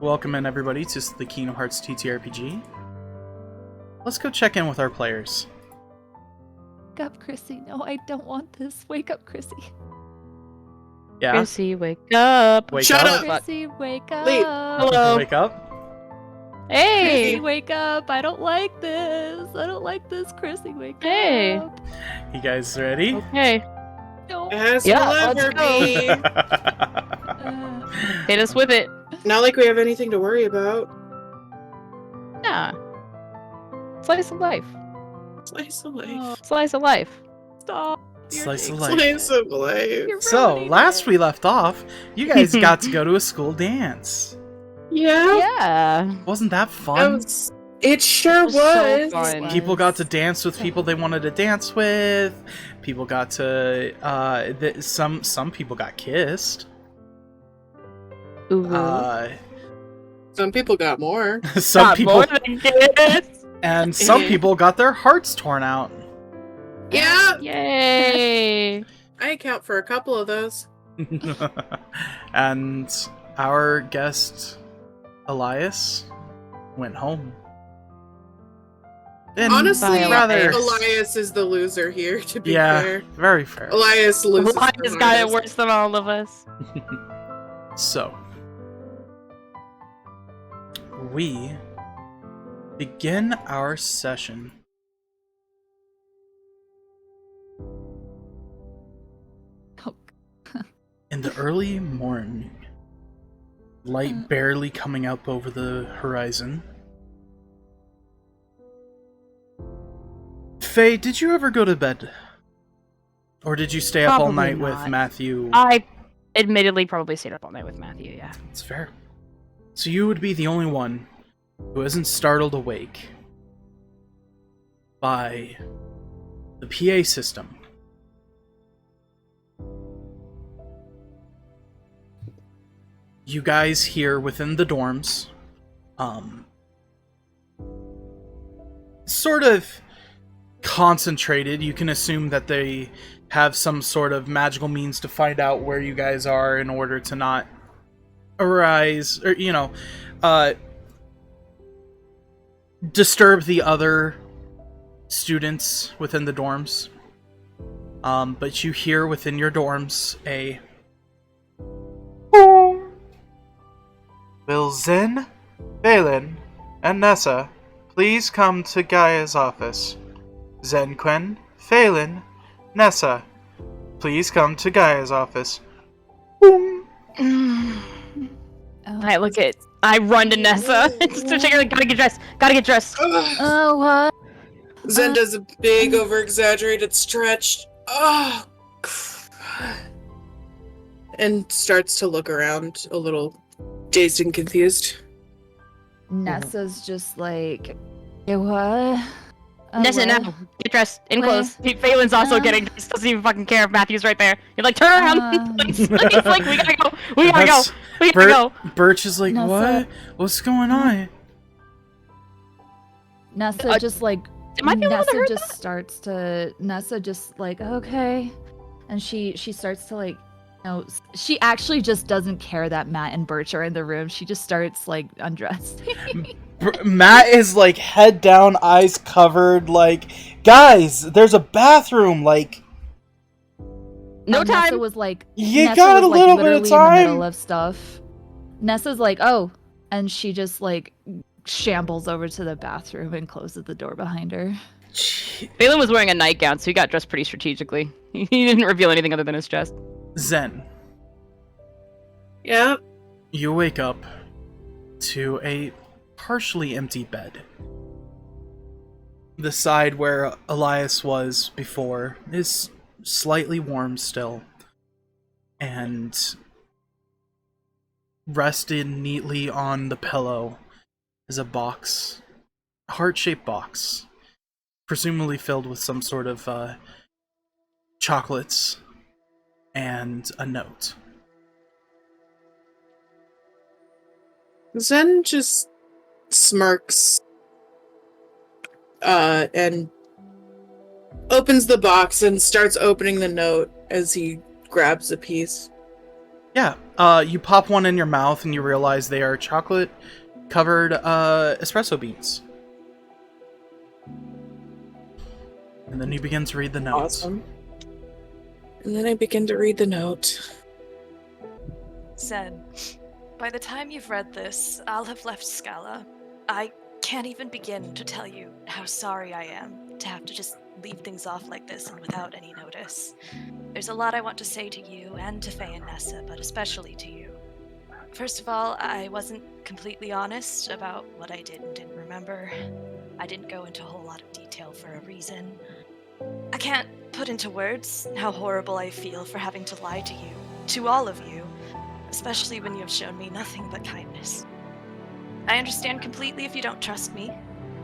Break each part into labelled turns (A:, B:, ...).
A: Welcome in, everybody, to the Kingdom Hearts TTRPG. Let's go check in with our players.
B: Wake up, Chrissy. No, I don't want this. Wake up, Chrissy.
A: Yeah?
C: Chrissy, wake up.
A: Wake
D: Shut
A: up.
D: up.
B: Chrissy, wake up.
D: Leave.
C: Hello.
A: Wake up.
C: Hey.
B: Chrissy, wake up. I don't like this. I don't like this. Chrissy, wake
C: Hey.
B: up.
A: You guys ready?
C: Okay.
B: No.
D: As
C: Yeah,
D: will
C: let's
D: ever
C: go.
D: be.
C: Hit us with it.
D: Not like we have anything to worry about.
C: Yeah. Slice of life.
D: Slice of life.
B: Oh,
C: Slice of life.
B: stop.
A: Slice of
B: You're-
A: life.
D: Slice of life.
B: You're
A: So,
B: ruining
A: last
B: it.
A: we left off, you guys got to go to a school dance.
D: Yeah.
C: Yeah.
A: Wasn't that
D: That
A: fun?
D: was, it sure
C: was so
D: was.
C: fun.
A: People got to dance with people they wanted to dance with. People got to some people got kissed.
C: Ooh.
D: Some people got more.
A: Some
C: Got
A: people
C: more than kids.
A: and some people got their hearts torn out.
D: Yeah.
C: Yay.
D: I account for a couple of those.
A: And our guest Elias went home. And
D: Honestly,
A: rather
D: Elias is the loser here, to be
A: yeah,
D: fair.
A: very fair.
D: Elias loses.
C: Elias
D: the
C: got it
D: hardest.
C: worse than all of us.
A: So, we begin our session
B: Oh,
A: in the early morning. Light barely coming up over the horizon. Faye, did you ever go to bed? Or did you stay up all
C: Probably
A: night with
C: not.
A: Matthew?
C: I admittedly probably stayed up all night with Matthew, yeah.
A: It's fair. So you would be the only one who isn't startled awake by the PA system. You guys here within the dorms, sort of concentrated. You can assume that they have some sort of magical means to find out where you guys are in order to not arise, or, disturb the other students within the dorms. But you hear within your dorms a... Will Zen, Balin, and Nessa please come to Gaia's office? Zenquen, Phelan, Nessa, please come to Gaia's office. Boom.
C: I look at... I run to Nessa. Just to check her, gotta get dressed. Gotta get dressed.
D: Ugh.
B: Oh, what?
D: Zen does a big, over-exaggerated stretch. Oh. And starts to look around a little dazed and confused.
B: Nessa's just like, "Hey, what?
C: Nessa,
B: well,
C: now. Get dressed. In
B: Well,
C: clothes. Phelan's also getting dressed. Doesn't even fucking care if Matthew's right there. You're like, turn around. He's like, we gotta go. We gotta go.
A: That's-
C: We gotta go.
A: Birch is like,
B: Nessa.
A: what? What's going on?
B: Nessa just like,
C: Am I the only one that
B: Nessa
C: heard
B: just starts to, Nessa just like, okay. And she starts to like, she actually just doesn't care that Matt and Birch are in the room. She just starts like undressing.
A: Matt is like head down, eyes covered, like, guys, there's a bathroom, like,
C: No
B: Nessa
C: time.
B: was like,
A: you
B: Nessa
A: got a
B: was,
A: little
B: like,
A: bit of
B: literally in the middle
A: time.
B: of stuff. Nessa's like, oh, and she just like shambles over to the bathroom and closes the door behind her.
C: Phelan was wearing a nightgown, so he got dressed pretty strategically. He didn't reveal anything other than his chest.
A: Zen,
D: Yeah.
A: you wake up to a partially empty bed. The side where Elias was before is slightly warm still, and rested neatly on the pillow is a box, a heart-shaped box, presumably filled with some sort of chocolates and a note.
D: Zen just smirks and opens the box and starts opening the note as he grabs a piece.
A: Yeah, you pop one in your mouth and you realize they are chocolate-covered espresso beans. And then you begin to read the notes.
D: Awesome. And then I begin to read the note.
E: Zen, by the time you've read this, I'll have left Scala. I can't even begin to tell you how sorry I am to have to just leave things off like this and without any notice. There's a lot I want to say to you and to Faye and Nessa, but especially to you. First of all, I wasn't completely honest about what I did and didn't remember. I didn't go into a whole lot of detail for a reason. I can't put into words how horrible I feel for having to lie to you, to all of you, especially when you have shown me nothing but kindness. I understand completely if you don't trust me,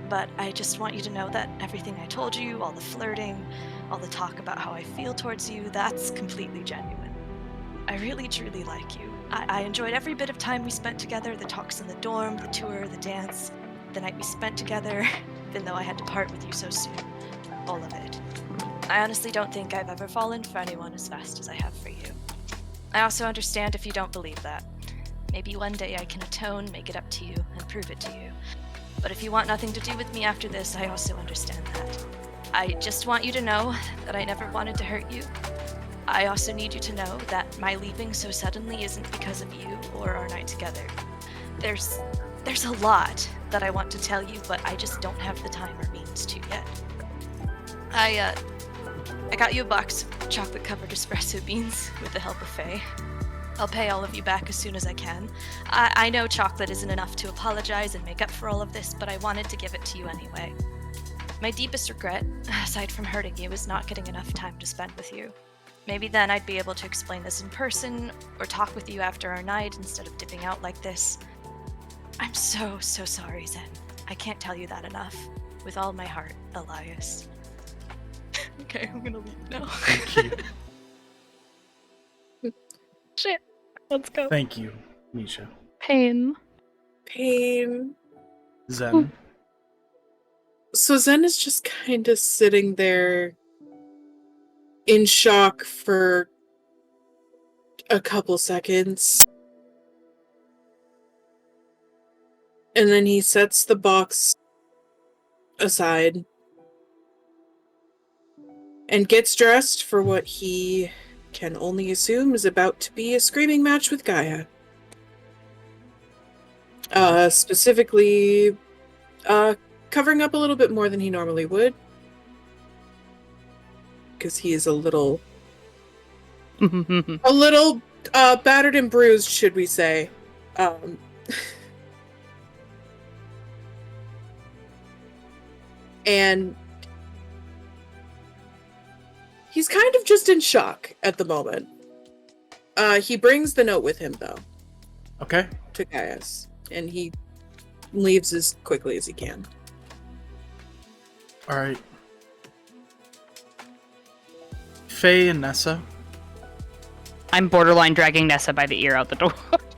E: but I just want you to know that everything I told you, all the flirting, all the talk about how I feel towards you, that's completely genuine. I really, truly like you. I enjoyed every bit of time we spent together, the talks in the dorm, the tour, the dance, the night we spent together, even though I had to part with you so soon. All of it. I honestly don't think I've ever fallen for anyone as fast as I have for you. I also understand if you don't believe that. Maybe one day I can atone, make it up to you, and prove it to you. But if you want nothing to do with me after this, I also understand that. I just want you to know that I never wanted to hurt you. I also need you to know that my leaving so suddenly isn't because of you or our night together. There's a lot that I want to tell you, but I just don't have the time or means to yet. I got you a box of chocolate-covered espresso beans with the help of Faye. I'll pay all of you back as soon as I can. I know chocolate isn't enough to apologize and make up for all of this, but I wanted to give it to you anyway. My deepest regret, aside from hurting you, is not getting enough time to spend with you. Maybe then I'd be able to explain this in person, or talk with you after our night instead of dipping out like this. I'm so sorry, Zen. I can't tell you that enough. With all my heart, Elias. Okay, I'm gonna leave now.
A: Thank you.
C: Shit. Let's go.
A: Thank you, Misha.
C: Pain.
D: Pain.
A: Zen.
D: So Zen is just kind of sitting there in shock for a couple seconds. And then he sets the box aside and gets dressed for what he can only assume is about to be a screaming match with Gaia. Specifically, covering up a little bit more than he normally would. Because he is a little battered and bruised, should we say. And he's kind of just in shock at the moment. He brings the note with him, though.
A: Okay.
D: To Gaius. And he leaves as quickly as he can.
A: Alright. Faye and Nessa.
C: I'm borderline dragging Nessa by the ear out the door.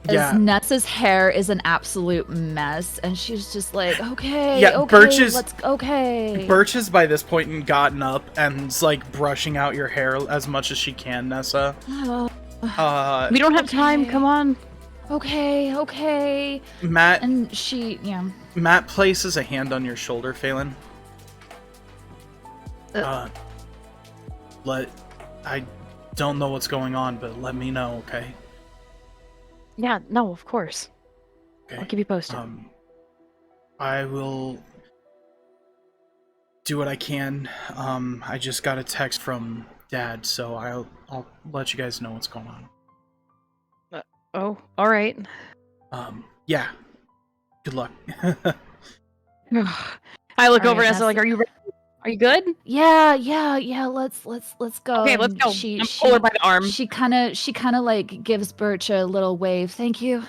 A: Yeah.
B: Nessa's hair is an absolute mess, and she's just like, okay,
A: Yeah,
B: okay,
A: Birch has by this point gotten up and is like brushing out your hair as much as she can, Nessa.
C: We don't have time, come on.
B: Okay.
A: Matt
B: And
A: Matt places a hand on your shoulder, Phelan. I don't know what's going on, but let me know, okay?
C: Yeah, no, of course.
A: Okay.
C: I'll keep you posted.
A: I will do what I can. I just got a text from Dad, so I'll let you guys know what's going on.
C: Oh, all right.
A: Yeah. Good luck.
C: I look
B: All
C: over
B: right,
C: and Nessa like, are you ready? Are you good?
B: Yeah. Let's go.
C: Okay, let's
B: And
C: go. I'm pull her by the arm.
B: She kind of like gives Birch a little wave. Thank you.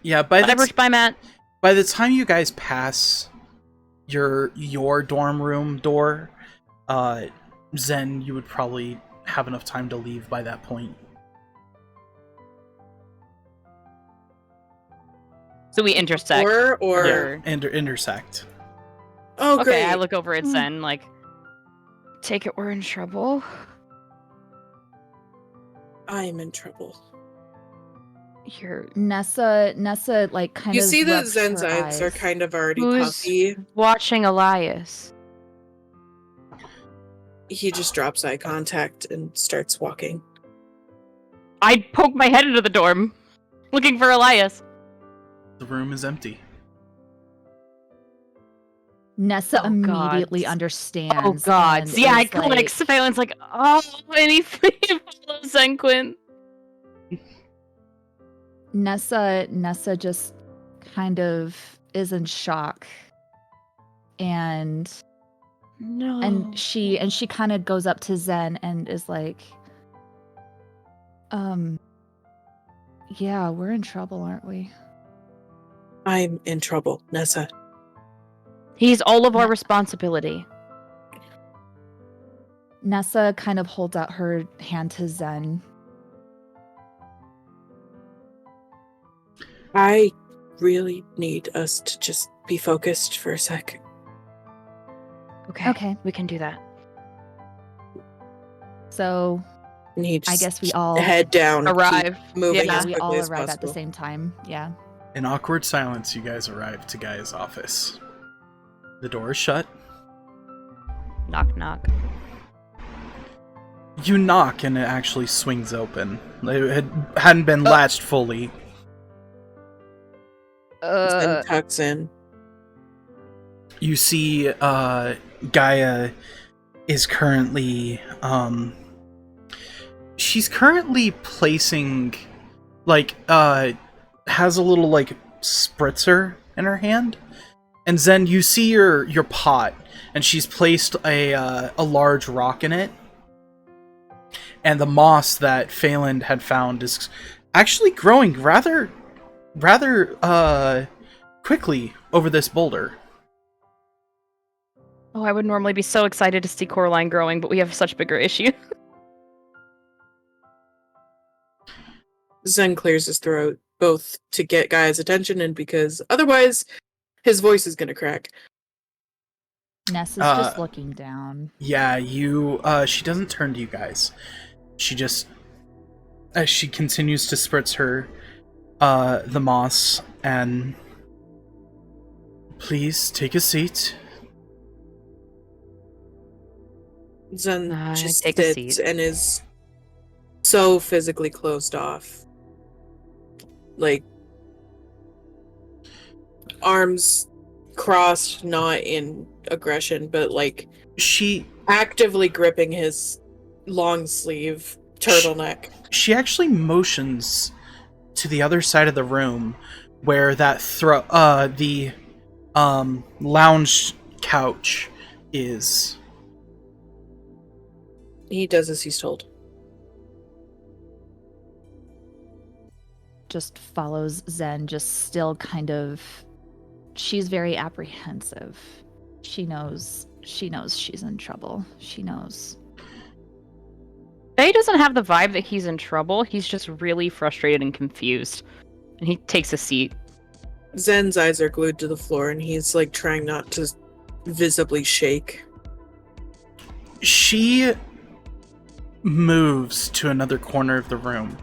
A: Yeah,
C: Bye, Matt.
A: By the time you guys pass your dorm room door, Zen, you would probably have enough time to leave by that point.
C: So we intersect.
D: Or
C: Yeah.
A: Intersect.
D: oh,
C: Okay,
D: great.
C: I look over at Zen, like, take it, we're in trouble.
D: I'm in trouble.
C: You're
B: Nessa, like, kind
D: You
B: of
D: see that
B: rubs
D: Zen's
B: her
D: eyes are kind of already
C: Who's
D: puffy.
C: watching Elias?
D: He just drops eye contact and starts walking.
C: I poke my head into the dorm, looking for Elias.
A: The room is empty.
B: Nessa
C: Oh, God.
B: immediately understands.
C: Oh God!
B: and
C: Yeah, I
B: is
C: click.
B: like,
C: Phelan's like, oh, anything follows Zenquin.
B: Nessa just kind of is in shock, and
C: No.
B: she kind of goes up to Zen and is like, yeah, we're in trouble, aren't we?
D: I'm in trouble, Nessa.
C: He's all of our responsibility.
B: Nessa kind of holds out her hand to Zen.
D: I really need us to just be focused for a sec.
B: Okay.
C: We can do that.
B: So
D: And he
B: I
D: just
B: guess we all
D: head down, keep
C: Arrive.
D: moving
C: Yeah.
D: as
B: we
D: quickly
B: all
D: as
B: arrive at the
D: possible.
B: same time. Yeah.
A: In awkward silence, you guys arrive to Gaia's office. The door is shut.
C: Knock, knock.
A: You knock and it actually swings open. It hadn't been latched fully.
D: Zen tucks in.
A: You see Gaia is currently she's currently placing has a little spritzer in her hand. And Zen, you see your pot, and she's placed a large rock in it. And the moss that Phelan had found is actually growing rather quickly over this boulder.
C: Oh, I would normally be so excited to see Coraline growing, but we have such bigger issues.
D: Zen clears his throat, both to get Gaia's attention and because otherwise his voice is gonna crack.
B: Nessa's just looking down.
A: Yeah, she doesn't turn to you guys. She just, as she continues to spritz her, the moss, and please take a seat.
D: Zen
C: I
D: just
C: take a
D: sits
C: seat.
D: and is so physically closed off. Like, arms crossed, not in aggression, but
A: She
D: actively gripping his long sleeve turtleneck.
A: she actually motions to the other side of the room where that the lounge couch is.
D: He does as he's told.
B: Just follows Zen, just still kind of. She's very apprehensive. She knows she's in trouble. She knows.
C: Faye doesn't have the vibe that he's in trouble. He's just really frustrated and confused. And he takes a seat.
D: Zen's eyes are glued to the floor and he's trying not to visibly shake.
A: She moves to another corner of the room,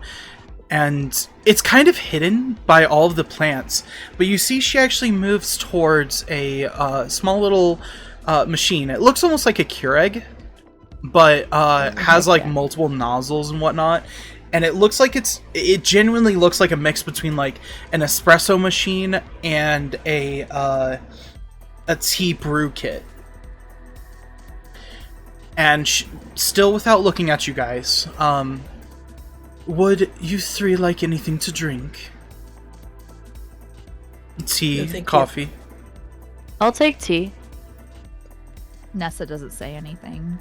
A: and it's kind of hidden by all of the plants, but you see she actually moves towards a small little machine. It looks almost like a Keurig, but has multiple nozzles and whatnot, and it looks like it genuinely looks like a mix between an espresso machine and a tea brew kit. And still without looking at you guys, would you three like anything to drink? Tea,
D: No, thank you.
A: coffee?
C: I'll take tea.
B: Nessa doesn't say anything.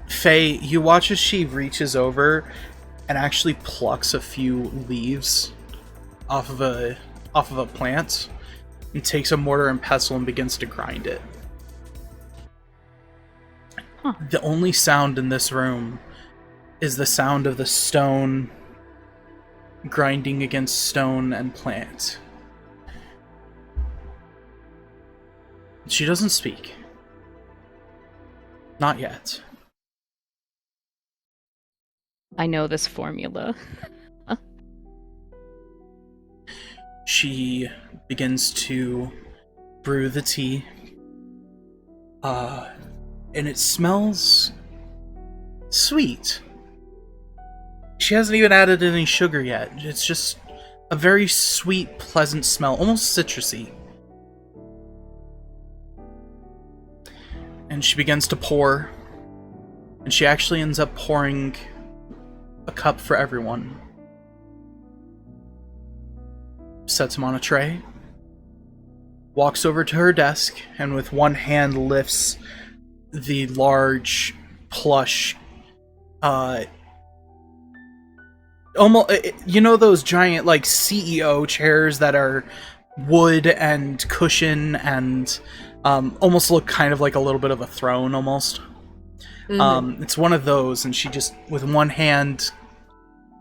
A: Faye, you watch as she reaches over and actually plucks a few leaves off of a plant and takes a mortar and pestle and begins to grind it.
C: Huh.
A: The only sound in this room is the sound of the stone grinding against stone and plant. She doesn't speak. Not yet.
C: I know this formula.
A: She begins to brew the tea. And it smells sweet. She hasn't even added any sugar yet. It's just a very sweet, pleasant smell, almost citrusy. And she begins to pour. And she actually ends up pouring a cup for everyone. Sets him on a tray. Walks over to her desk, and with one hand lifts the large, plush, almost, you know those giant, like, CEO chairs that are wood and cushion and almost look kind of like a little bit of a throne, almost. It's one of those, and she just, with one hand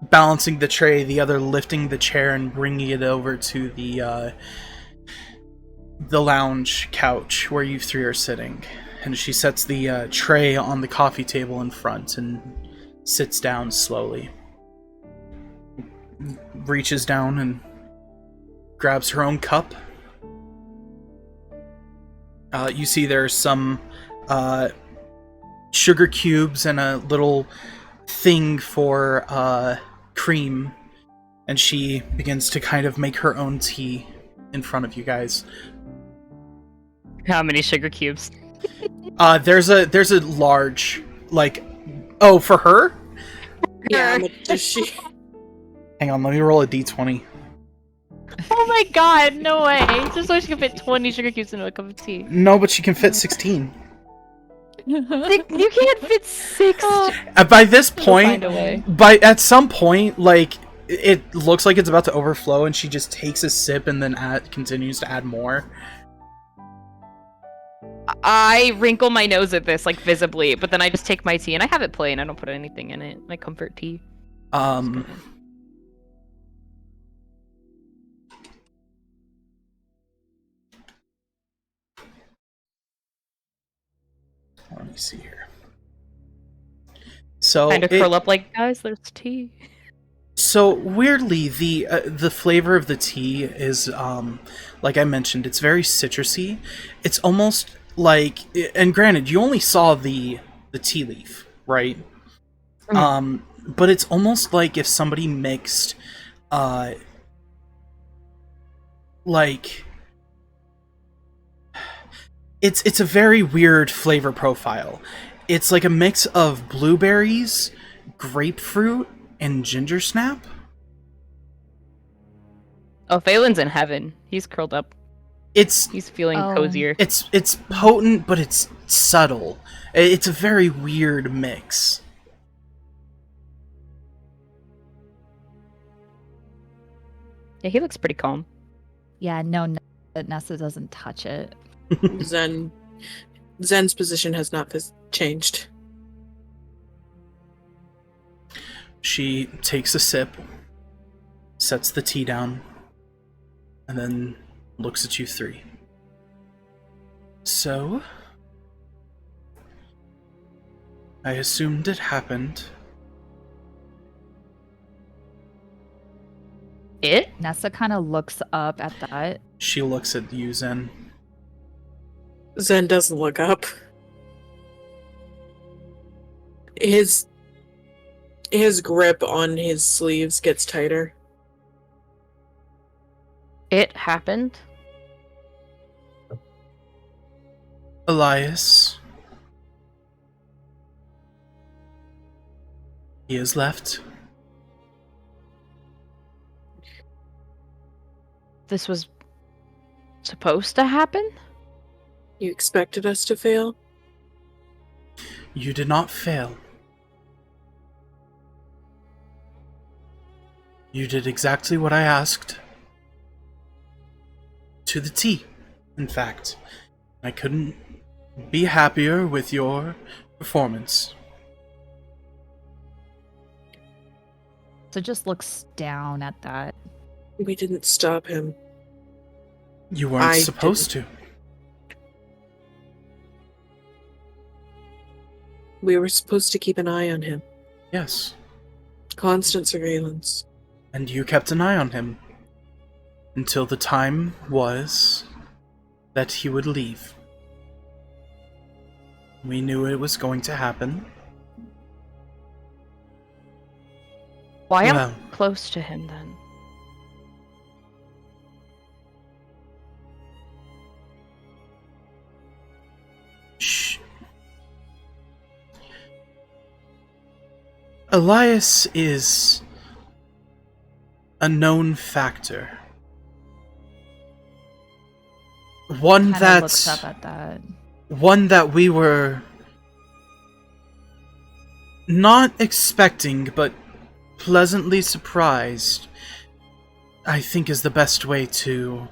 A: balancing the tray, the other lifting the chair and bringing it over to the lounge couch where you three are sitting. And she sets the tray on the coffee table in front and sits down slowly. Reaches down and grabs her own cup. You see there's some sugar cubes and a little thing for cream. And she begins to kind of make her own tea in front of you guys.
C: How many sugar cubes?
A: There's a large, like, oh, for her?
D: Yeah, how much does she?
A: Hang on, let me roll a d20.
C: Oh my god, no way. Just so she can fit 20 sugar cubes into a cup of tea.
A: No, but she can fit 16.
C: You can't fit 6.
A: By this point,
C: Find a way.
A: at some point, like, it looks like it's about to overflow, and she just takes a sip and then continues to add more.
C: I wrinkle my nose at this, like, visibly, but then I just take my tea and I have it plain. I don't put anything in it. My comfort tea.
A: Let me see here. So
C: Kind of curl up like, guys, there's tea.
A: So weirdly, the flavor of the tea is, like I mentioned, it's very citrusy. It's almost like, and granted, you only saw the tea leaf, right?
C: Mm-hmm.
A: But it's almost like if somebody mixed, like, it's a very weird flavor profile. It's like a mix of blueberries, grapefruit, and ginger snap.
C: Oh, Phelan's in heaven. He's curled up. He's feeling cozier.
A: It's potent, but it's subtle. It's a very weird mix.
C: Yeah, he looks pretty calm.
B: Yeah, no, Nessa doesn't touch it.
D: Zen's position has not changed.
A: She takes a sip, sets the tea down, and then looks at you three. So, I assumed it happened.
C: It?
B: Nessa kind of looks up at that.
A: She looks at you, Zen.
D: Zen doesn't look up. His grip on his sleeves gets tighter.
C: It happened?
A: Elias. He has left.
C: This was supposed to happen?
D: You expected us to fail?
A: You did not fail. You did exactly what I asked. To the T, in fact. I couldn't be happier with your performance.
B: So just looks down at that.
D: We didn't stop him.
A: You weren't supposed to.
D: We were supposed to keep an eye on him.
A: Yes.
D: Constant surveillance.
A: And you kept an eye on him. Until the time was that he would leave. We knew it was going to happen.
C: Why am
A: Well,
C: I close to him then?
A: shh. Elias is a known factor. One
B: Kinda looks up at that.
A: One that we were not expecting, but pleasantly surprised, I think is the best way to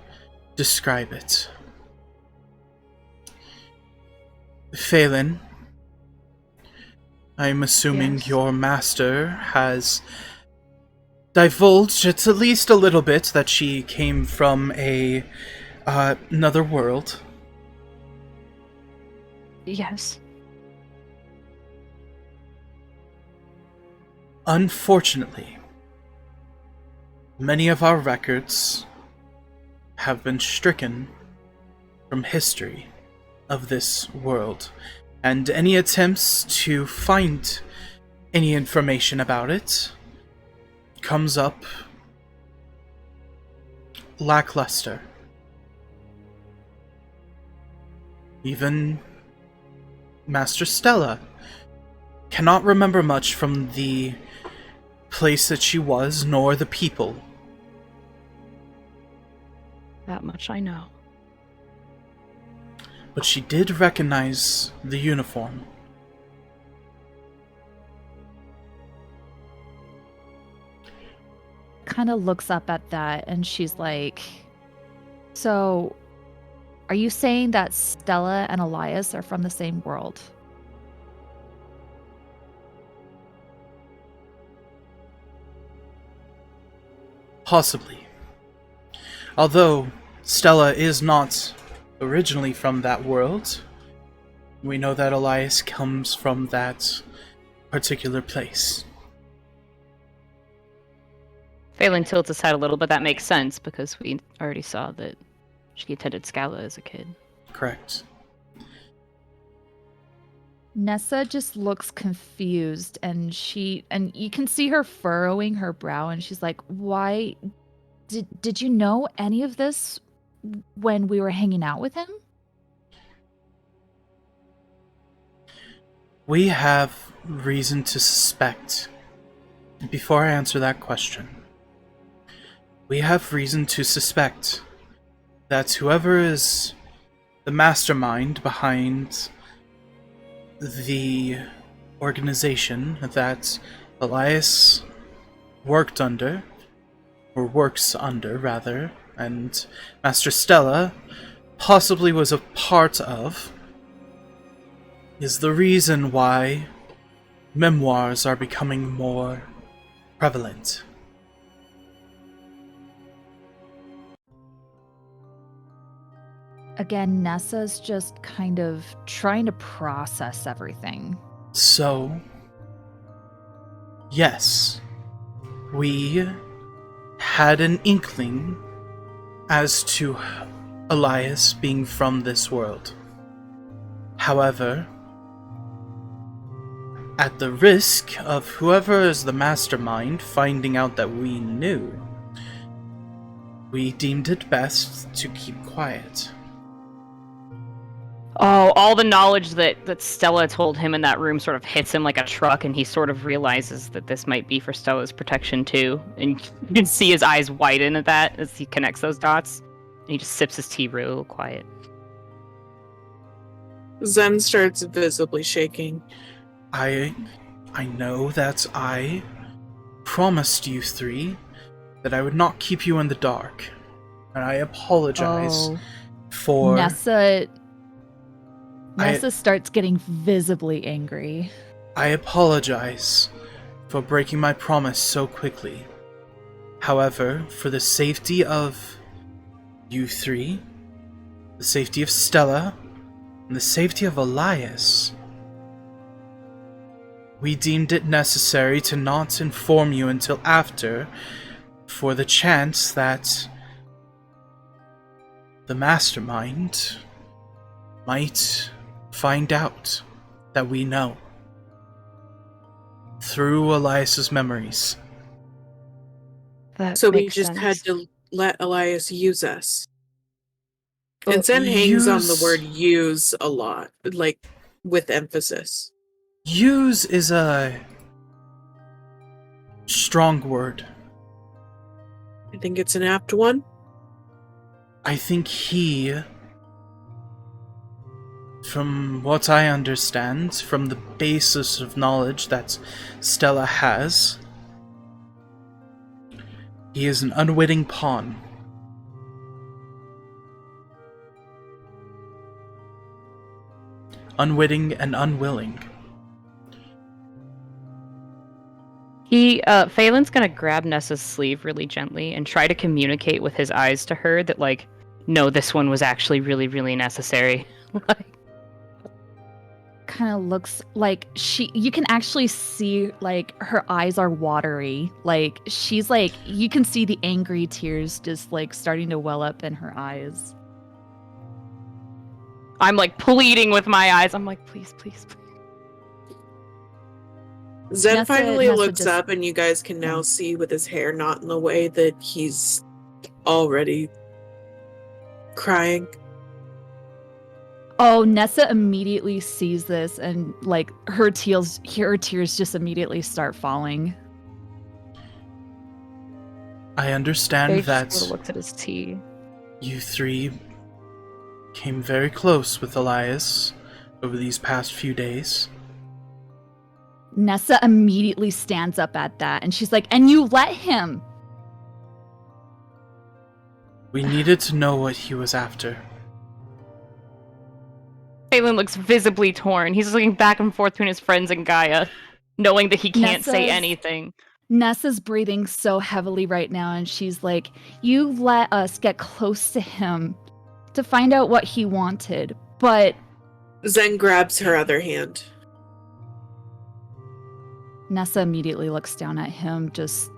A: describe it. Phelan, I'm assuming
B: Yes.
A: your master has divulged at least a little bit that she came from another world.
C: Yes.
A: Unfortunately, many of our records have been stricken from history of this world, and any attempts to find any information about it comes up lackluster. Even Master Stella cannot remember much from the place that she was, nor the people.
C: That much I know.
A: But she did recognize the uniform.
B: Kind of looks up at that and she's like, so are you saying that Stella and Elias are from the same world?
A: Possibly. Although Stella is not originally from that world, we know that Elias comes from that particular place.
C: Phelan tilts his head a little, but that makes sense because we already saw that she attended Scala as a kid.
A: Correct.
B: Nessa just looks confused and you can see her furrowing her brow and she's like, why did you know any of this when we were hanging out with him?
A: We have reason to suspect. Before I answer that question, we have reason to suspect that whoever is the mastermind behind the organization that Elias worked under, or works under, rather, and Master Stella possibly was a part of, is the reason why memoirs are becoming more prevalent.
B: Again, Nessa's just kind of trying to process everything.
A: So, yes, we had an inkling as to Elias being from this world. However, at the risk of whoever is the mastermind finding out that we knew, we deemed it best to keep quiet.
C: Oh, all the knowledge that Stella told him in that room sort of hits him like a truck, and he sort of realizes that this might be for Stella's protection too. And you can see his eyes widen at that as he connects those dots. And he just sips his tea real quiet.
D: Zen starts visibly shaking.
A: I know that I promised you three that I would not keep you in the dark. And I apologize for...
B: Nessa starts getting visibly angry.
A: I apologize for breaking my promise so quickly. However, for the safety of you three, the safety of Stella, and the safety of Elias, we deemed it necessary to not inform you until after, for the chance that the mastermind might find out that we know through Elias's memories.
C: That
D: So we
C: makes
D: just
C: sense.
D: had to let Elias use us. And Zen hangs on the word use a lot, like with emphasis.
A: Use is a strong word.
D: I think it's an apt one.
A: I think he, from what I understand, from the basis of knowledge that Stella has, he is an unwitting pawn. Unwitting and unwilling.
C: Phelan's gonna grab Nessa's sleeve really gently and try to communicate with his eyes to her that, like, no, this one was actually really, really necessary.
B: Kind of looks like you can actually see like her eyes are watery. Like she's like, you can see the angry tears just like starting to well up in her eyes.
C: I'm like pleading with my eyes. I'm like, please, please, please.
D: Zen finally
B: Nessa
D: looks
B: just-
D: up, and you guys can now see with his hair not in the way that he's already crying.
B: Oh, Nessa immediately sees this and like her tears just immediately start falling.
A: I understand
C: Paige
A: that
C: sort of looks at his tea.
A: you three came very close with Elias over these past few days.
B: Nessa immediately stands up at that and she's like, and you let him.
A: We needed to know what he was after.
C: Phelan looks visibly torn. He's looking back and forth between his friends and Gaia, knowing that he can't say
B: Nessa's-
C: anything.
B: Nessa's breathing so heavily right now and she's like, you let us get close to him to find out what he wanted, but
D: Zen grabs her other hand.
B: Nessa immediately looks down at him, just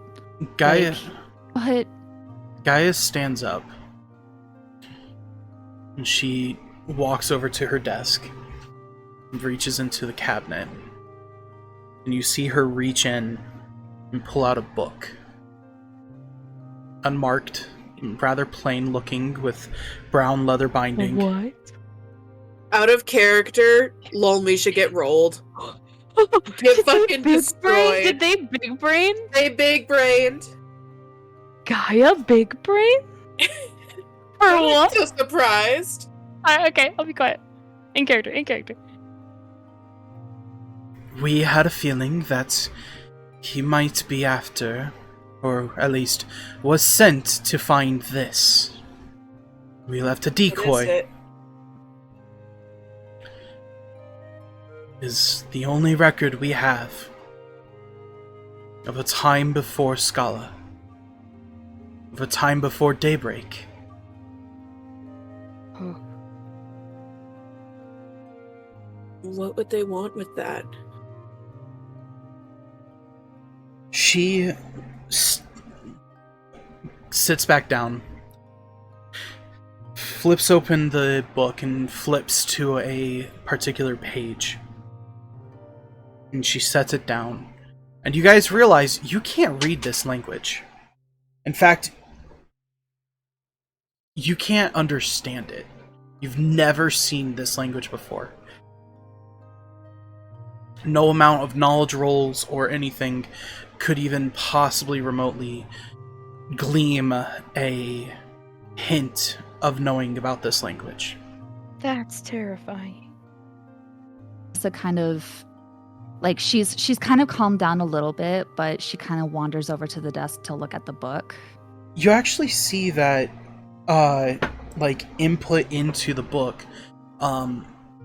A: Gaia,
B: but
A: Gaia stands up. And she walks over to her desk and reaches into the cabinet. And you see her reach in and pull out a book. Unmarked, rather plain looking, with brown leather binding.
C: What?
D: Out of character, lol, Misha get rolled. Get fucking destroyed.
C: Did they big brain?
D: They big brained.
C: Gaia big brain? For
D: I'm
C: what?
D: so surprised.
C: Okay, I'll be quiet. In character, in character.
A: We had a feeling that he might be after, or at least was sent to find this. We left a
D: What is
A: decoy.
D: it?
A: Is the only record we have of a time before Scala, of a time before daybreak.
D: What would they want with that?
A: She sits back down, flips open the book, and flips to a particular page. And she sets it down. And you guys realize you can't read this language. In fact, you can't understand it. You've never seen this language before. No amount of knowledge rolls or anything could even possibly remotely gleam a hint of knowing about this language.
C: That's terrifying.
B: Nessa kind of like she's kind of calmed down a little bit, but she kind of wanders over to the desk to look at the book.
A: You actually see that like input into the book,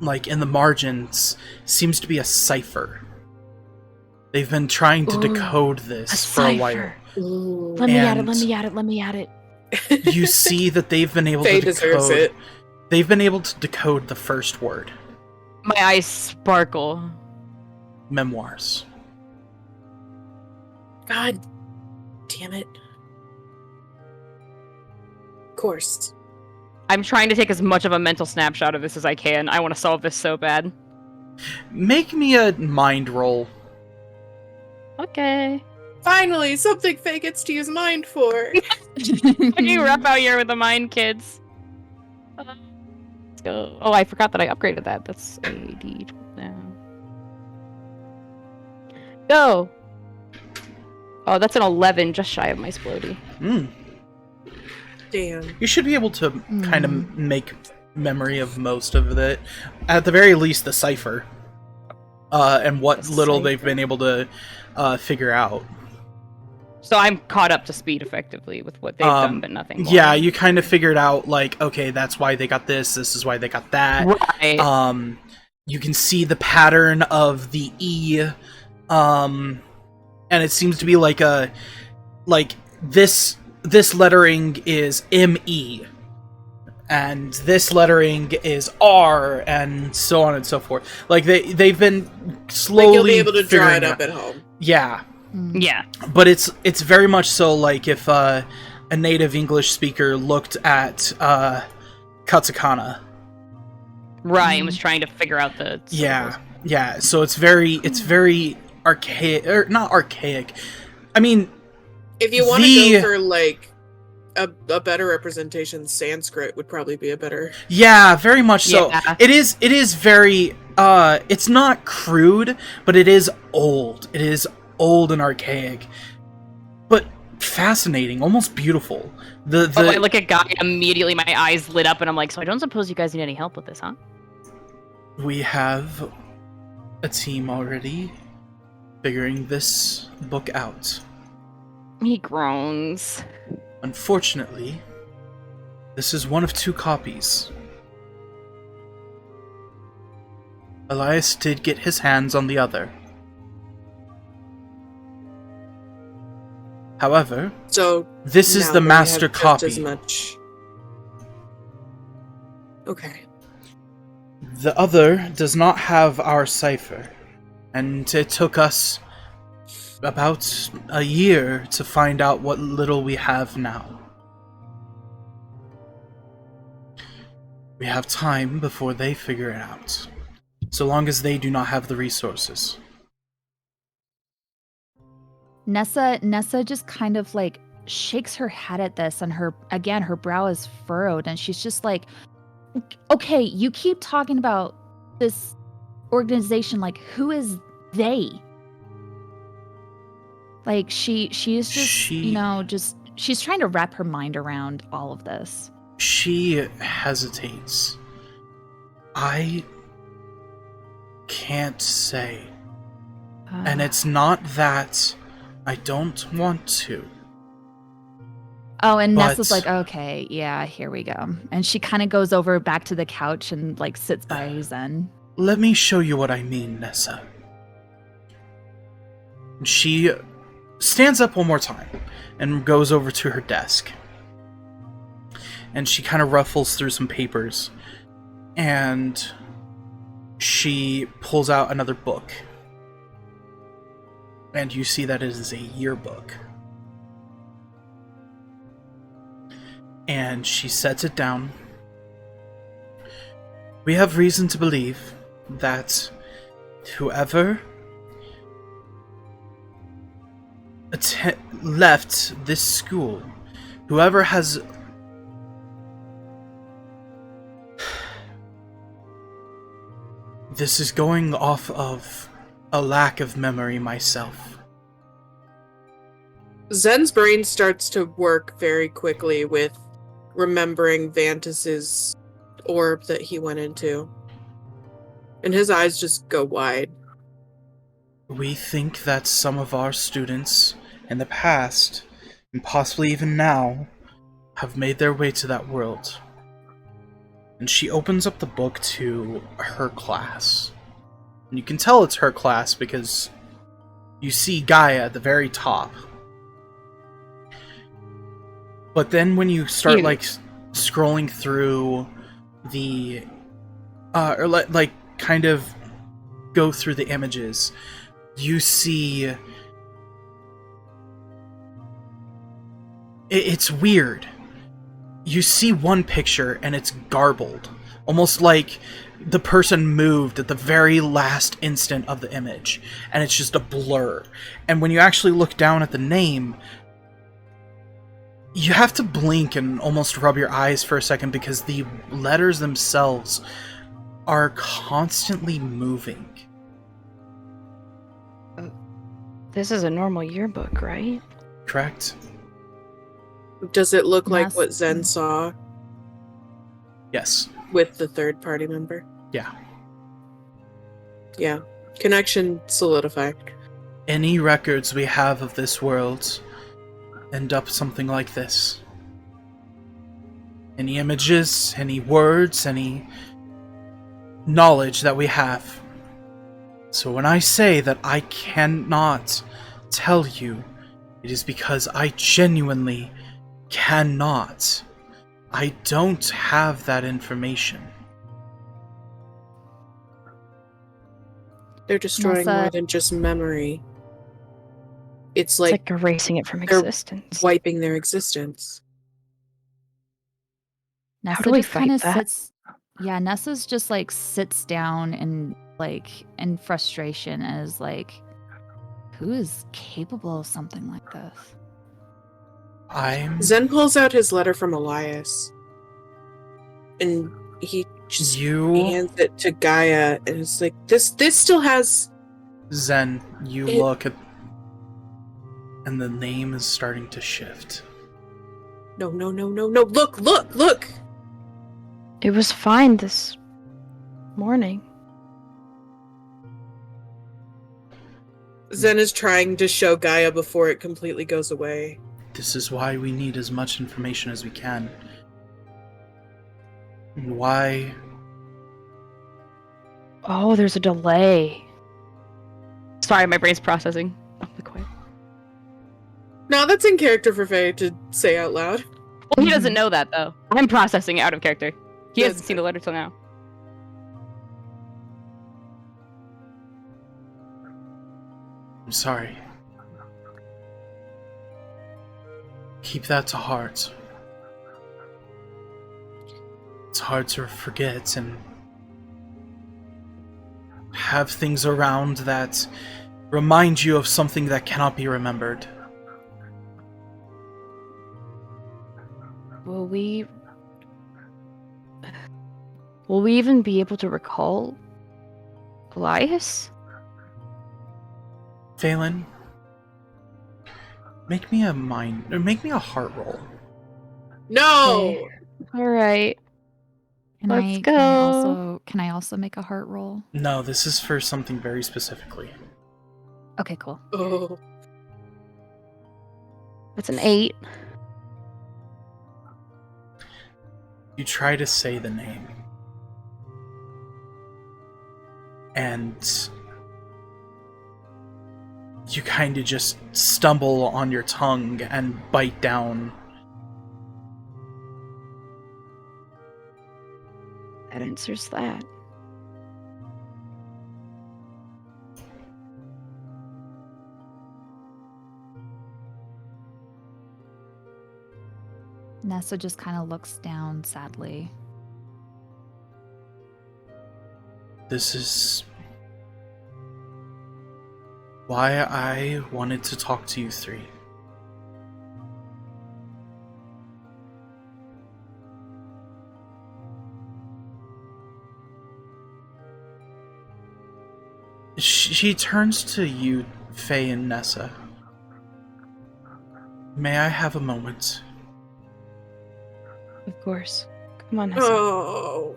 A: like in the margins, seems to be a cipher. They've been trying to
C: Ooh,
A: decode
C: A
A: this for a while.
C: cipher.
D: Ooh.
C: Let me at it.
A: And-
C: Let me at it. Let me at it.
A: You see that they've been able
D: Faye
A: to
D: deserves
A: decode.
D: it.
A: They've been able to decode the first word.
C: My eyes sparkle.
A: Memoirs.
D: God damn it. Of course.
C: I'm trying to take as much of a mental snapshot of this as I can. I want to solve this so bad.
A: Make me a mind roll.
C: Okay.
D: Finally, something Faye gets to use mind for.
C: Fucking rough out here with the mind, kids. Let's go. Oh, I forgot that I upgraded that. That's a D12 now. Go! Oh, that's an 11, just shy of my Splody.
D: Damn.
A: You should be able to kind of make memory of most of it. At the very least, the cipher. And what
C: The
A: little they've
C: cipher?
A: been able to figure out.
C: So I'm caught up to speed effectively with what they've done, but nothing more.
A: Yeah, you kind of figured out, like, okay, that's why they got this is why they got that.
C: Right.
A: You can see the pattern of the E, and it seems to be like this lettering is ME, and this lettering is R, and so on and so forth. Like they've been slowly
D: Like you'll be able to draw
A: figuring
D: it up at home.
A: Yeah,
C: Yeah.
A: but it's very much so like if a native English speaker looked at katakana.
C: Right, and was trying to figure out the
A: Yeah, yeah. So it's very archaic, or not archaic. I mean,
D: If you want to
A: The-
D: go for like a better representation, Sanskrit would probably be a better.
A: yeah, very much so.
C: Yeah.
A: It is very. It's not crude, but it is old. It is old and archaic, but fascinating, almost beautiful.
C: Oh, I look at Guy, immediately my eyes lit up, and I'm like, so I don't suppose you guys need any help with this, huh?
A: We have a team already figuring this book out.
C: He groans.
A: Unfortunately, this is one of two copies. Elias did get his hands on the other. However,
D: So
A: this is
D: now
A: the
D: they
A: master
D: have just as
A: copy.
D: much. Okay.
A: The other does not have our cipher, and it took us about a year to find out what little we have now. We have time before they figure it out, so long as they do not have the resources.
B: Nessa just kind of like shakes her head at this, and her brow is furrowed, and she's just like, okay, you keep talking about this organization, like who is they? Like she is just, you know, just she's trying to wrap her mind around all of this.
A: She hesitates. I can't say. And it's not that I don't want to.
B: Oh, and
A: but-
B: Nessa's like, okay, yeah, here we go. And she kind of goes over back to the couch and like sits by Zen.
A: Let me show you what I mean, Nessa. She stands up one more time and goes over to her desk. And she kind of ruffles through some papers. And she pulls out another book. And you see that it is a yearbook. And she sets it down. We have reason to believe that whoever left this school, whoever has this is going off of a lack of memory myself.
D: Zen's brain starts to work very quickly with remembering Vantus's orb that he went into. And his eyes just go wide.
A: We think that some of our students in the past, and possibly even now, have made their way to that world. And she opens up the book to her class. And you can tell it's her class because you see Gaia at the very top. But then when you start like scrolling through the or like kind of go through the images, you see it's weird. You see one picture and it's garbled, almost like the person moved at the very last instant of the image, and it's just a blur. And when you actually look down at the name, you have to blink and almost rub your eyes for a second because the letters themselves are constantly moving.
C: This is a normal yearbook, right?
A: Correct?
D: Does it look like
B: Yes.
D: what Zen saw
A: Yes.
D: with the third party member?
A: Yeah.
D: Yeah. Connection solidified.
A: Any records we have of this world end up something like this. Any images, any words, any knowledge that we have. So when I say that I cannot tell you, it is because I genuinely cannot. I don't have that information.
D: They're destroying
B: Nessa-
D: more than just memory. It's
C: It's
D: like
C: like erasing it from
D: they're
C: existence.
D: wiping their existence.
B: Nessa
C: do we
B: just kind
C: fight
B: of
C: that?
B: sits. Yeah, Nessa's just like sits down and like in frustration and is like, who is capable of something like this?
A: I'm...
D: Zen pulls out his letter from Elias. And he just
A: You...
D: hands it to Gaia and it's like, this still has...
A: Zen, you
D: It-
A: look at... And the name is starting to shift.
D: No. Look!
C: It was fine this morning.
D: Zen is trying to show Gaia before it completely goes away.
A: This is why we need as much information as we can. And why...
C: Oh, there's a delay. Sorry, my brain's processing. Oh, be quiet.
D: No, that's in character for Faye to say out loud.
C: Well, he doesn't know that, though. I'm processing it out of character. He
D: That's
C: hasn't seen the letter till now.
A: I'm sorry. Keep that to heart. It's hard to forget and have things around that remind you of something that cannot be remembered.
C: Will we even be able to recall Elias?
A: Phelan, make me a heart roll.
D: No!
C: All right. Let's go.
B: Can I also make a heart roll?
A: No, this is for something very specifically.
B: Okay, cool.
D: Oh.
C: That's an 8.
A: You try to say the name. And you kind of just stumble on your tongue and bite down.
C: That answers that.
B: Nessa just kind of looks down sadly.
A: This is why I wanted to talk to you three. She turns to you, Faye and Nessa. May I have a moment?
C: Of course. Come on, Nessa.
D: Oh.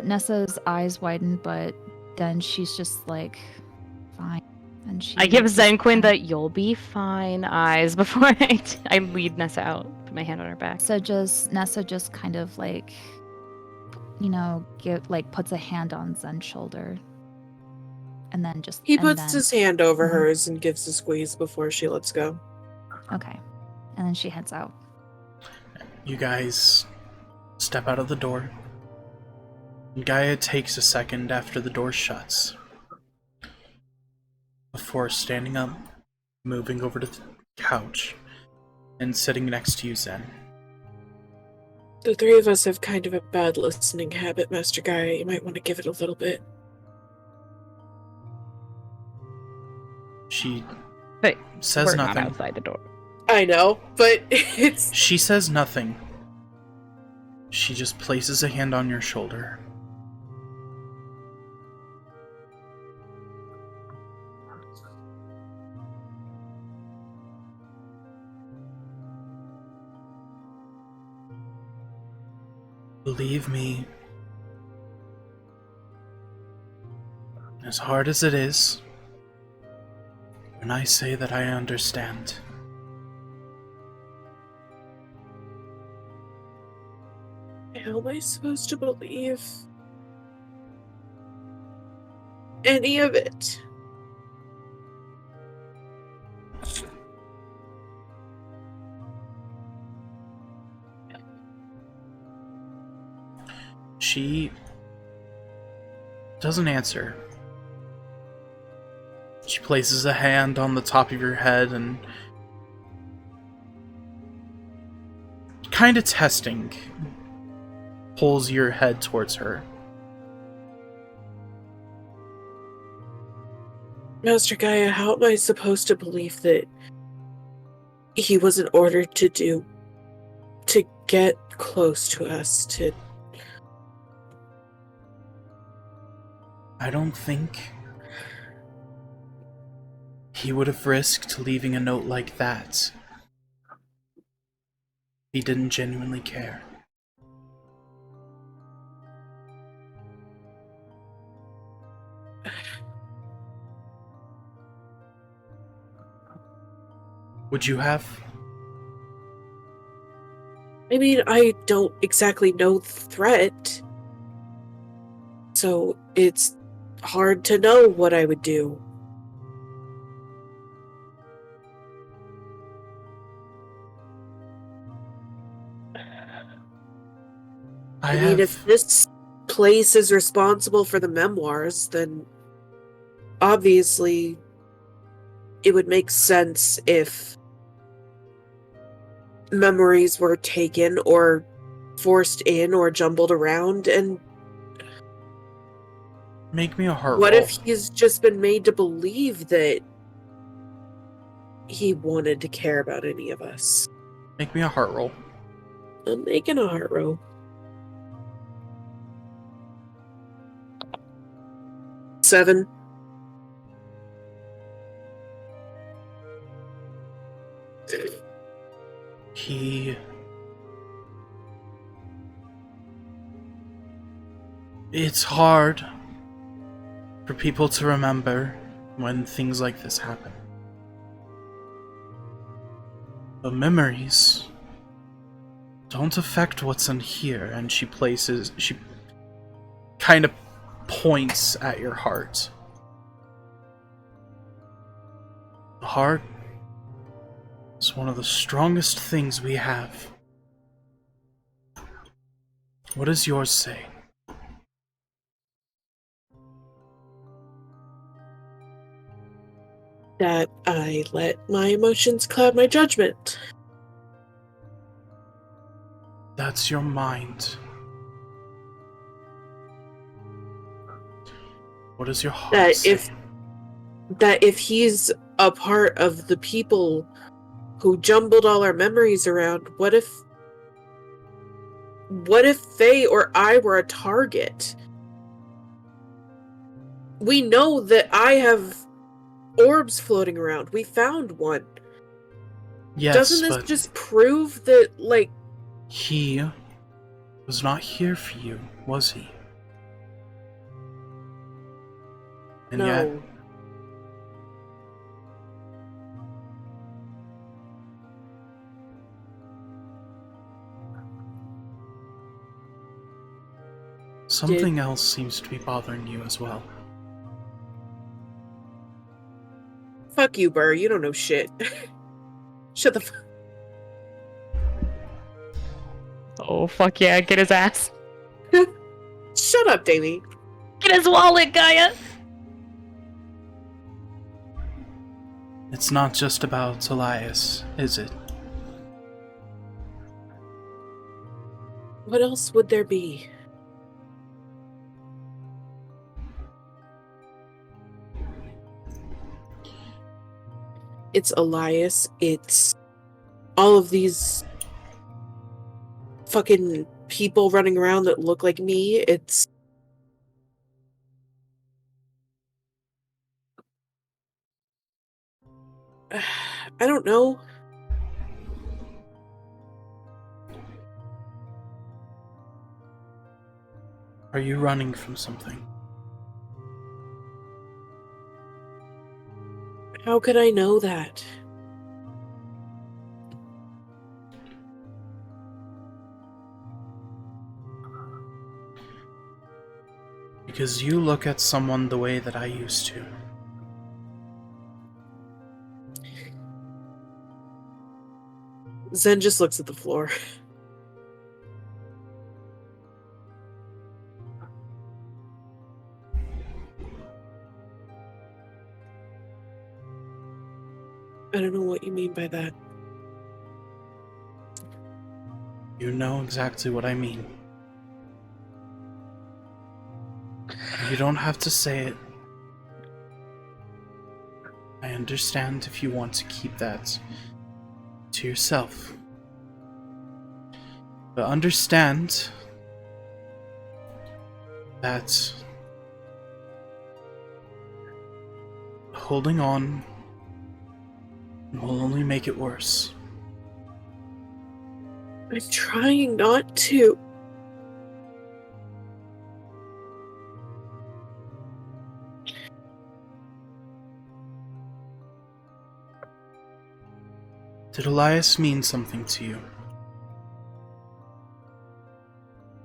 B: Nessa's eyes widen, but then she's just like, fine. And she
C: I give
B: just
C: Zen Quinn
B: kinda-
C: the "you'll be fine" eyes before I lead Nessa out. Put my hand on her back.
B: Nessa just kind of like, puts a hand on Zen's shoulder. and then just
D: He
B: and
D: puts
B: then,
D: his hand over
B: Mhm.
D: hers and gives a squeeze before she lets go.
B: Okay, and then she heads out.
A: You guys step out of the door. Gaia takes a second after the door shuts before standing up, moving over to the couch, and sitting next to you, Zen.
D: The three of us have kind of a bad listening habit, Master Gaia. You might want to give it a little bit.
A: She
C: But
A: says
C: we're
A: nothing.
C: not outside the door.
D: I know, but it's...
A: She says nothing. She just places a hand on your shoulder. Believe me, as hard as it is, when I say that I understand.
D: How am I supposed to believe any of it?
A: She doesn't answer. She places a hand on the top of your head and kind of testing, pulls your head towards her.
D: Master Gaia, how am I supposed to believe that he wasn't ordered to get close to us, to...
A: I don't think he would have risked leaving a note like that. He didn't genuinely care. Would you have?
D: I mean, I don't exactly know the threat, so it's hard to know what I would do. I mean, if this place is responsible for the memoirs, then obviously it would make sense if memories were taken or forced in or jumbled around. And
A: Make me a heart
D: what
A: roll.
D: if he's just been made to believe that he wanted to care about any of us?
A: Make me a heart roll.
D: I'm making a heart roll. 7.
A: It's hard for people to remember when things like this happen. But memories don't affect what's in here, and she kind of points at your heart. The heart is one of the strongest things we have. What does yours say?
D: That I let my emotions cloud my judgment.
A: That's your mind. What does your heart say?
D: That if he's a part of the people who jumbled all our memories around, what if they or I were a target? We know that I have orbs floating around. We found one.
A: Yes,
D: Doesn't this
A: but
D: just prove that, like...
A: he was not here for you, was he? And
D: No.
A: yet, something else seems to be bothering you as well.
D: Fuck you, Burr. You don't know shit. Shut the fuck.
C: Oh, fuck yeah, get his ass.
D: Shut up, Davey.
C: Get his wallet, Gaia!
A: It's not just about Elias, is it?
D: What else would there be? It's Elias. It's all of these fucking people running around that look like me. It's... I don't know.
A: Are you running from something?
D: How could I know that?
A: Because you look at someone the way that I used to.
D: Zen just looks at the floor. I don't know what you mean by that.
A: You know exactly what I mean. You don't have to say it. I understand if you want to keep that to yourself. But understand that holding on will only make it worse.
D: I'm trying not to.
A: Did Elias mean something to you?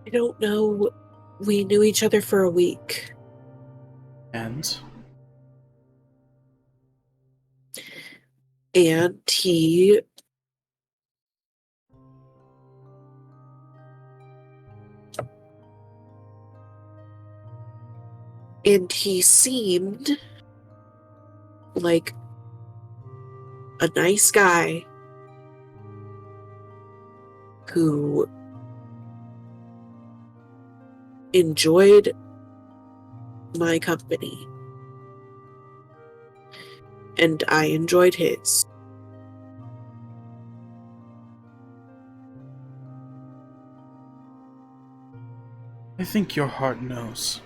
D: I don't know. We knew each other for a week.
A: And
D: He... And he seemed like a nice guy who enjoyed my company. And I enjoyed his.
A: I think your heart knows.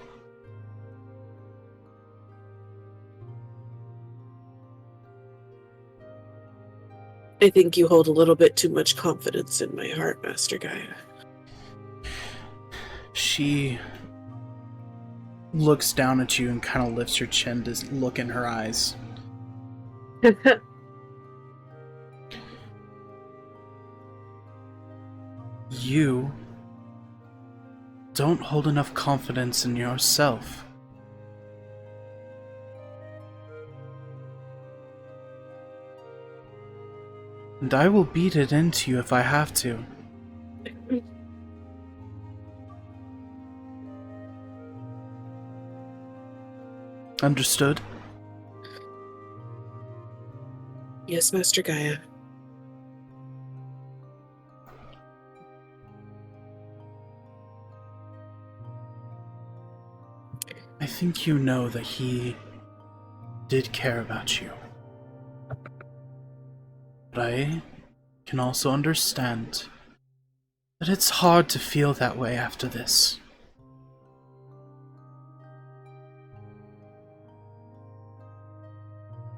D: I think you hold a little bit too much confidence in my heart, Master Gaia.
A: She looks down at you and kind of lifts her chin to look in her eyes. You don't hold enough confidence in yourself. And I will beat it into you if I have to. Understood?
D: Yes, Master Gaia.
A: I think you know that he did care about you. But I can also understand that it's hard to feel that way after this.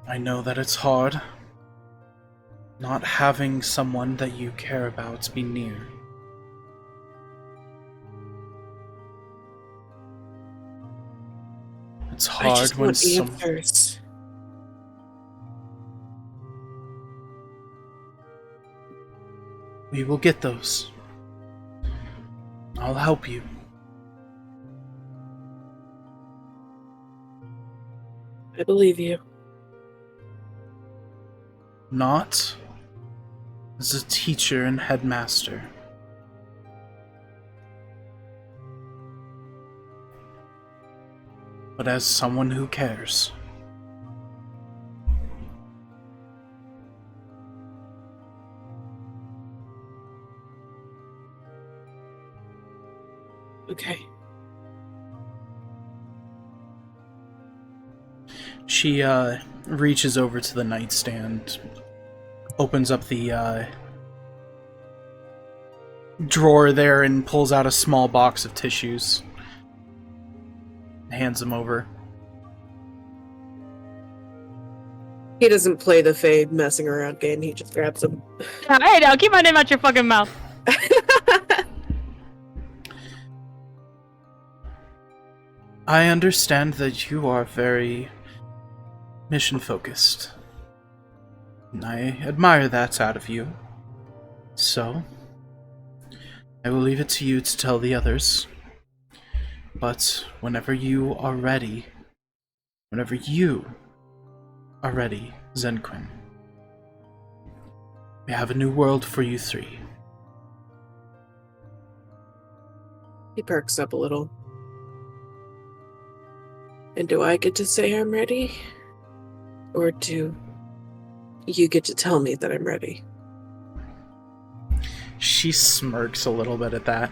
A: I know that it's hard not having someone that you care about be near. It's
D: I
A: hard
D: just
A: when
D: want
A: some...
D: answers.
A: We will get those. I'll help you.
D: I believe you.
A: not as a teacher and headmaster, but as someone who cares.
D: Okay.
A: She reaches over to the nightstand, opens up the drawer there, and pulls out a small box of tissues. Hands them over.
D: He doesn't play the fade messing around game, he just grabs them.
C: Hey, now keep my name out your fucking mouth.
A: I understand that you are very mission-focused. And I admire that out of you. So, I will leave it to you to tell the others. But whenever you are ready, Zenquin, we have a new world for you three.
D: He perks up a little. And do I get to say I'm ready? Or do you get to tell me that I'm ready?
A: She smirks a little bit at that.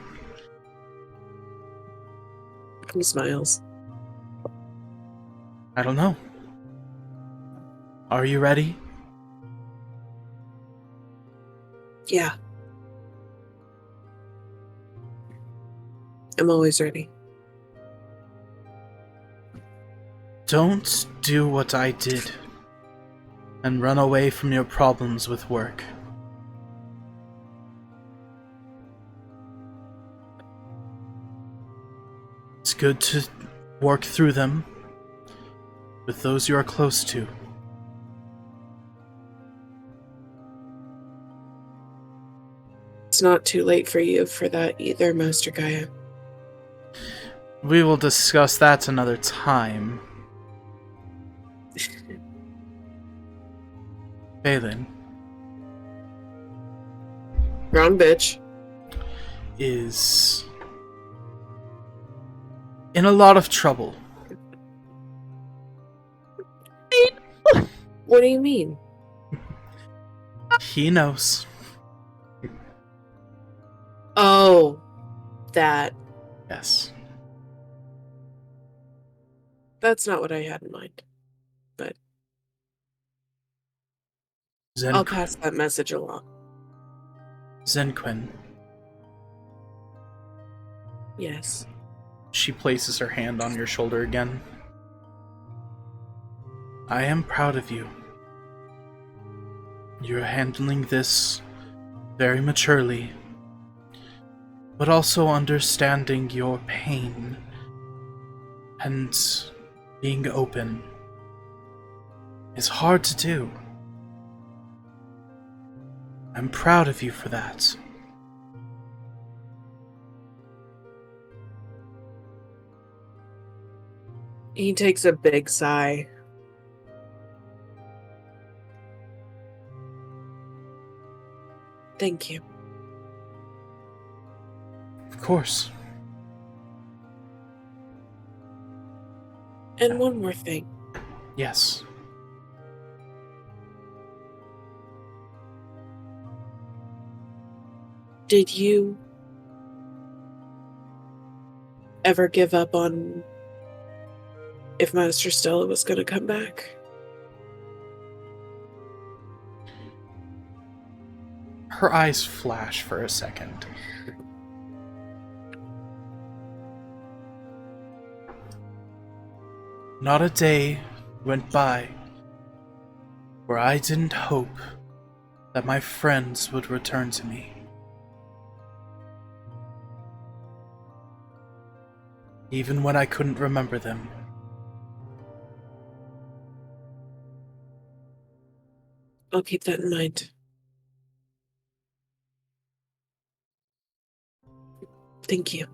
D: He smiles.
A: I don't know. Are you ready?
D: Yeah. I'm always ready.
A: Don't do what I did and run away from your problems with work. It's good to work through them with those you are close to.
D: It's not too late for you for that either, Master Gaia.
A: We will discuss that another time. Balin
D: Wrong bitch.
A: is in a lot of trouble.
D: What do you mean?
A: He knows.
D: Oh, that.
A: Yes.
D: That's not what I had in mind. But I'll pass that message along.
A: Zenquin.
D: Yes.
A: She places her hand on your shoulder again. I am proud of you. You're handling this very maturely, but also understanding your pain and being open is hard to do. I'm proud of you for that.
D: He takes a big sigh. Thank you.
A: Of course.
D: And one more thing.
A: Yes.
D: Did you ever give up on if Master Stella was going to come back?
A: Her eyes flash for a second. Not a day went by where I didn't hope that my friends would return to me. Even when I couldn't remember them.
D: I'll keep that in mind. Thank you.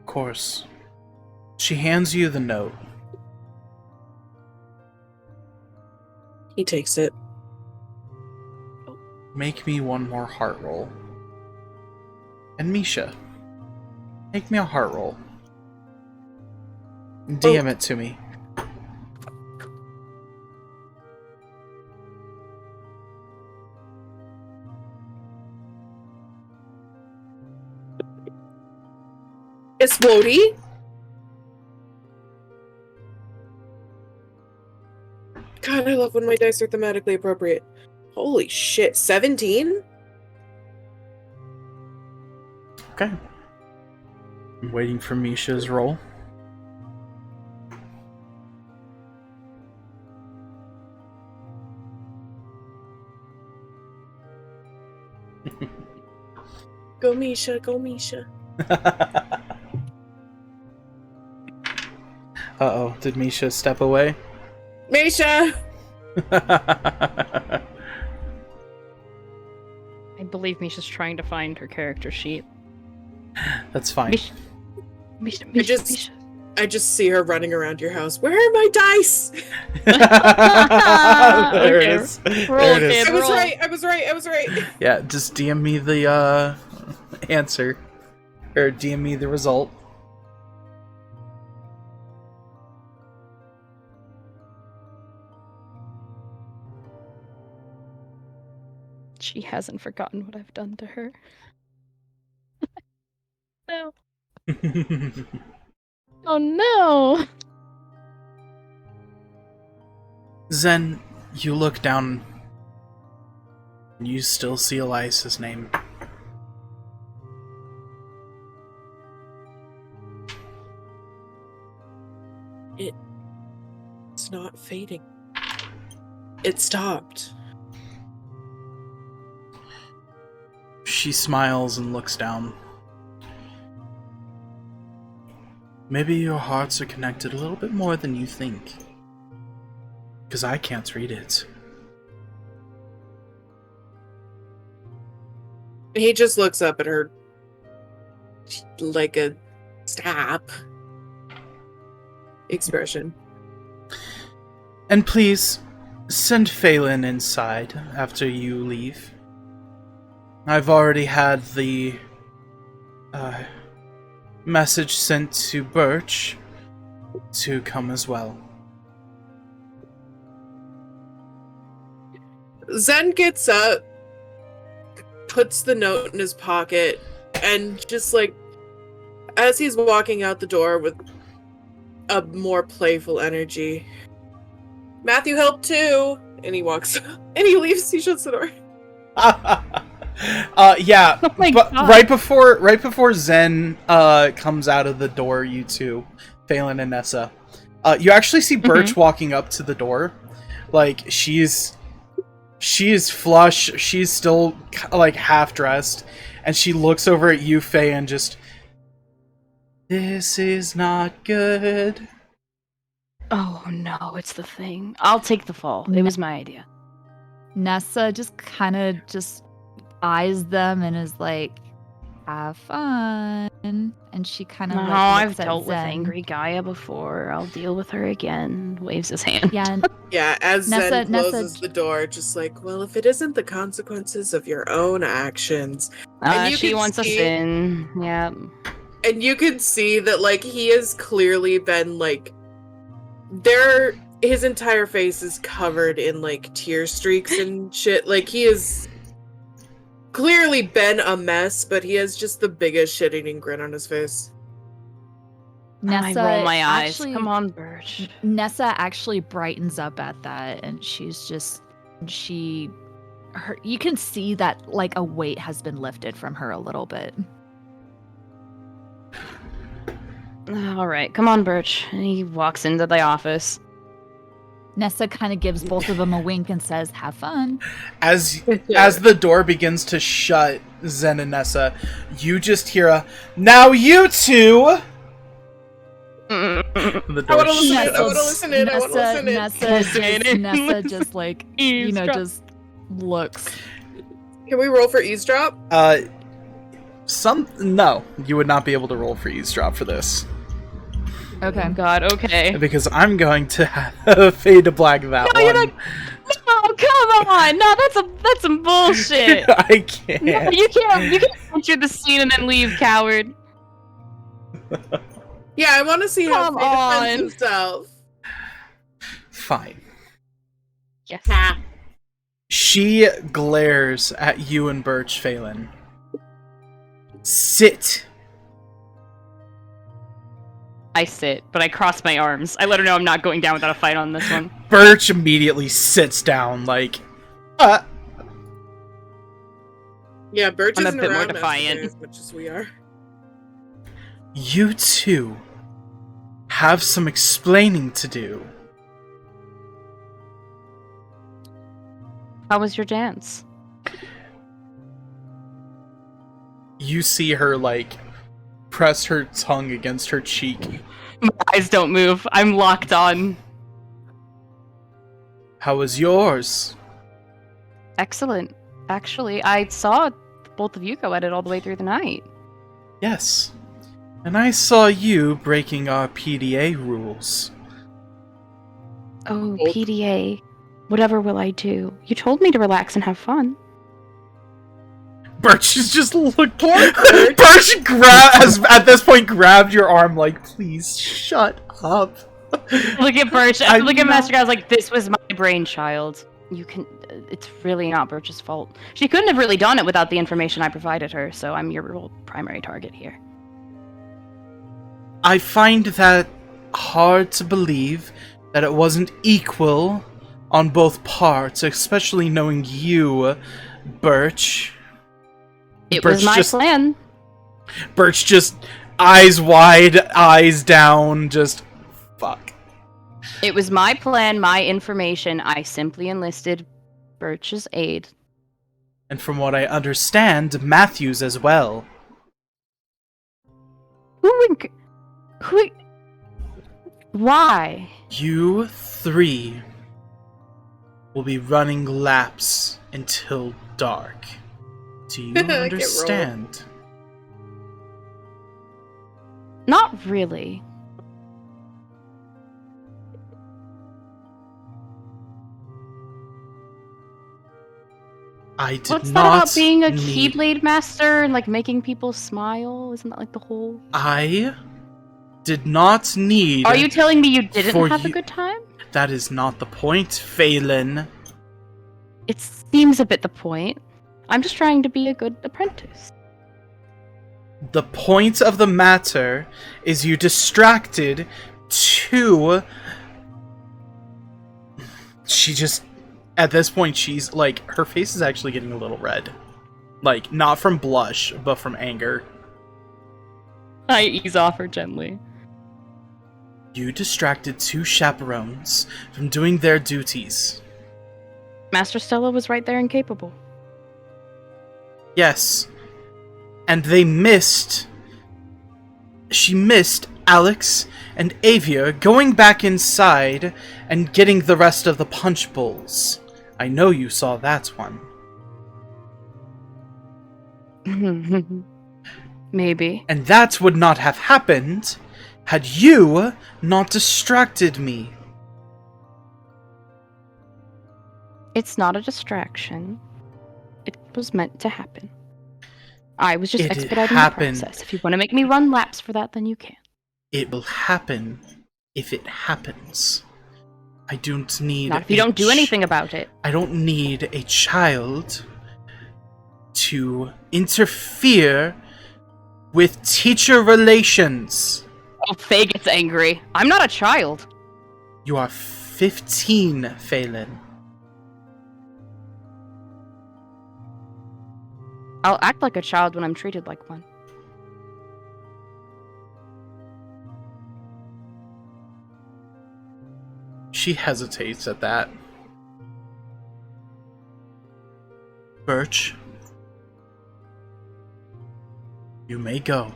A: Of course. She hands you the note.
D: He takes it,
A: make me one more heart roll. And Misha, make me a heart roll. DM it to me.
D: It's Wody. God, I love when my dice are thematically appropriate. Holy shit, 17?
A: Okay. I'm waiting for Misha's roll.
D: Go Misha, go Misha.
A: Uh-oh, did Misha step away?
D: Misha!
C: I believe Misha's trying to find her character sheet.
A: That's fine.
C: Misha.
D: I just see her running around your house. Where are my dice?
A: There it
C: Okay.
A: is.
C: Roll,
A: There it is.
C: kid.
D: I was
C: Roll.
D: right, I was right, I was right.
A: Yeah, just DM me the answer. Or DM me the result.
C: She hasn't forgotten what I've done to her. No. Oh no!
A: Zen, you look down and you still see Elias's name.
D: It's not fading. It stopped.
A: She smiles and looks down. Maybe your hearts are connected a little bit more than you think. Because I can't read it.
D: He just looks up at her like a stop expression.
A: And please, send Phelan inside after you leave. I've already had the message sent to Birch to come as well.
D: Zen gets up, puts the note in his pocket, and just like, as he's walking out the door with a more playful energy, Matthew helped too, and he walks and he leaves. He shuts the door.
A: Yeah,
C: Oh my
A: but
C: God.
A: right before Zen comes out of the door, you two, Phelan and Nessa, you actually see Birch walking up to the door. Like she's flush, she's still like half dressed, and she looks over at you, Faye, and just, this is not good.
C: Oh no, it's the thing. I'll take the fall. It was my idea.
B: Nessa just kind of just eyes them and is like, have fun. And she kind of
C: No,
B: like
C: I've
B: looks at
C: dealt with
B: Zen.
C: angry Gaia before. I'll deal with her again. Waves his hand.
B: Yeah, and
D: Yeah, as Zen
B: Nessa-
D: closes the door, just like, well, if it isn't the consequences of your own actions. you
C: She
D: can
C: wants us
D: see-
C: in. Yeah.
D: And you can see that, like, he has clearly been, like, his entire face is covered in, like, tear streaks and shit. Like, he has clearly been a mess, but he has just the biggest shit-eating grin on his face.
B: Nessa
C: I roll my eyes.
B: actually-
C: Come on, Birch.
B: Nessa actually brightens up at that, and you can see that like a weight has been lifted from her a little bit.
C: All right, come on, Birch. And he walks into the office.
B: Nessa kind of gives both of them a wink and says, have fun.
A: As the door begins to shut, Zen and Nessa, you just hear a, now you two! The
D: I
A: door
D: wanna listen
A: shuts.
D: in, I wanna listen in, I wanna listen in.
B: Nessa just like, just looks.
D: Can we roll for eavesdrop?
A: No, you would not be able to roll for eavesdrop for this.
B: Okay.
C: Oh God, okay.
A: Because I'm going to fade to black that
C: No, you're
A: one.
C: not- Oh, come on! No, that's some bullshit.
F: I can't.
C: No, you can't enter the scene and then leave, coward.
D: Yeah, I want to see how
C: Come
D: Faye defends
C: on.
D: himself.
F: Fine.
C: Yes.
D: Ha.
A: She glares at you and Birch, Phelan. Sit.
C: I sit, but I cross my arms. I let her know I'm not going down without a fight on this one.
A: Birch immediately sits down, like,
D: Yeah, Birch
C: I'm a
D: isn't
C: bit more
D: around
C: defiant.
D: as much as we are.
A: You two have some explaining to do.
C: How was your dance?
A: You see her, like, press her tongue against her cheek.
C: My eyes don't move. I'm locked on.
A: How was yours?
C: Excellent. Actually, I saw both of you go at it all the way through the night.
A: Yes. And I saw you breaking our PDA rules.
C: Oh, PDA. Whatever will I do? You told me to relax and have fun.
A: Birch is just looking.
D: Birch.
A: Birch has at this point grabbed your arm, like, please shut up.
C: Look at Birch.
A: I
C: Look at
A: know.
C: Master Guy's like, this was my brainchild. You can. It's really not Birch's fault. She couldn't have really done it without the information I provided her, so I'm your real primary target here.
A: I find that hard to believe that it wasn't equal on both parts, especially knowing you, Birch.
C: It
A: Birch
C: was my
A: just-
C: plan.
A: Birch just eyes wide, eyes down, just fuck.
C: It was my plan, my information. I simply enlisted Birch's aid.
A: And from what I understand, Matthews as well.
C: Who? Why?
A: You three will be running laps until dark. Do you
D: Get rolled.
A: understand?
C: Not really.
A: I did
C: What's that
A: not
C: about being a
A: need-
C: Keyblade master and like making people smile? Isn't that like the whole?
A: I did not need.
C: Are you telling me you didn't
A: for
C: have a
A: you-
C: good time?
A: That is not the point, Phelan.
C: It seems a bit the point. I'm just trying to be a good apprentice.
A: The point of the matter is you distracted to. She just. At this point, she's like. Her face is actually getting a little red. Like, not from blush, but from anger.
C: I ease off her gently.
A: You distracted two chaperones from doing their duties.
C: Master Stella was right there and capable.
A: Yes. And they missed. She missed Alex and Avia going back inside and getting the rest of the punch bowls. I know you saw that one.
C: Maybe.
A: And that would not have happened had you not distracted me.
C: It's not a distraction. It was meant to happen. I was just
A: It
C: expediting
A: happened.
C: the process. If you want to make me run laps for that, then you can.
A: It will happen if it happens. I don't need.
C: Not if you don't do
A: ch-
C: anything about it.
A: I don't need a child to interfere with teacher relations.
C: Oh, Faye gets angry. I'm not a child.
A: You are 15, Phelan.
C: I'll act like a child when I'm treated like one.
A: She hesitates at that. Birch, you may go.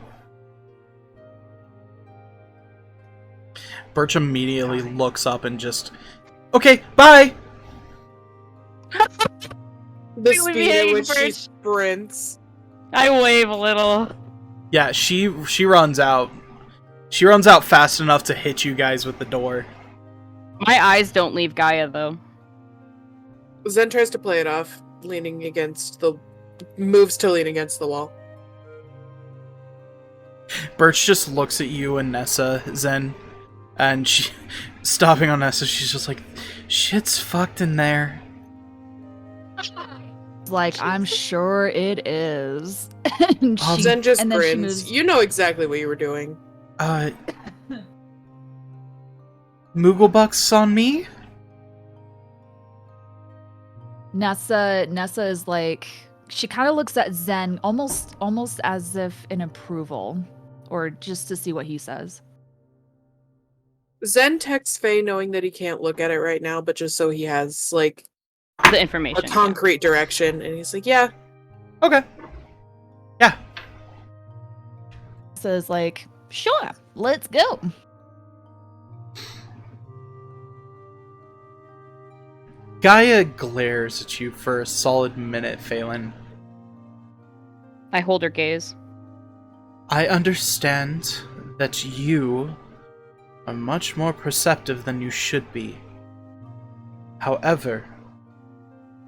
A: Birch immediately looks up and just, okay, bye!
D: The
C: Really
D: speed at
C: behave,
D: which she
C: Birch.
D: sprints.
C: I wave a little.
A: Yeah, she runs out. She runs out fast enough to hit you guys with the door.
C: My eyes don't leave Gaia, though.
D: Zen tries to play it off, moves to lean against the wall.
A: Birch just looks at you and Nessa, Zen, and she, stopping on Nessa, she's just like, shit's fucked in there.
B: Like, I'm sure it is. And
D: Zen just
B: and then she
D: grins.
B: moves.
D: You know exactly what you were doing.
A: Mooglebucks on me?
B: Nessa is like, she kind of looks at Zen almost as if in approval, or just to see what he says.
D: Zen texts Faye knowing that he can't look at it right now, but just so he has, like,
C: The information.
D: a concrete direction. And he's like, yeah.
A: Okay. Yeah.
B: Says like, sure, let's go.
A: Gaia glares at you for a solid minute, Phelan.
C: I hold her gaze.
A: I understand that you are much more perceptive than you should be. However,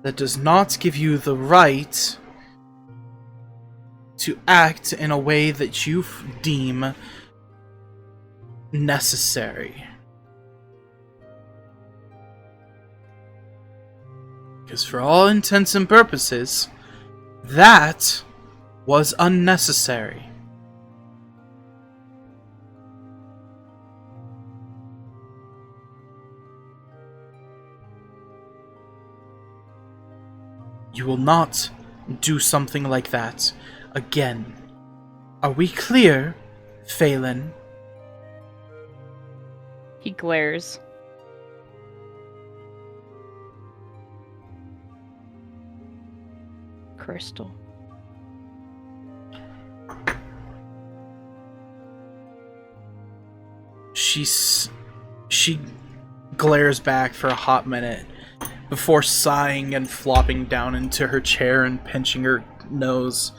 A: that does not give you the right to act in a way that you deem necessary. Because for all intents and purposes, that was unnecessary. You will not do something like that again. Are we clear, Phelan?
C: He glares. Crystal.
A: She glares back for a hot minute before sighing and flopping down into her chair and pinching her nose.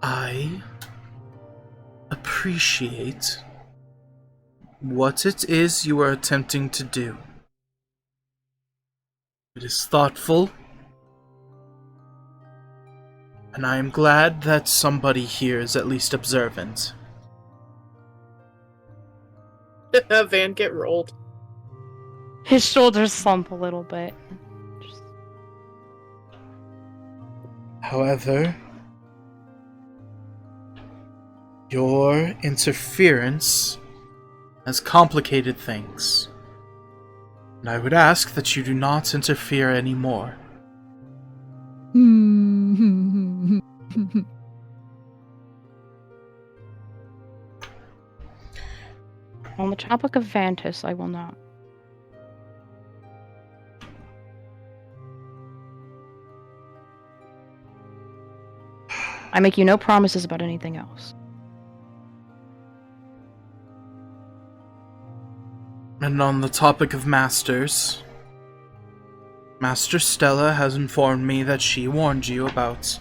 A: I appreciate what it is you are attempting to do. It is thoughtful, and I am glad that somebody here is at least observant.
D: Van get rolled.
C: His shoulders slump a little bit.
A: However, your interference has complicated things, and I would ask that you do not interfere anymore.
C: On the topic of Vantis, I will not. I make you no promises about anything else.
A: And on the topic of masters, Master Stella has informed me that she warned you about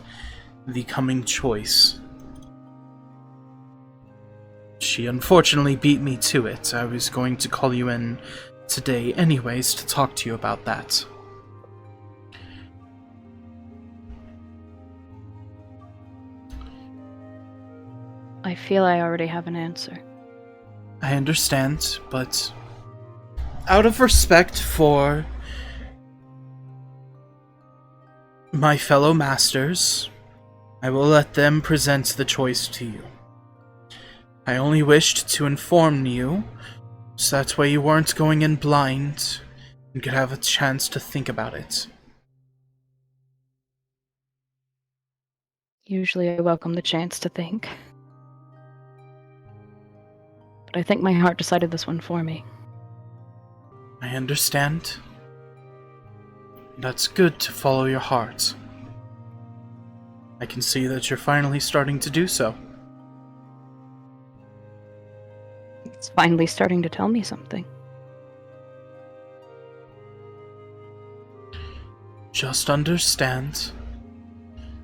A: the coming choice. She unfortunately beat me to it. I was going to call you in today anyways to talk to you about that.
C: I feel I already have an answer.
A: I understand, but out of respect for my fellow masters, I will let them present the choice to you. I only wished to inform you, so that way you weren't going in blind and could have a chance to think about it.
C: Usually I welcome the chance to think. But I think my heart decided this one for me.
A: I understand. That's good to follow your heart. I can see that you're finally starting to do so.
C: It's finally starting to tell me something.
A: Just understand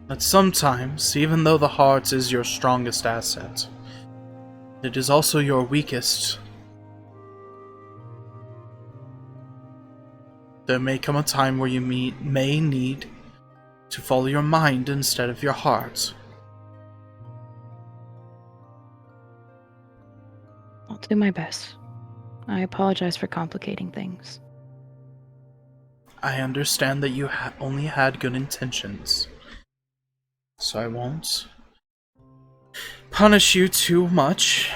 A: that sometimes, even though the heart is your strongest asset, it is also your weakest. There may come a time where you may need to follow your mind instead of your heart.
C: I'll do my best. I apologize for complicating things.
A: I understand that you only had good intentions, so I won't punish you too much.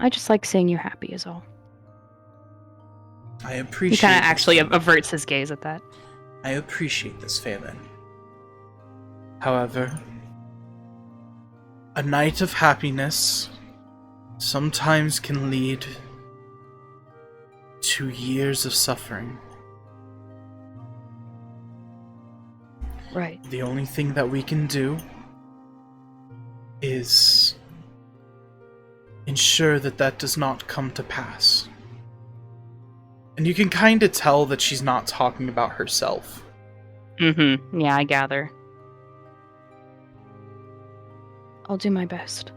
C: I just like seeing you happy is all.
A: I
C: He
A: appreciate
C: kind of
A: this.
C: actually averts his gaze at that.
A: I appreciate this, Phelan. However, a night of happiness sometimes can lead to years of suffering.
C: Right.
A: The only thing that we can do is ensure that that does not come to pass. And you can kind of tell that she's not talking about herself.
C: Mm-hmm. Yeah, I gather. I'll do my best.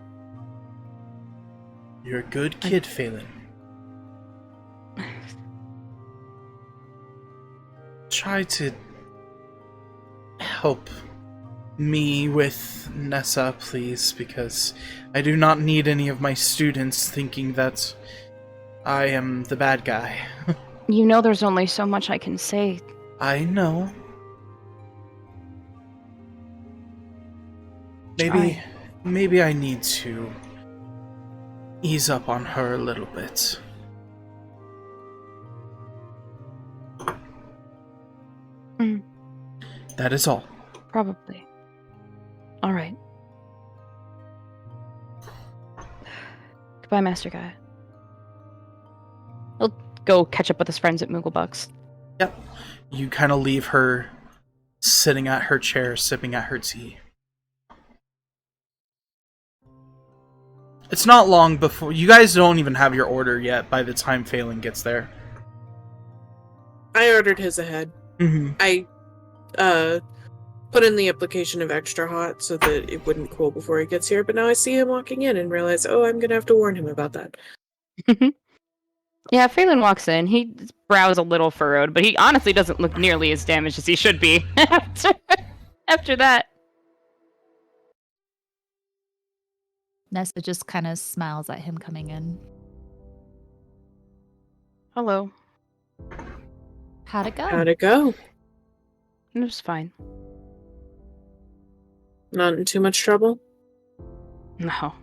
A: You're a good kid, Phelan. Try to help me with Nessa, please, because I do not need any of my students thinking that I am the bad guy.
C: You know there's only so much I can say.
A: I know.
C: Try.
A: Maybe I need to ease up on her a little bit.
C: Mm,
A: That is all.
C: probably. Alright. Goodbye, Master Guy. He'll go catch up with his friends at Mooglebucks.
A: Yep. You kind of leave her sitting at her chair, sipping at her tea. It's not long before... You guys don't even have your order yet by the time Phelan gets there.
D: I ordered his ahead.
A: Mm-hmm.
D: I put in the application of extra hot so that it wouldn't cool before he gets here, but now I see him walking in and realize, oh, I'm gonna have to warn him about that.
C: Yeah, Phelan walks in. His brow's a little furrowed, but he honestly doesn't look nearly as damaged as he should be after that.
B: Nessa just kind of smiles at him coming in.
C: Hello.
B: How'd it go?
D: How'd it go?
C: It was fine.
D: Not in too much trouble?
C: No.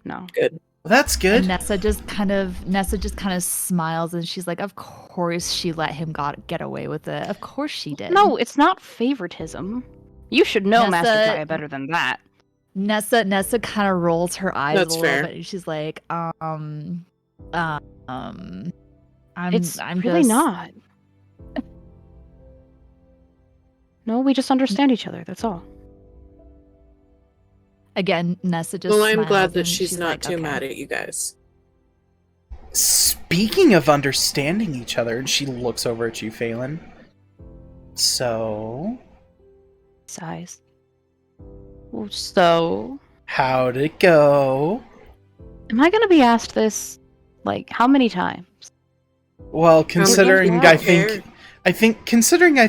C: No.
D: Good.
A: Well, that's good.
B: And Nessa just kind of smiles, and she's like, "Of course she let him get away with it. Of course she did."
C: No, it's not favoritism. You should know Master
B: Nessa-
C: Gaia better than that.
B: Nessa kind of rolls her eyes
D: That's
B: a little
D: fair.
B: bit, and she's like, I'm
C: It's
B: I'm
C: really
B: just
C: not. No, we just understand each other, that's all.
B: Again, Nessa just
D: Well, I'm
B: smiles,
D: glad that
B: and
D: she's not
B: like,
D: too
B: "Okay."
D: mad at you guys.
A: Speaking of understanding each other, and she looks over at you, Phelan. So,
C: Sighs. Well, so,
A: how'd it go?
C: am I gonna be asked this, like, how many times?
A: Well, considering
D: people
A: I
D: care?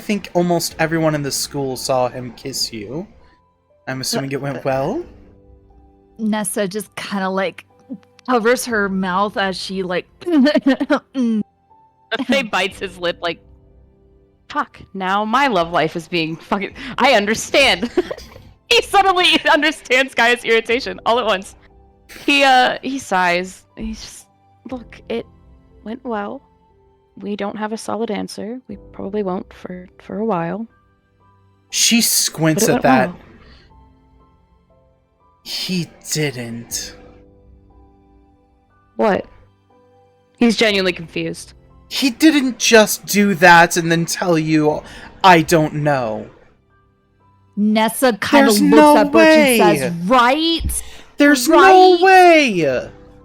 A: think almost everyone in the school saw him kiss you, I'm assuming it went well.
B: Nessa just kind of like covers her mouth as she like
C: Faye bites his lip like, fuck, now my love life is being fucking... I understand. He suddenly understands Gaia's irritation all at once. He sighs. He's just, look, it went well. We don't have a solid answer. We probably won't for a while.
A: She squints
C: But it
A: at
C: went
A: that.
C: well.
A: He didn't.
C: What? He's genuinely confused.
A: He didn't just do that and then tell you, I don't know.
B: Nessa kind of
A: There's
B: looks
A: no
B: at Butch
A: way.
B: and says, "Right?
A: There's
B: Right?
A: no way!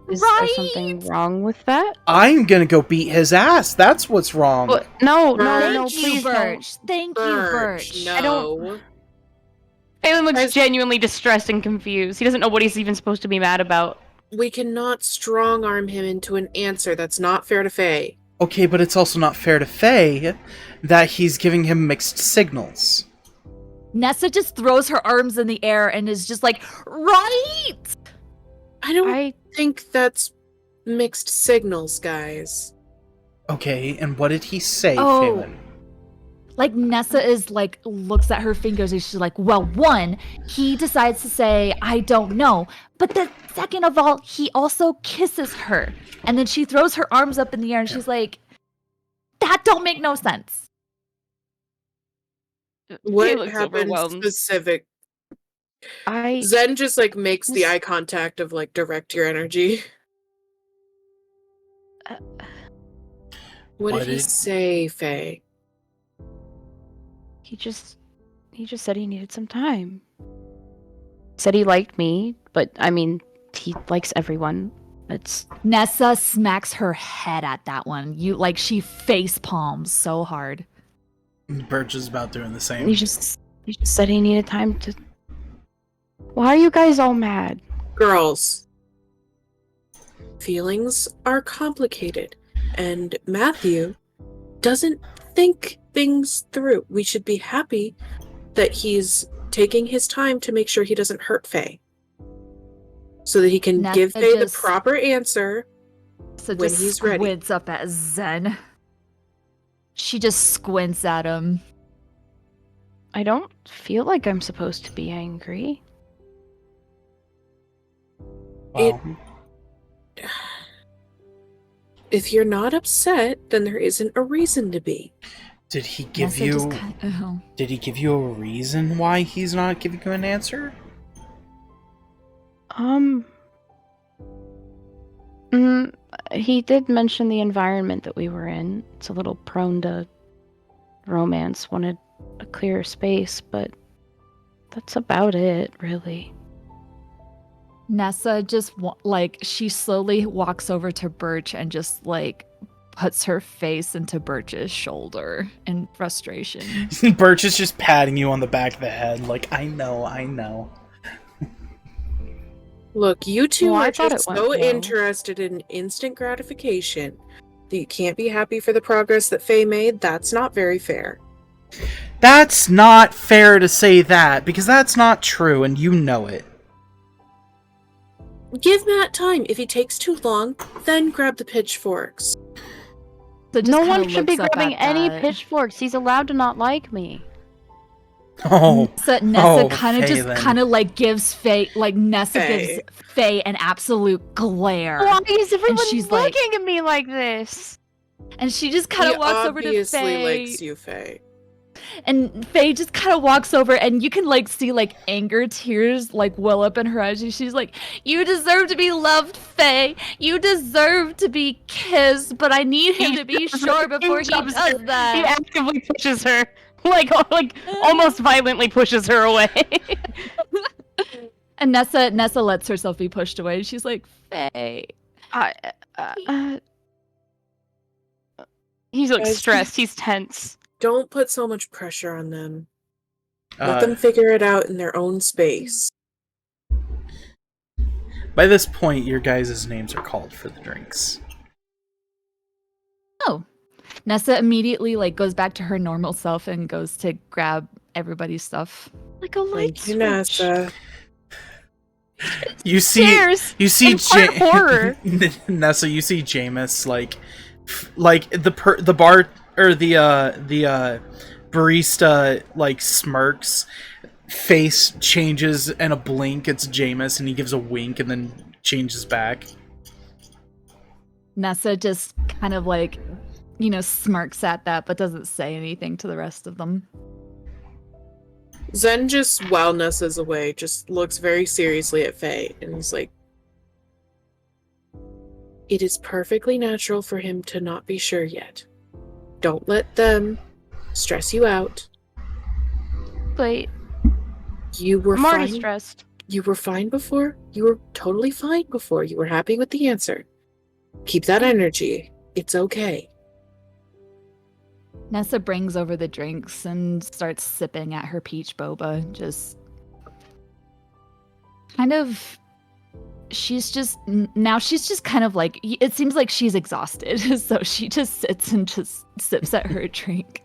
C: Is there something wrong with that?
A: I'm gonna go beat his ass. That's what's wrong.
C: What? No,
D: Birch.
C: no,
B: Thank you,
C: please don't.
B: Birch. Thank you, Birch."
D: No.
C: I don't- Phelan looks
D: Guys-
C: genuinely distressed and confused. He doesn't know what he's even supposed to be mad about.
D: We cannot strong-arm him into an answer. That's not fair to Faye.
A: Okay, but it's also not fair to Faye that he's giving him mixed signals.
B: Nessa just throws her arms in the air and is just like, right!
D: I don't think that's mixed signals, guys.
A: Okay, and what did he say,
B: Oh.
A: Phelan?
B: Like, Nessa is like, looks at her fingers and she's like, well, one, he decides to say, I don't know. But the second of all, he also kisses her. And then she throws her arms up in the air and she's like, that don't make no sense.
C: He
D: What
C: looks
D: happened
C: overwhelmed.
D: specific?
C: I
D: Zen just like makes the eye contact of like direct your energy. What did he say, Faye?
C: he just said he needed some time. Said he liked me, but I mean, he likes everyone. It's
B: Nessa smacks her head at that one. She face palms so hard.
A: Birch is about doing the same.
C: he just said he needed time to. Why are you guys all mad?
D: Girls, feelings are complicated, and Matthew doesn't think things through. We should be happy that he's taking his time to make sure he doesn't hurt Faye, so that he can
B: Nessa
D: give Faye the
B: just-
D: proper answer.
B: So
D: When
B: just
D: he's ready.
B: squints up at Zen. She just squints at him.
C: I don't feel like I'm supposed to be angry.
A: Well,
D: If you're not upset, then there isn't a reason to be.
A: did he give
B: Nessa
A: you?
B: just
A: Did he give you a reason why he's not giving you an answer?
C: He did mention the environment that we were in. It's a little prone to romance. Wanted a clearer space, but that's about it, really.
B: Nessa just she slowly walks over to Birch and just puts her face into Birch's shoulder in frustration.
A: Birch is just patting you on the back of the head, like, I know.
D: Look, you two
C: Well, I
D: are
C: thought
D: just
C: it went
D: so
C: well.
D: interested in instant gratification that you can't be happy for the progress that Faye made. That's not very fair.
A: That's not fair to say that, because that's not true, and you know it.
D: Give Matt time. If he takes too long, then grab the pitchforks.
B: So just
C: No
B: kinda
C: one should be
B: looks up
C: grabbing
B: at
C: any
B: that.
C: pitchforks. He's allowed to not like me.
A: Oh,
B: Nessa kind of
A: Phelan.
B: gives Faye, Nessa
D: Faye.
B: gives Faye an absolute glare.
C: Why is everyone
B: she's like-
C: looking at me like this?
B: And she just kind
D: He
B: of walks over to
D: obviously
B: Faye.
D: likes you, Faye.
B: And Faye just kind of walks over, and you can see anger tears well up in her eyes. And she's like, "You deserve to be loved, Faye. You deserve to be kissed, but I need him to be sure before he does
C: He
B: that."
C: actively pushes her, almost violently pushes her away.
B: And Nessa lets herself be pushed away. She's like, "Faye."
C: He's
D: Guys,
C: stressed. He's tense.
D: Don't put so much pressure on them. Let
A: Uh,
D: them figure it out in their own space.
A: By this point, your guys' names are called for the drinks.
B: Oh. Nessa immediately goes back to her normal self and goes to grab everybody's stuff.
C: Like a light
D: Thank you,
C: switch.
D: Nessa.
A: You see,
C: Stairs
A: you see,
C: in part horror.
A: Nessa. You see Jameis the bar or the barista smirks, face changes in a blink. It's Jameis, and he gives a wink and then changes back.
B: Nessa just kind of smirks at that, but doesn't say anything to the rest of them.
D: Zen just, while Nessa's away, just looks very seriously at Faye and is like, it is perfectly natural for him to not be sure yet. Don't let them stress you out.
C: But
D: You were
C: I'm already
D: fine.
C: stressed.
D: You were fine before. You were totally fine before. You were happy with the answer. Keep that energy. It's okay.
B: Nessa brings over the drinks and starts sipping at her peach boba, just kind of she's just kind of like, it seems like she's exhausted, so she just sits and just sips at her drink.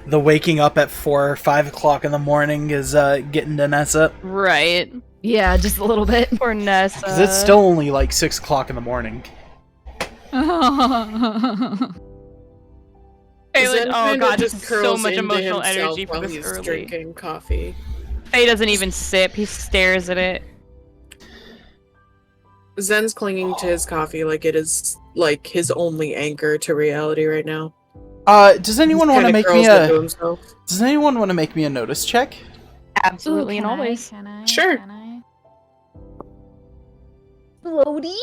F: The waking up at 4 or 5 o'clock in the morning is getting to Nessa.
C: Right.
B: Yeah, just a little bit.
C: Poor Nessa.
F: Because it's still only like 6 o'clock in the morning.
C: Phelan,
D: Zen
C: oh
D: kind
C: god,
D: of
C: just
D: just
C: so
D: curls
C: much
D: into
C: emotional
D: himself
C: energy for
D: while
C: this
D: he's
C: early.
D: drinking coffee.
C: Faye doesn't even sip, he stares at it.
D: Zen's clinging to his coffee like it is like his only anchor to reality right now.
F: Does anyone want to make me Does anyone want to make me a notice check?
C: Absolutely.
B: Ooh,
C: and always.
B: Can I?
D: Sure.
B: Can I? Floaty?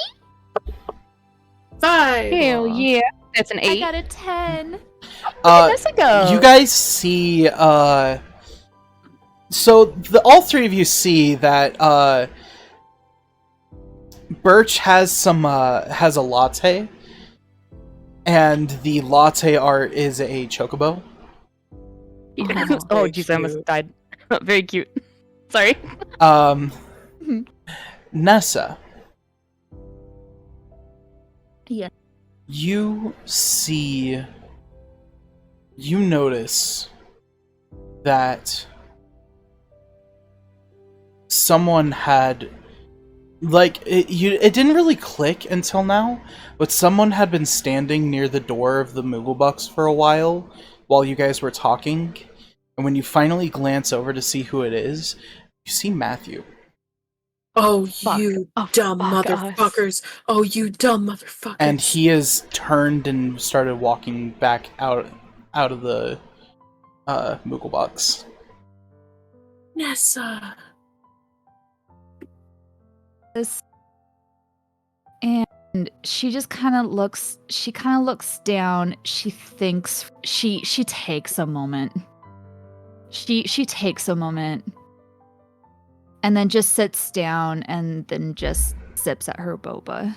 D: 5.
C: Hell yeah. That's an 8.
B: I got a 10.
C: Nessa go.
F: You guys see, so all three of you see that, Birch has has a latte, and the latte art is a chocobo.
C: Oh, jeez, I almost died. Very cute. Sorry.
F: Nessa.
B: Yeah.
F: You notice that someone had, like, it didn't really click until now, but someone had been standing near the door of the Mooglebucks for a while you guys were talking, and when you finally glance over to see who it is, you see Matthew.
D: Oh,
C: Fuck.
D: you
C: Oh,
D: dumb
C: fuck us.
D: motherfuckers. Oh, you dumb motherfuckers.
F: And he has turned and started walking back out of the Mooglebucks.
D: Nessa.
B: And she just kind of looks down. She thinks, she takes a moment. She takes a moment. And then just sits down and then just sips at her boba.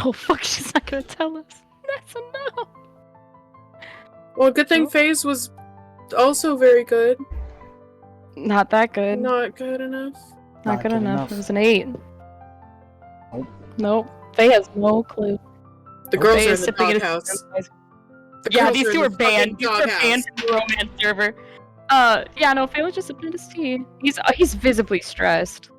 C: Oh, fuck, she's not gonna tell us. That's a no.
D: Well, good thing FaZe was also very good.
C: Not that good.
D: Not good enough.
C: Not good enough. It was an 8.
F: Nope.
C: Nope. Faye has no clue.
D: The girls
C: Faye
D: are in
C: is
D: the
C: sipping at
D: doghouse.
C: his-
D: The
C: Yeah,
D: girls
C: these
D: are in
C: two are
D: the
C: banned.
D: fucking
C: These two are banned
D: doghouse.
C: from the romance server. Yeah, no, Faye was just sipping his tea. He's visibly stressed.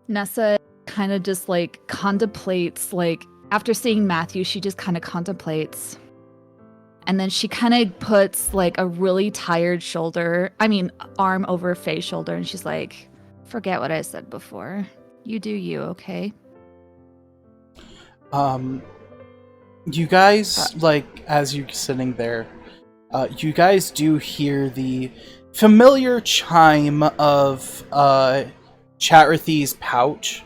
B: Nessa kind of just like contemplates, like after seeing Matthew, she just kind of contemplates. And then she kind of puts like a really tired arm over Faye's shoulder, and she's like, forget what I said before. You do you, okay?
F: You guys, like, as you're sitting there, you guys do hear the familiar chime of Chatrithy's pouch.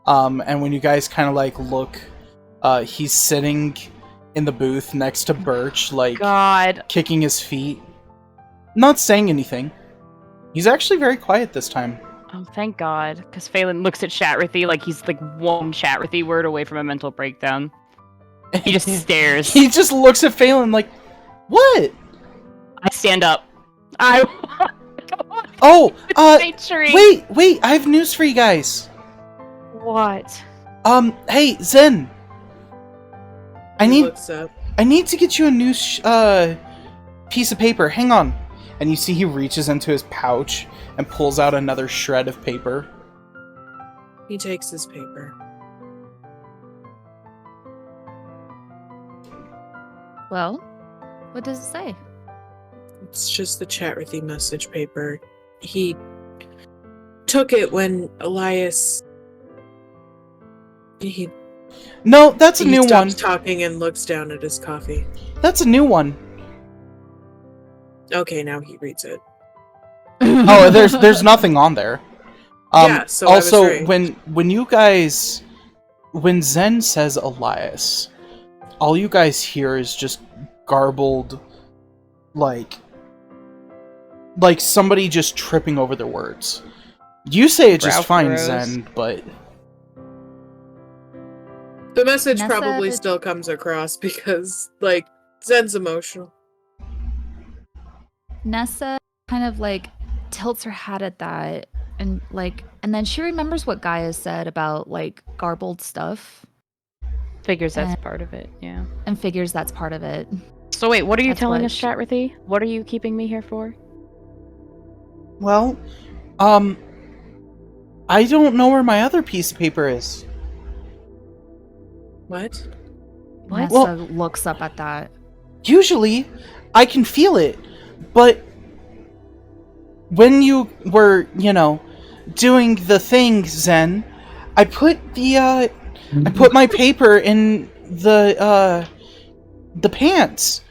F: And when you guys kind of like look, he's sitting in the booth next to Birch, like
C: God.
F: kicking his feet, not saying anything. He's actually very quiet this time.
C: Oh, thank God. Because Phelan looks at Chatrithy like he's like one Chatrithy word away from a mental breakdown. He just stares.
F: He just looks at Phelan like, what?
C: I stand up. I.
F: Oh,
C: Tree.
F: wait, I have news for you guys.
C: What?
F: Hey, Zen. I
D: He
F: need
D: looks up.
F: to get you a new piece of paper. Hang on. And you see he reaches into his pouch and pulls out another shred of paper.
D: He takes his paper.
B: Well, what does it say?
D: It's just the Chatrithy message paper. He took it when Elias.
F: No, that's a
D: He
F: new one.
D: stops talking and looks down at his coffee.
F: That's a new one.
D: Okay, now he reads it.
F: Oh, there's nothing on there.
D: Yeah, so I was
F: also,
D: right.
F: when Zen says Elias, all you guys hear is just garbled, like somebody just tripping over their words. You say it just
C: Ralph
F: fine,
C: Rose.
F: Zen, but
D: The message
B: Nessa-
D: probably still comes across because, like, Zen's emotional.
B: Nessa kind of like tilts her head at that, and then she remembers what Gaia said about like garbled stuff
C: Figures that's
B: And-
C: part of it, yeah.
B: and figures that's part of it.
C: So wait, what are you
B: That's
C: telling
B: what
C: us, Chatrithy? What are you keeping me here for?
F: Well, I don't know where my other piece of paper is.
D: What?
C: What?
B: Nessa
F: Well-
B: looks up at that.
F: Usually, I can feel it, but when you were, doing the thing, Zen, I put my paper in the pants,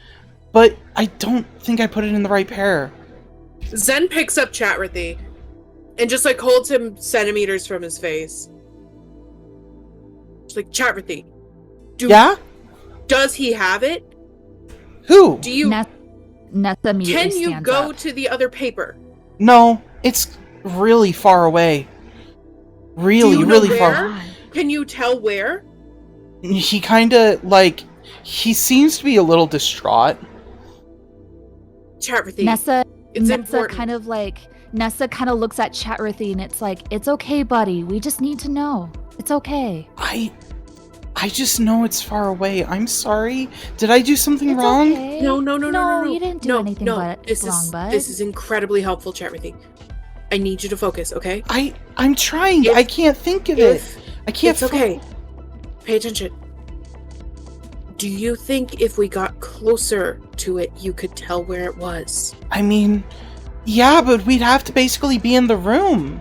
F: but I don't think I put it in the right pair.
D: Zen picks up Chatrithy and just like holds him centimeters from his face. She's like, Chatrithy,
F: Yeah?
D: does he have it?
F: Who?
D: Do you
B: Nessa immediately
D: can you
B: stands
D: go
B: up.
D: to the other paper?
F: No, it's really far away. Really,
D: Do you know
F: really
D: where?
F: far.
D: Can you tell where?
F: He kinda, he seems to be a little distraught.
D: Chatrithy,
B: Nessa
D: it's
B: Nessa
D: important.
B: Nessa kind of looks at Chatrithy and it's like, it's okay, buddy. We just need to know. It's okay.
F: I just know it's far away. I'm sorry. Did I do something
B: It's
F: wrong?
B: okay.
D: No,
B: you didn't do anything wrong, bud.
D: This is incredibly helpful, Chatrithy. I need you to focus, okay?
F: I'm trying.
D: If-
F: I can't think of
D: If
F: it. I can't.
D: it's okay. Pay attention. Do you think if we got closer to it, you could tell where it was?
F: I mean, yeah, but we'd have to basically be in the room.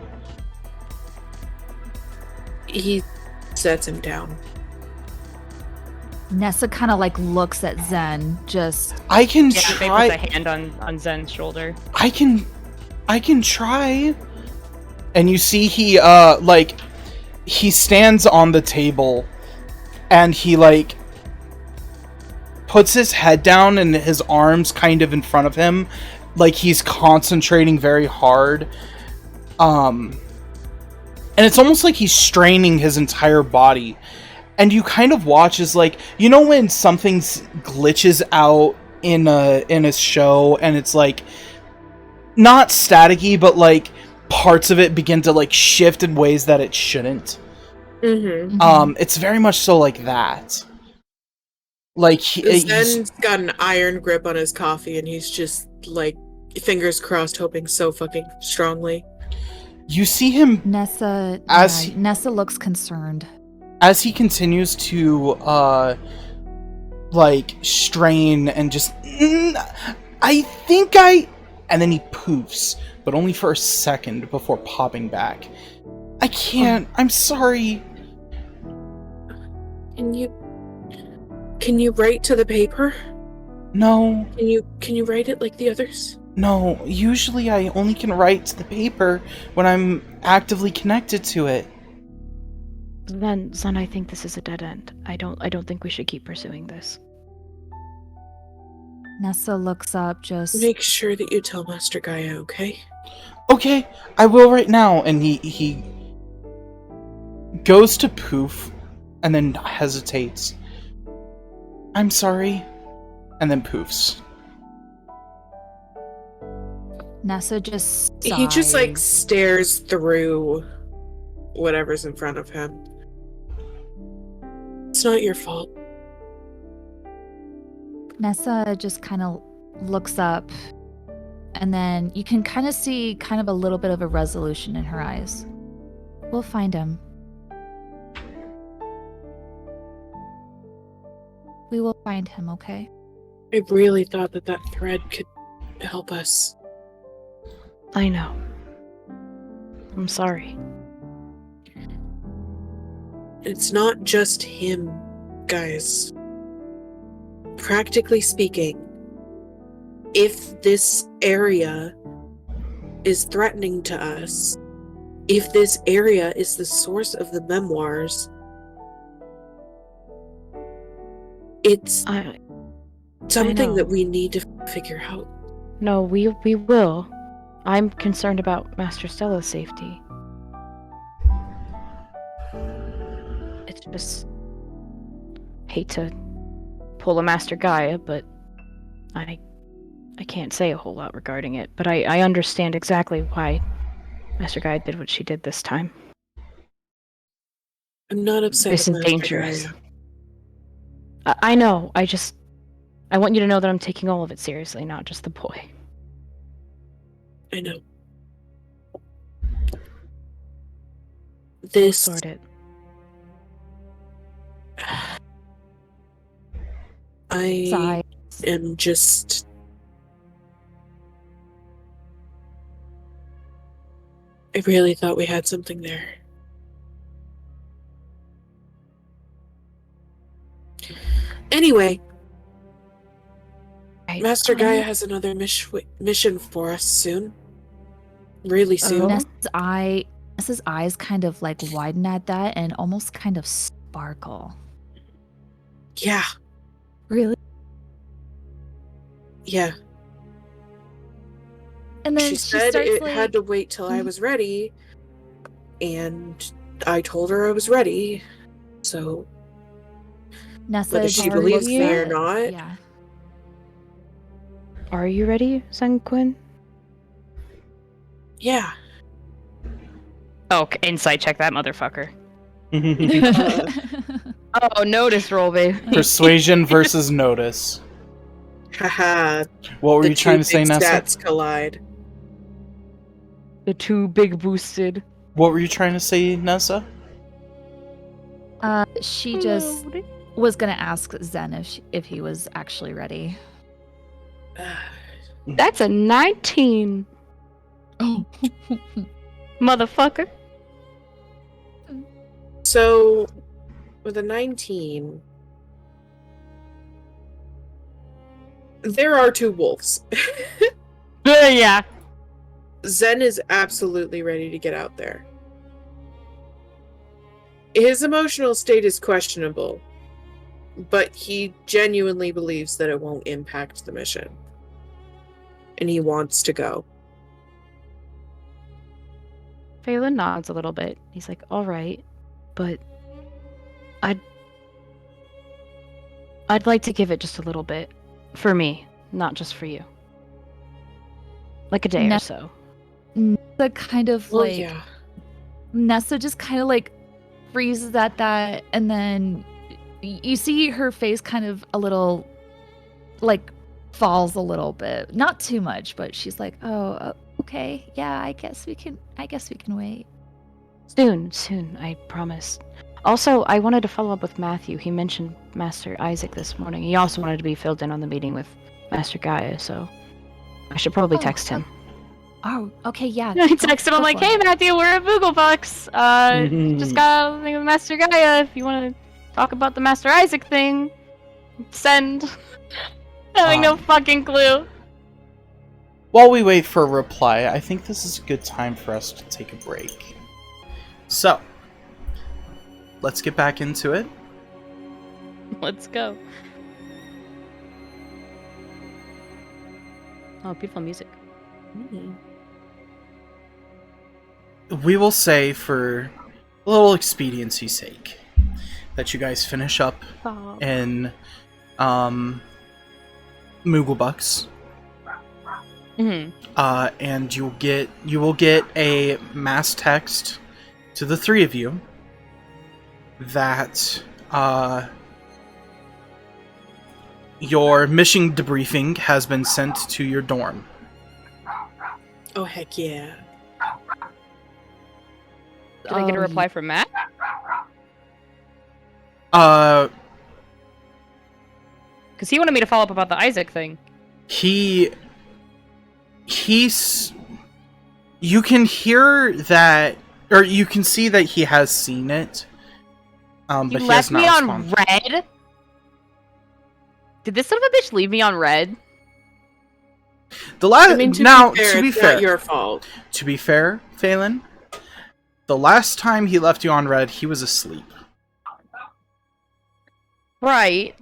D: He sets him down.
B: Nessa kind of looks at Zen, just
F: I can
C: Yeah, they
F: try.
C: put a hand on Zen's shoulder.
F: I can try. And you see he he stands on the table and he puts his head down and his arms kind of in front of him, like he's concentrating very hard. And it's almost like he's straining his entire body. And you kind of watch as when something glitches out in a show and it's not staticky, but parts of it begin to shift in ways that it shouldn't.
D: Mm-hmm.
F: It's very much so like that.
D: Zen's got an iron grip on his coffee and he's just fingers crossed, hoping so fucking strongly.
F: You see him
B: Nessa Nessa looks concerned.
F: as he continues to strain and just and then he poofs, but only for a second before popping back. I can't. I'm sorry.
D: Can you write to the paper?
F: No.
D: Can you write it like the others?
F: No, usually I only can write to the paper when I'm actively connected to it.
C: Then, Zen, I think this is a dead end. I don't think we should keep pursuing this.
B: Nessa looks up, just
D: Make sure that you tell Master Gaia, okay?
F: Okay, I will right now. And he goes to poof and then hesitates. I'm sorry. And then poofs.
B: Nessa just
D: He just
B: sighs.
D: stares through whatever's in front of him. It's not your fault.
B: Nessa just kind of looks up, and then you can kind of see a little bit of a resolution in her eyes. We'll find him. We will find him, okay?
D: I really thought that thread could help us.
C: I know. I'm sorry.
D: It's not just him, guys. Practically speaking, if this area is threatening to us, if this area is the source of the memoirs, it's something
C: know.
D: that we need to figure out.
C: No, we will. I'm concerned about Master Stella's safety. It's just... hate to pull a Master Gaia, but I can't say a whole lot regarding it. But I understand exactly why Master Gaia did what she did this time.
D: I'm not upset
C: This
D: with
C: is
D: Master
C: dangerous.
D: Gaia.
C: I know. I want you to know that I'm taking all of it seriously, not just the boy.
D: I know.
C: We'll
D: This
C: sort it.
D: I
B: Sigh.
D: am just I really thought we had something there. Anyway,
C: Right.
D: Master Gaia has another mission for us soon. Really soon.
C: Oh.
B: Nessa's eyes kind of like widen at that and almost kind of sparkle.
D: Yeah,
B: Really?
D: yeah.
B: And then
D: She
B: she
D: said
B: starts
D: it
B: like,
D: had to wait till I was ready, and I told her I was ready. So
B: Nessa
D: whether
B: is
D: she
B: already
D: believes me or
B: set.
D: not,
B: Yeah.
C: Are you ready, Zen Quinn?
D: yeah.
C: Oh, insight check that motherfucker.
D: Uh,
C: Oh, notice roll, babe.
F: Persuasion versus notice.
D: haha.
F: What were
D: The
F: you trying
D: two
F: to say,
D: big
F: Nessa?
D: stats collide.
C: The two big boosted.
F: What were you trying to say, Nessa?
B: She just was gonna ask Zen if he was actually ready.
C: That's a 19,
B: Oh.
C: motherfucker.
D: So, with a 19, there are two wolves.
C: Yeah.
D: Zen is absolutely ready to get out there. His emotional state is questionable, but he genuinely believes that it won't impact the mission. And he wants to go.
C: Phelan nods a little bit. He's like, all right, but I'd like to give it just a little bit. For me, not just for you. Like a day or so.
B: Nessa kind of
D: Well,
B: like
D: yeah.
B: Nessa just kind of like freezes at that, and then you see her face kind of a little like falls a little bit, not too much, but she's like, "Oh, okay, yeah, I guess we can wait."
C: Soon, I promise. Also, I wanted to follow up with Matthew. He mentioned Master Isaac this morning. He also wanted to be filled in on the meeting with Master Gaia, so I should probably text him.
B: Oh, okay, yeah.
C: I texted him, I'm like, hey Matthew, we're at Booglebucks. Just got a thing with Master Gaia. If you want to talk about the Master Isaac thing, send. Having no fucking clue.
F: While we wait for a reply, I think this is a good time for us to take a break. So, let's get back into it.
C: Let's go. Oh, beautiful music.
F: We will say, for a little expediency's sake, that you guys finish up in Mooglebucks.
C: Mm-hmm.
F: And you will get a mass text to the three of you that your mission debriefing has been sent to your dorm.
D: Oh, heck yeah.
C: Did I get a reply from Matt?
F: Uh,
C: Because he wanted me to follow up about the Isaac thing.
F: he's... You can hear that, or you can see that he has seen it. But
C: You
F: he
C: left
F: has not
C: me on
F: responded.
C: red? Did this son of a bitch leave me on red?
F: The last
D: I mean, to
F: now,
D: be fair,
F: to be
D: it's
F: fair,
D: not your fault.
F: to be fair, Phelan, the last time he left you on red, he was asleep.
C: Right.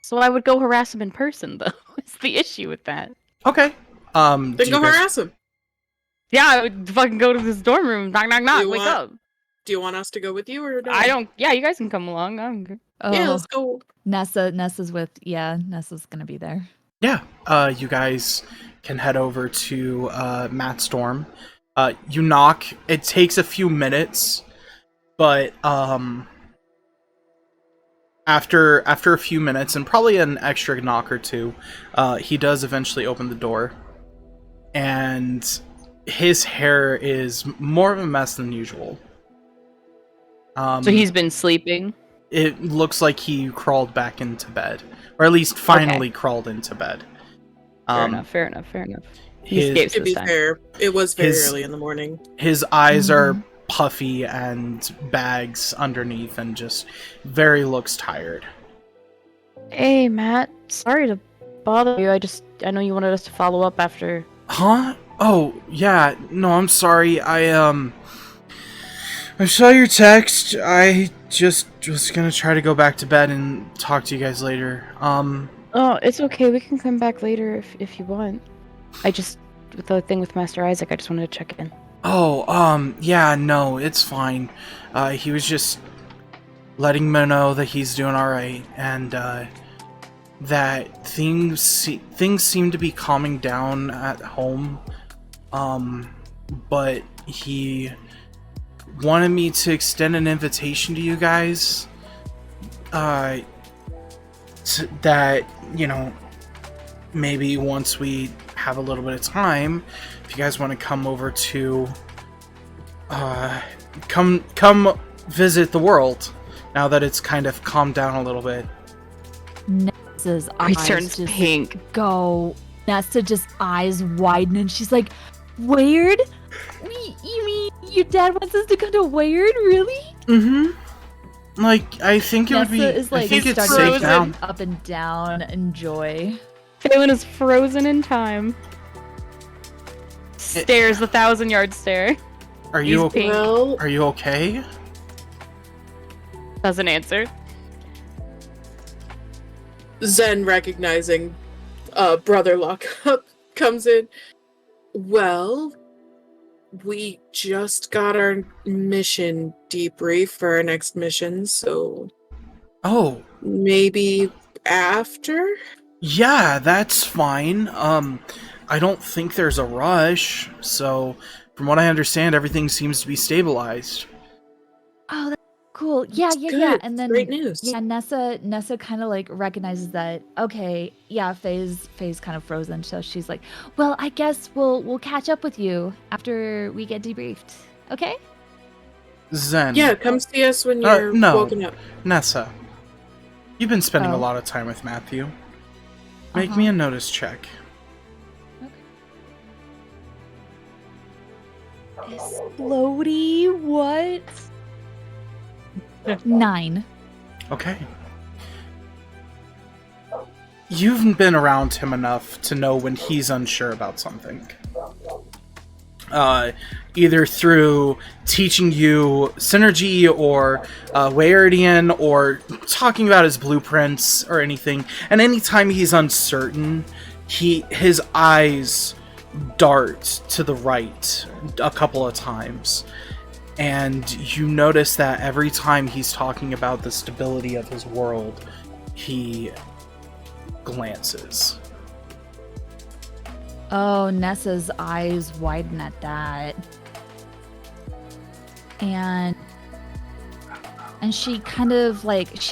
C: So I would go harass him in person, though. What's the issue with that?
F: Okay.
D: Then
F: do you
D: go
F: guys-
D: harass him.
C: Yeah, I would fucking go to this dorm room. Knock, knock, knock.
D: You
C: Wake
D: want-
C: up.
D: Do you want us to go with you or no?
C: I don't. Yeah, you guys can come along. I don't care.
B: Oh,
D: Yeah, let's go.
B: Nessa's gonna be there.
F: Yeah. You guys can head over to Matt's dorm. You knock. It takes a few minutes, but after a few minutes and probably an extra knock or two, he does eventually open the door, and his hair is more of a mess than usual.
C: So he's been sleeping.
F: It looks like he crawled back into bed, or at least finally crawled into bed.
C: Fair enough. He escapes
D: To
C: this
D: be
C: time.
D: fair, it was very early in the morning.
F: His eyes are puffy and bags underneath, and just very looks tired.
C: Hey, Matt. Sorry to bother you. I know you wanted us to follow up after.
F: Huh? Oh, yeah. No, I'm sorry. I saw your text. I just was gonna try to go back to bed and talk to you guys later.
C: Oh, it's okay. We can come back later if you want. With the thing with Master Isaac, I just wanted to check in.
F: Oh, yeah, no, it's fine. He was just letting me know that he's doing alright, and, that things seem to be calming down at home. But he wanted me to extend an invitation to you guys. That, maybe once we have a little bit of time, if you guys want to come over to come visit the world now that it's kind of calmed down a little bit.
B: Nessa's
C: He
B: eyes
C: turns
B: just
C: pink.
B: go. Nessa just eyes widen and she's like, Weird? You mean your dad wants us to come to Weird? Really?
F: Mm-hmm. Like, I think it would be.
B: Nessa is like
F: I think it's
B: starting
F: safe
B: to
F: now.
B: jump up and down in joy.
C: Phelan is frozen in time. Stares the 1,000-yard stare.
F: Are you
C: He's pink.
D: Well,
F: Are you okay?
C: Doesn't answer.
D: Zen, recognizing Brother Lockup, comes in. Well, we just got our mission debrief for our next mission, so
F: Oh,
D: maybe after?
F: yeah, that's fine. I don't think there's a rush, so from what I understand, everything seems to be stabilized.
B: Oh, that's cool. Yeah,
D: That's
B: yeah.
D: good.
B: And then
D: Great news.
B: yeah, Nessa kind of like recognizes that. Okay, yeah, Faye's kind of frozen, so she's like, "Well, I guess we'll catch up with you after we get debriefed." Okay?
F: Zen.
D: Yeah, come see us when you're
F: no.
D: woken up.
F: Nessa. You've been spending a
B: Oh.
F: lot of time with Matthew. Make me a notice check.
B: Explodey, what? 9.
F: Okay. You've been around him enough to know when he's unsure about something. Either through teaching you Synergy or Wairidian or talking about his blueprints or anything. And anytime he's uncertain, his eyes dart to the right a couple of times. And you notice that every time he's talking about the stability of his world, he glances.
B: Oh, Nessa's eyes widen at that. And she kind of looks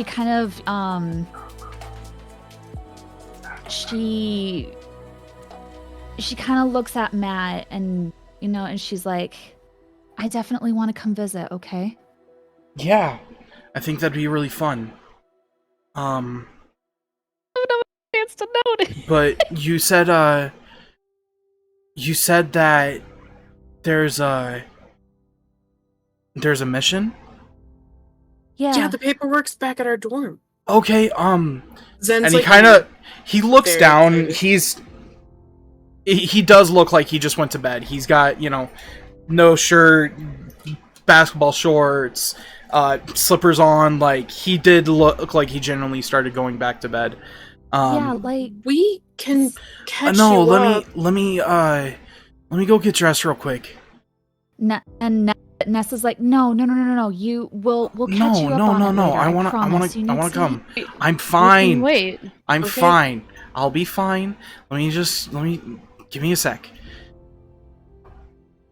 B: at Matt and and she's like, I definitely want to come visit, okay?
F: Yeah, I think that'd be really fun.
C: Chance to notice.
F: But you said that there's a mission?
B: Yeah.
D: Yeah, the paperwork's back at our dorm.
F: Okay,
D: Zen's
F: and he looks
D: very
F: down.
D: excited.
F: He does look like he just went to bed. He's got, no shirt, basketball shorts, slippers on. Like, he did look like he genuinely started going back to bed.
B: Yeah, like
D: We can catch
F: no,
D: you up.
F: let me go get dressed real quick.
B: Nessa's like, no. We'll catch you up on it later,
F: I wanna
B: promise. You need
F: come.
B: some-
F: I'm fine.
C: Wait.
F: I'm
D: Okay.
F: fine. I'll be fine. Let me Give me a sec.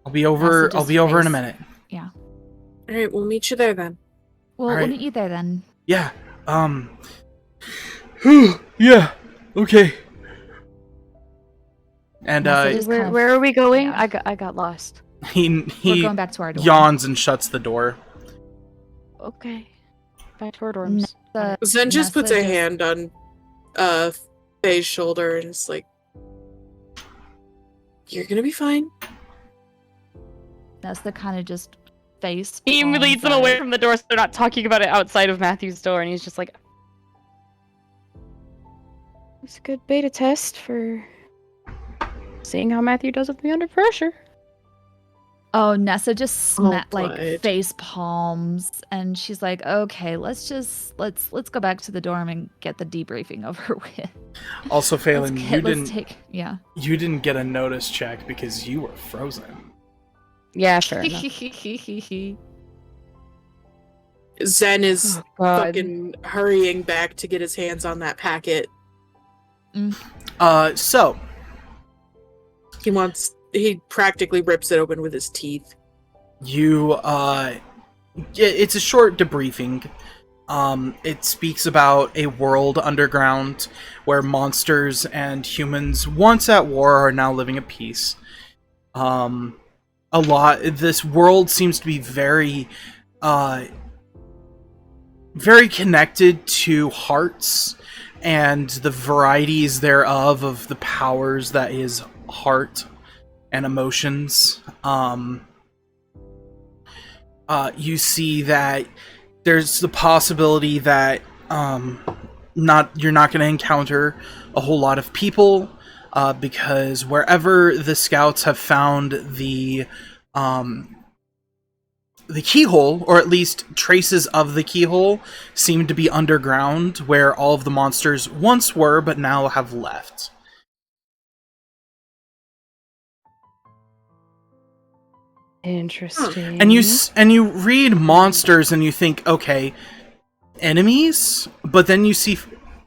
F: I'll be over in a minute.
B: Yeah.
D: All right, we'll meet you there then.
B: Well,
F: All right.
B: we'll meet you there then.
F: Yeah. Yeah. Okay. And
B: Nessa just kind of-
C: Where are we going?
B: yeah.
C: I got lost.
B: We're
F: he
B: going back to our dorm.
F: yawns and shuts the door.
C: Okay. Back to our dorms.
D: Zen just puts a
B: Nessa
D: hand on Faye's shoulder and is like, "You're gonna be fine."
B: Nessa kind of just face.
C: He
B: palms
C: leads them
B: at-
C: away from the door so they're not talking about it outside of Matthew's door, and he's just like, it's a good beta test for seeing how Matthew does with me under pressure.
B: Oh, Nessa just
D: Oh,
B: like
D: bud.
B: face palms, and she's like, "Okay, let's go back to the dorm and get the debriefing over with."
F: Also, Phelan,
B: Yeah.
F: you didn't get a notice check because you were frozen.
C: Yeah, sure enough.
D: Zen is
C: Oh, God.
D: fucking hurrying back to get his hands on that packet.
F: So
D: He practically rips it open with his teeth.
F: you it's a short debriefing. It speaks about a world underground where monsters and humans, once at war, are now living at peace. This world seems to be very connected to hearts and the varieties thereof of the powers that is heart and emotions. You see that there's the possibility that you're not going to encounter a whole lot of people, because wherever the scouts have found the keyhole, or at least traces of the keyhole, seem to be underground, where all of the monsters once were, but now have left.
C: Interesting.
F: And you read monsters and you think, okay, enemies? But then you see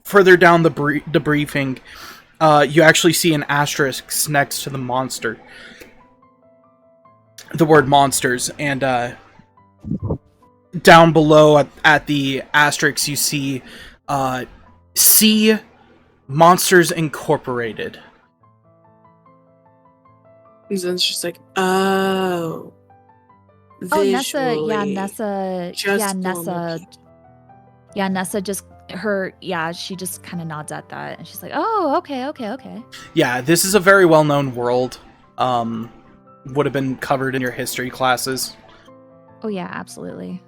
F: further down the debriefing, you actually see an asterisk next to the monster. The word monsters. And down below at the asterisk you see Monsters Incorporated.
D: Zen's just like, oh.
B: Oh, Nessa. Yeah,
D: Visually.
B: Nessa.
D: Just
B: Yeah,
D: on the
B: Nessa. Yeah, Nessa just she just kind of nods at that, and she's like, "Oh, okay."
F: Yeah, this is a very well-known world. Would have been covered in your history classes.
B: Oh yeah, absolutely.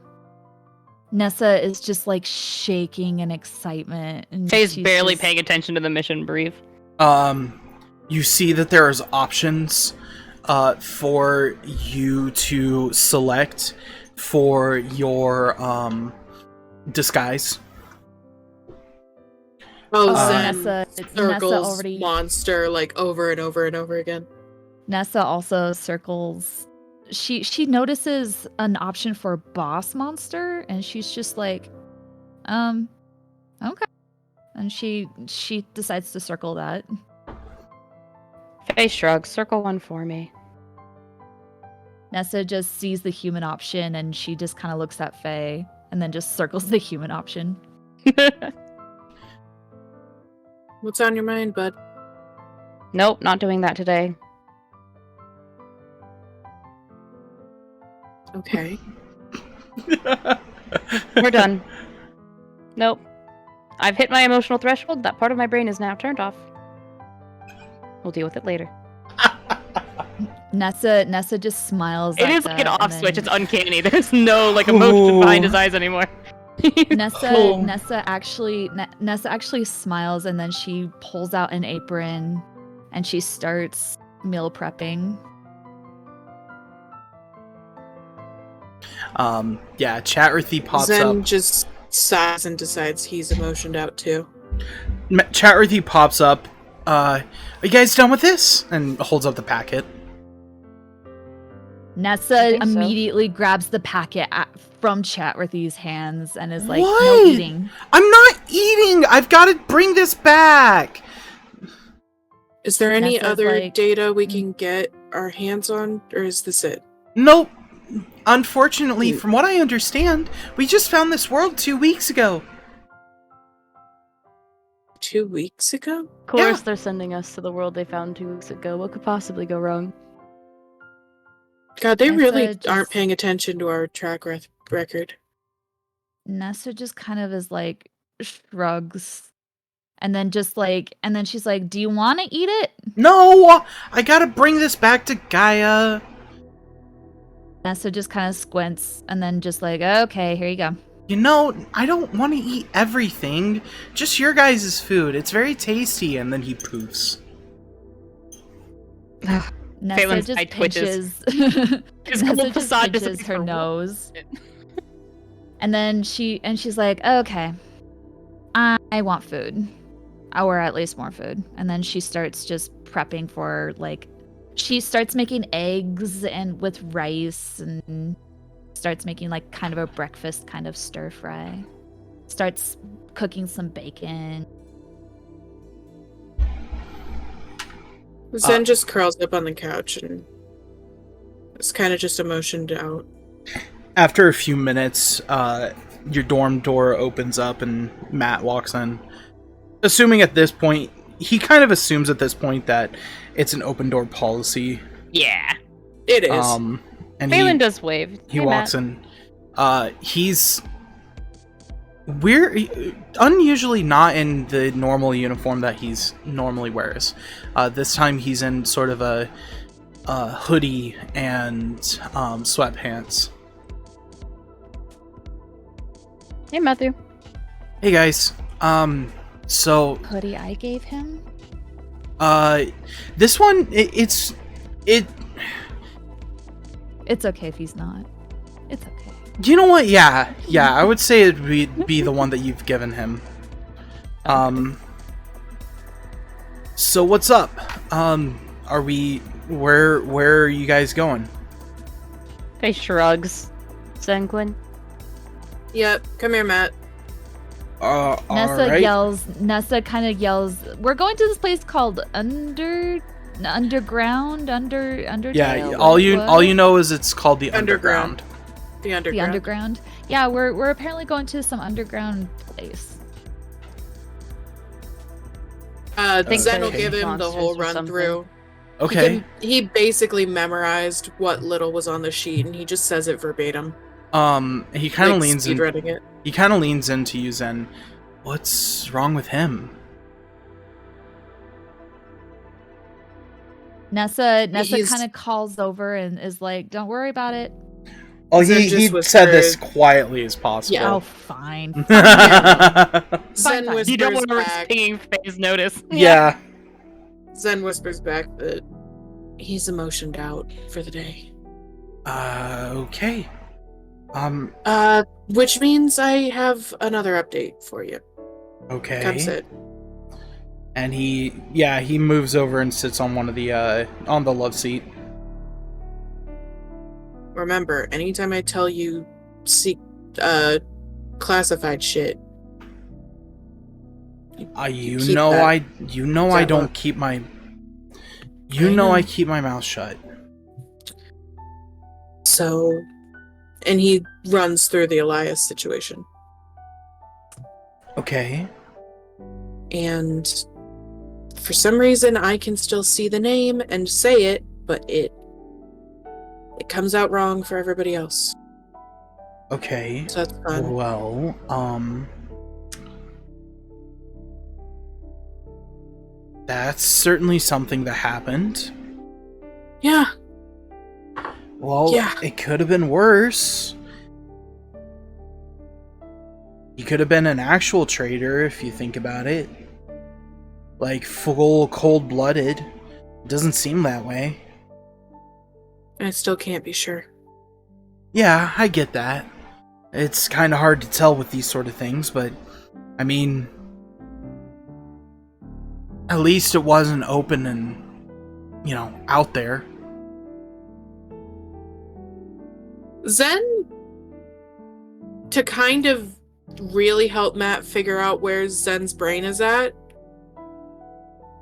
B: Nessa is just like shaking in excitement, and
C: Faye's
B: she's
C: barely
B: just-
C: paying attention to the mission brief.
F: You see that there's options for you to select for your disguise.
D: Oh,
B: Oh,
D: Zen
B: Nessa
D: circles
B: already.
D: monster like over and over and over again.
B: Nessa also circles. She notices an option for boss monster, and she's just like, okay. And she decides to circle that.
C: Faye shrugs. Circle one for me.
B: Nessa just sees the human option, and she just kind of looks at Faye, and then just circles the human option.
D: What's on your mind, bud?
C: Nope, not doing that today.
D: Okay.
C: We're done. Nope. I've hit my emotional threshold. That part of my brain is now turned off. We'll deal with it later.
B: Nessa just smiles.
C: It
B: at
C: is like an
B: that,
C: off
B: and
C: switch. It's uncanny. There's no like emotion behind his eyes anymore.
B: Nessa actually smiles, and then she pulls out an apron, and she starts meal prepping.
F: Yeah, Chatworthy pops
D: Zen
F: up.
D: just sighs and decides he's emotioned out too.
F: Chatworthy pops up. Are you guys done with this? And holds up the packet.
B: Nessa
C: think so.
B: immediately grabs the packet from Chatworthy's hands and is like,
F: What?
B: "No eating."
F: I'm not eating! I've got to bring this back!
D: Is there any
B: Nessa's
D: other
B: like,
D: data we can get our hands on, or is this it?
F: Nope. Unfortunately, from what I understand, we just found this world 2 weeks ago.
D: 2 weeks ago?
C: Of course,
F: Yeah.
C: they're sending us to the world they found 2 weeks ago. What could possibly go wrong?
D: God, they
B: Nessa
D: really
B: just-
D: aren't paying attention to our track record.
B: Nessa just kind of is like shrugs, and then she's like, "Do you want to eat it?"
F: No, I gotta bring this back to Gaia.
B: Nessa just kind of squints, and then just like, "Okay, here you go."
F: You know, I don't want to eat everything. Just your guys' food. It's very tasty. And then he poofs.
B: Nessa
C: Phelan's
B: just
C: eye twitches.
B: pinches.
C: His
B: Nessa
C: whole
B: just
C: facade
B: pinches
C: disappears
B: her
C: for what?
B: nose, and then she's like, "Okay, I want food, or at least more food." And then she starts just prepping for like, she starts making eggs and with rice, and starts making like kind of a breakfast kind of stir fry. Starts cooking some bacon.
D: Zen just curls up on the couch and is kind of just emotioned out.
F: After a few minutes, your dorm door opens up and Matt walks in. Assuming at this point, he kind of assumes at this point that it's an open door policy.
C: Yeah.
D: It is.
F: And
C: Phelan does wave.
F: he
C: Hey,
F: walks
C: Matt.
F: in. He's unusually not in the normal uniform that he's normally wears. This time he's in sort of a hoodie and sweatpants.
C: Hey, Matthew.
F: Hey guys. So
B: Hoodie I gave him.
F: this one it's
B: okay if he's not. It's okay.
F: you know what? Yeah, I would say it'd be the one that you've given him. So what's up? Are we where are you guys going?
C: Face shrugs. Sanguine.
D: Yep, come here, Matt.
B: Nessa kind of yells, "We're going to this place called Underground,
F: Yeah, all you know is it's called the Underground.
D: The
B: The
D: underground.
B: underground. Yeah, we're apparently going to some underground place.
D: Zen will
F: Okay.
D: give him the
C: Monsters
D: whole
C: or
D: run
C: something.
D: through.
F: Okay.
D: He basically memorized what little was on the sheet, and he just says it verbatim.
F: He kind of
D: Like
F: leans in.
D: speedrunning it.
F: He kind of leans into you, Zen. What's wrong with him?
B: Nessa
D: He's-
B: kind of calls over and is like, "Don't worry about it."
F: Oh,
D: Zen
F: he
D: just
F: said this
D: whispered-
F: quietly as possible.
B: Oh, fine.
D: Zen
B: fine.
D: whispers
C: You don't want to
D: back.
C: stinging phase notice.
F: Yeah.
D: Zen whispers back that he's emotioned out for the day.
F: Okay.
D: Which means I have another update for you.
F: Okay.
D: Come sit.
F: And he moves over and sits on one of the on the love seat.
D: Remember, anytime I tell you seek classified shit,
F: You
D: keep
F: know
D: that.
F: I
D: That
F: don't
D: one.
F: keep my
D: I know.
F: I keep my mouth shut.
D: so... And he runs through the Elias situation.
F: Okay.
D: And for some reason, I can still see the name and say it, but it comes out wrong for everybody else.
F: Okay.
D: So that's fun.
F: Well, that's certainly something that happened.
D: Yeah.
F: Well,
D: Yeah.
F: it could have been worse. He could have been an actual traitor if you think about it. Like, full cold-blooded. Doesn't seem that way.
D: I still can't be sure.
F: Yeah, I get that. It's kind of hard to tell with these sort of things, but I mean, at least it wasn't open and, out there.
D: Zen, to kind of really help Matt figure out where Zen's brain is at,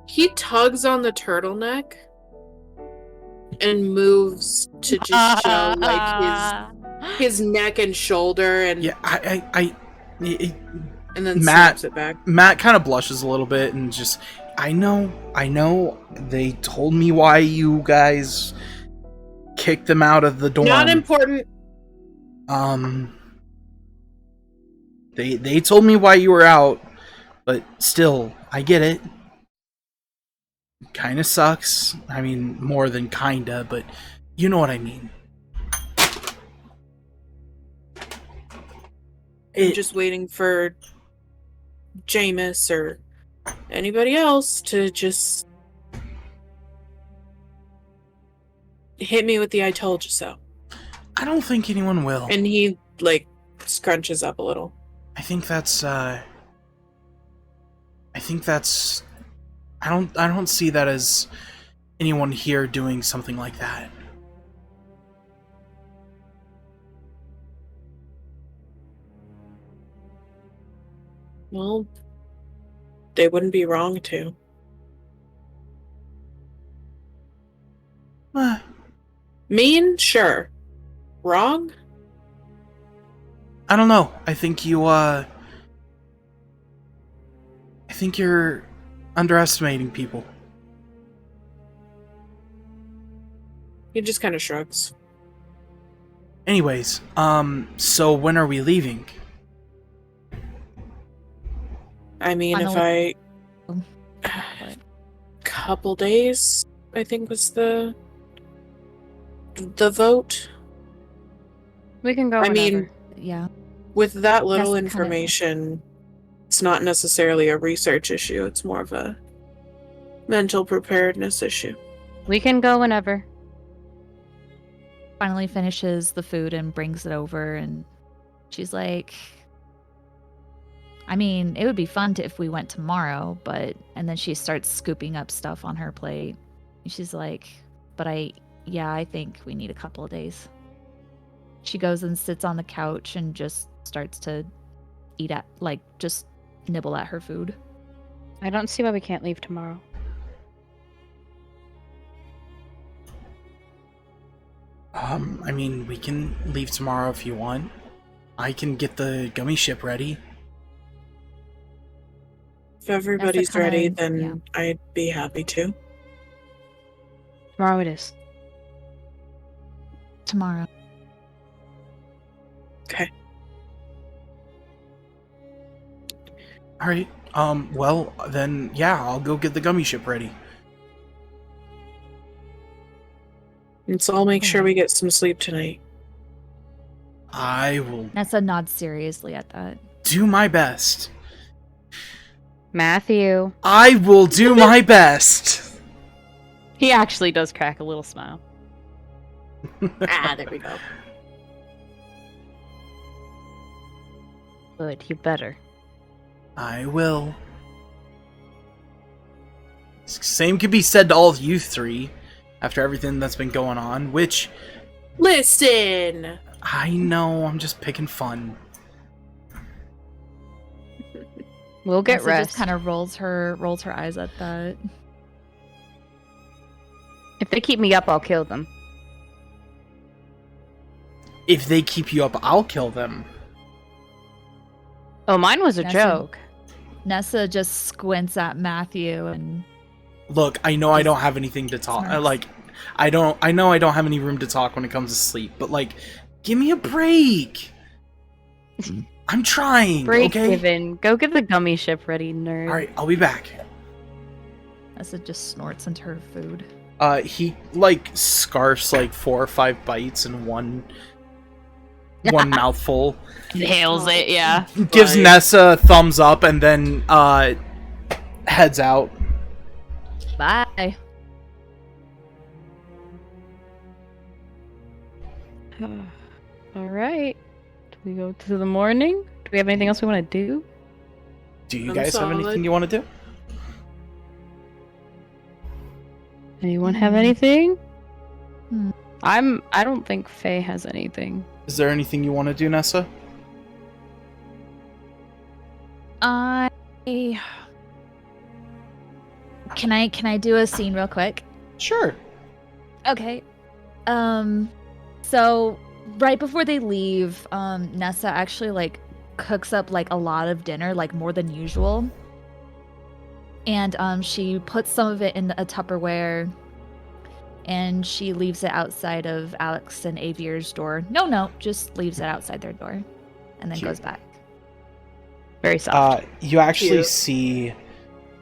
D: He tugs on the turtleneck and moves to just show like his neck and shoulder, and
F: Yeah,
D: and then
F: Matt-
D: snaps it back.
F: Matt kind of blushes a little bit and just, I know, they told me why you guys kicked them out of the dorm.
D: Not important.
F: They told me why you were out, but still, I get it. Kinda sucks. I mean, more than kinda, but you know what I mean.
D: I'm just waiting for Jameis or anybody else to just hit me with the "I told you so."
F: I don't think anyone will.
D: And he like scrunches up a little.
F: I think that's I don't see that as anyone here doing something like that.
D: Well, they wouldn't be wrong to. Mean? Sure. Wrong?
F: I don't know. I think you're underestimating people.
D: He just kind of shrugs.
F: Anyways, so when are we leaving?
D: I mean, if
B: Finally.
D: couple days, I think was the vote.
C: We can go.
D: I
C: Whenever.
D: mean,
B: Yeah.
D: with that little
B: That's kind of-
D: information, it's not necessarily a research issue. It's more of a mental preparedness issue.
C: we can go whenever.
B: Finally finishes the food and brings it over, and she's like, I mean, it would be fun if we went tomorrow, but... And then she starts scooping up stuff on her plate. She's like, but I think we need a couple of days. She goes and sits on the couch and just starts to eat at, like, just nibble at her food.
C: I don't see why we can't leave tomorrow.
F: I mean, we can leave tomorrow if you want. I can get the gummy ship ready.
D: If everybody's
B: kinda-
D: ready, then
B: yeah.
D: I'd be happy to.
C: Tomorrow it is.
B: Tomorrow.
D: Okay.
F: Alright, well, then, yeah, I'll go get the gummy ship ready.
D: And so I'll make sure we get some sleep tonight.
F: I will
B: Nessa nods seriously at that.
F: do my best.
C: Matthew.
F: I will do my best.
C: He actually does crack a little smile.
D: There we go.
C: Good, you better.
F: I will. Same could be said to all of you three after everything that's been going on, which
D: Listen!
F: I know, I'm just picking fun.
C: We'll get
B: Nessa
C: rest.
B: just kind of rolls her eyes at that.
C: If they keep me up, I'll kill them.
F: If they keep you up, I'll kill them.
C: Oh, mine was a
B: Nessa-
C: joke.
B: Nessa just squints at Matthew and
F: Look, I know I don't have anything to talk.
B: Smirks.
F: I know I don't have any room to talk when it comes to sleep, but like, give me a break. I'm trying.
C: Break
F: okay.
C: given. Go get the gummy ship ready, nerd.
F: All right, I'll be back.
B: Nessa just snorts into her food.
F: He like scarfs like 4 or 5 bites in one mouthful.
C: Nails it, yeah.
F: Gives
D: Right.
F: Nessa a thumbs up and then heads out.
B: Bye.
C: All right. Do we go to the morning? Do we have anything else we want to do?
F: Do you
D: I'm
F: guys have anything
D: solid.
F: you want to do?
C: Anyone have anything?
B: Hmm.
C: I don't think Faye has anything.
F: Is there anything you want to do, Nessa?
B: Can I do a scene real quick?
F: Sure.
B: Okay. So right before they leave, Nessa actually like cooks up like a lot of dinner, like more than usual. And she puts some of it in a Tupperware and she leaves it outside of Alex and Avier's door. No, just leaves it outside their door and then
F: Cute.
B: goes back.
C: Very soft.
F: You actually
D: Cute.
F: see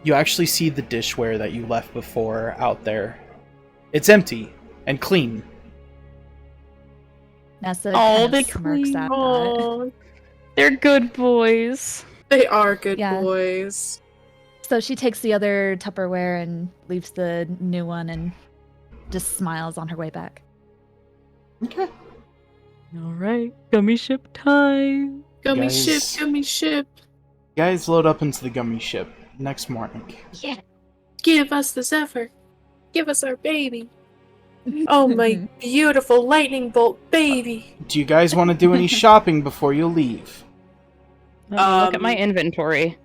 F: the dishware that you left before out there. It's empty and clean.
B: Nessa
C: Oh,
B: kind
C: they
B: of smirks
C: clean.
B: at that.
D: Oh,
C: They're good boys.
D: they are good
B: Yeah.
D: boys.
B: So she takes the other Tupperware and leaves the new one and just smiles on her way back.
F: Okay.
C: All right, gummy ship time.
D: Gummy
F: Guys.
D: ship, gummy ship.
F: Guys, load up into the gummy ship next morning.
C: Yeah.
D: Give us the Zephyr. Give us our baby. Oh, my beautiful lightning bolt baby.
F: Do you guys want to do any shopping before you leave?
C: Look at my inventory.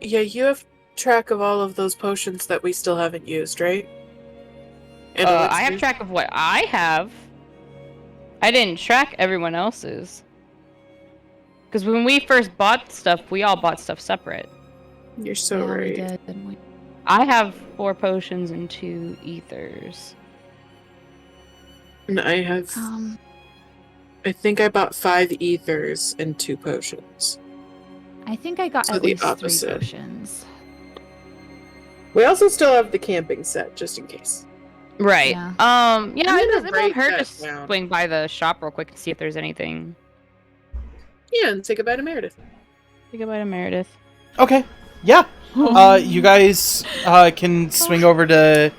D: Yeah, you have track of all of those potions that we still haven't used, right? And
C: I have track of what I have. I didn't track everyone else's. Because when we first bought stuff, we all bought stuff separate.
D: You're so
B: Yeah, we
D: right.
B: did, didn't we?
C: I have 4 potions and 2 ethers.
D: And I have.
B: Um,
D: I think I bought 5 ethers and 2 potions.
B: I think I got
D: So
B: at
D: the
B: least 3
D: opposite.
B: potions.
D: We also still have the camping set, just in case.
C: Right.
B: Yeah.
C: Yeah,
D: I'm
C: it
D: gonna
C: won't
D: break
C: hurt
D: that
C: to
D: down.
C: swing by the shop real quick and see if there's anything.
D: Yeah, and say goodbye to Meredith.
C: Say goodbye to Meredith.
F: Okay. Yeah. You guys can swing over to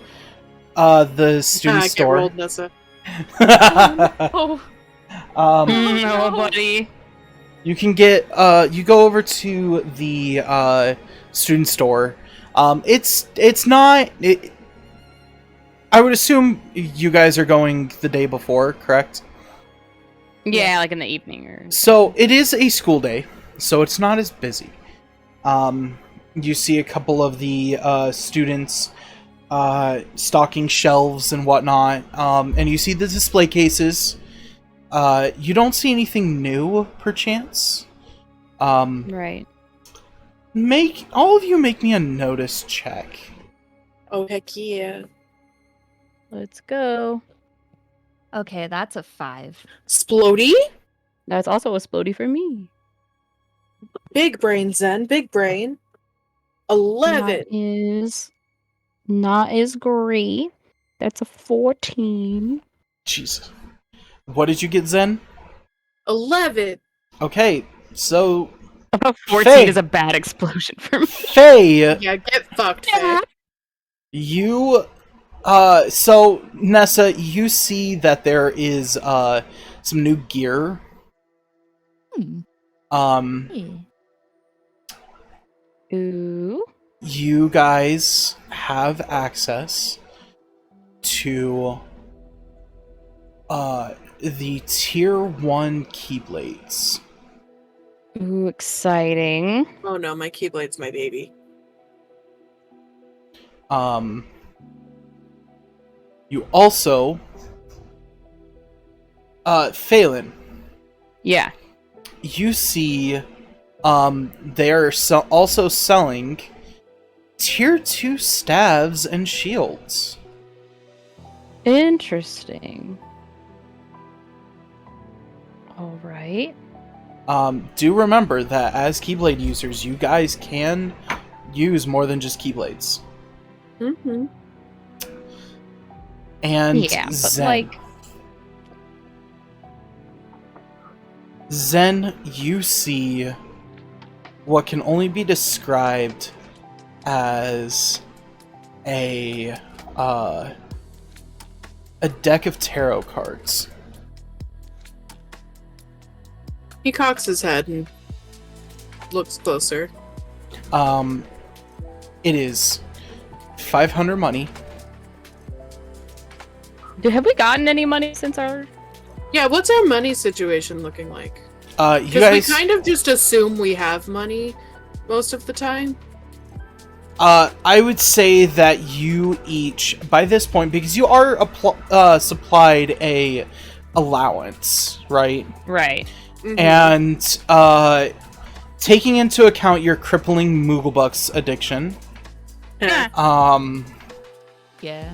F: the student
D: Get
F: store.
D: rolled, Nessa.
C: Oh, no,
B: no.
C: buddy.
F: You can get you go over to the student store. It's not I would assume you guys are going the day before, correct?
C: Yeah, like in the evening or.
F: So it is a school day, so it's not as busy. You see a couple of the students stocking shelves and whatnot, and you see the display cases. You don't see anything new, perchance.
C: Right.
F: All of you make me a notice check.
D: Oh, heck yeah.
C: Let's go.
B: Okay, that's a 5.
D: Splody?
C: That's also a splody for me.
D: Big brain, Zen. Big brain. 11.
C: That is not as great. That's a 14.
F: Jesus. What did you get, Zen?
D: 11.
F: Okay, so
C: A 14
F: Faye.
C: is a bad explosion for me.
F: Faye,
D: Yeah, get fucked,
C: Yeah.
D: Faye.
F: you so Nessa, you see that there is some new gear.
B: Hey.
C: Ooh.
F: You guys have access to the tier 1 keyblades.
C: Ooh, exciting.
D: Oh no, my Keyblade's my baby.
F: You also Phelan,
C: Yeah.
F: you see they're also selling tier 2 staves and shields.
C: Interesting. All right.
F: Do remember that as Keyblade users, you guys can use more than just Keyblades.
D: Mm-hmm.
F: And
C: Yeah, but
F: Zen. Zen, you see what can only be described as a deck of tarot cards.
D: He cocks his head and looks closer.
F: It is 500 money.
C: Have we gotten any money since our?
D: Yeah, what's our money situation looking like?
F: You
D: Because
F: guys,
D: we kind of just assume we have money most of the time.
F: I would say that you each, by this point, because you are supplied a allowance, right?
C: Right.
D: Mhm.
F: And taking into account your crippling Mooglebucks addiction,
D: Yeah.
B: Yeah.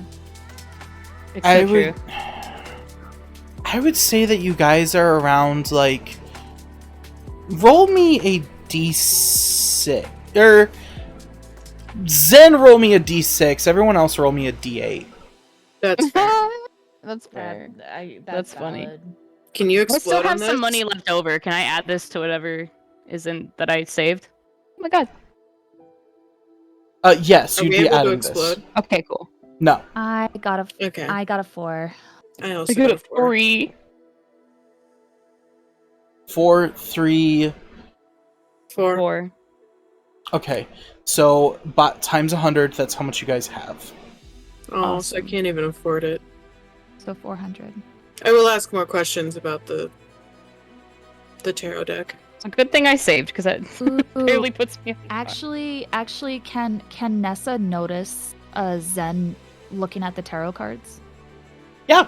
C: It's
F: I
C: so true.
F: would, I would say that you guys are around like. Roll me a d6, or Zen, roll me a d6. Everyone else, roll me a d8.
D: That's fair.
C: That's fair.
B: That's
C: That's funny.
B: valid.
D: Can you
C: I still
D: explode on
C: have
D: this?
C: some money left over. Can I add this to whatever isn't that I saved? Oh my god.
F: Yes,
D: Are
F: you'd
D: we
F: be
D: able to
F: adding this.
D: explode?
C: Okay, cool.
F: No.
B: I got a
D: Okay.
B: I got a 4.
D: I
C: I
D: also
C: got a
D: got 4.
C: 3.
F: 4, 3.
D: 4.
C: 4.
F: Okay, so times 100. That's how much you guys have.
D: Oh, so I
C: Awesome.
D: can't even afford it.
B: So 400.
D: I will ask more questions about the tarot deck.
C: It's a good thing I saved because that
B: Ooh,
C: barely puts me. On the spot.
B: actually, can Nessa notice Zen looking at the tarot cards?
F: Yeah.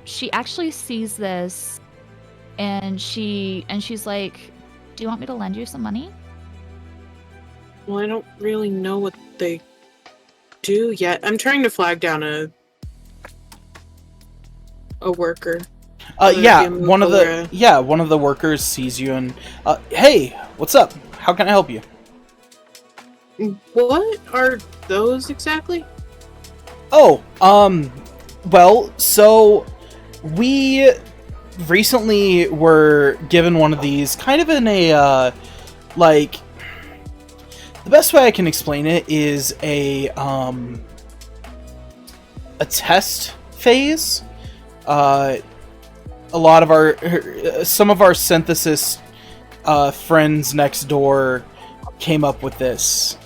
B: She actually sees this, and she's like, "Do you want me to lend you some money?"
D: Well, I don't really know what they do yet. I'm trying to flag down a worker.
F: Yeah,
D: Be a
F: one of
D: Laura.
F: the workers sees you and, hey, what's up? How can I help you?
D: What are those exactly?
F: Oh, well, so we recently were given one of these kind of in a, like, the best way I can explain it is a test phase. A lot of some of our synthesis friends next door came up with this.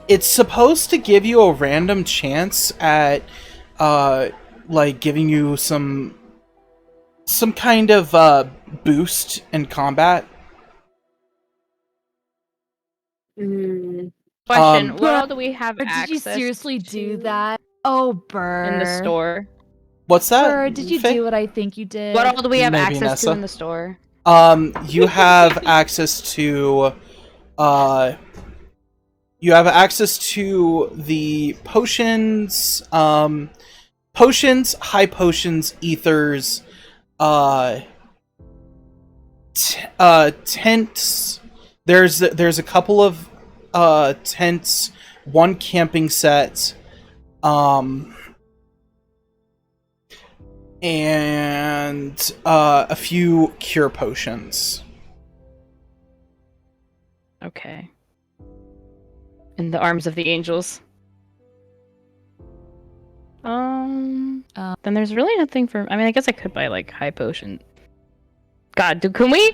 F: It's supposed to give you a random chance at like giving you some kind of boost in combat.
D: Mm,
C: Question:
F: Um,
C: what all do we have
B: Or did you
C: access
B: seriously do
C: to
B: that? Oh, Burr.
C: in the store?
F: What's that?
B: Burr, did you
F: Faye?
B: do what I think you did?
C: What all do we have
F: Maybe
C: access
F: Nessa.
C: to in the store?
F: You have access to the potions, high potions, ethers, tents. There's a couple of tents, one camping set, and a few cure potions.
C: Okay. In the arms of the angels. Then there's really nothing for. I mean, I guess I could buy like high potion. God, can we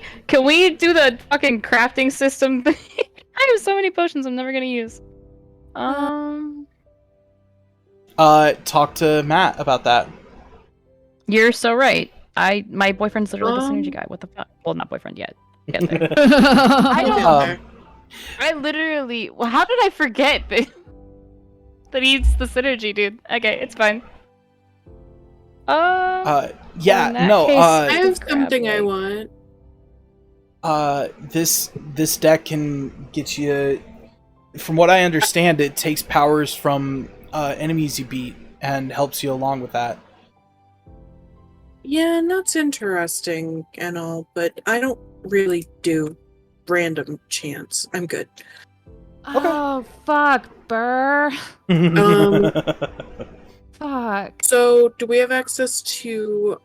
C: do the fucking crafting system thing? I have so many potions I'm never gonna use.
F: Talk to Matt about that.
C: You're so right. My boyfriend's literally the synergy guy. What the fuck? Well, not boyfriend yet. Get there. I
D: we'll
C: don't.
D: get there.
C: I literally. Well, how did I forget that he's the synergy dude? Okay, it's fine.
F: Yeah,
C: in that
F: no,
C: case,
D: I have
C: let's grab,
D: something I
C: like-
D: want.
F: this deck can get you. From what I understand, it takes powers from enemies you beat and helps you along with that.
D: Yeah, and that's interesting and all, but I don't really do random chance. I'm good.
B: Oh, fuck, Burr. Fuck.
D: So, do we have access to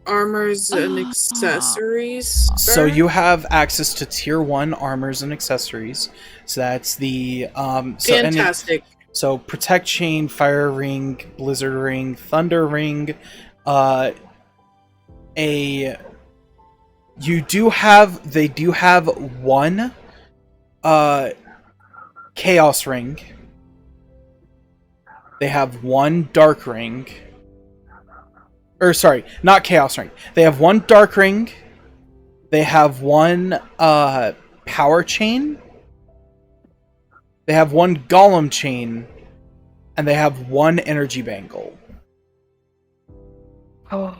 D: armors and accessories?
F: So
D: Burr?
F: you have access to tier 1 armors and accessories. So that's the
D: Fantastic.
F: So Protect Chain, Fire Ring, Blizzard Ring, Thunder Ring, they do have one Chaos Ring. They have one Dark Ring. Or sorry, not Chaos Ring. They have one Dark Ring. They have one power chain, they have one golem chain, and they have one energy bangle.
C: Oh.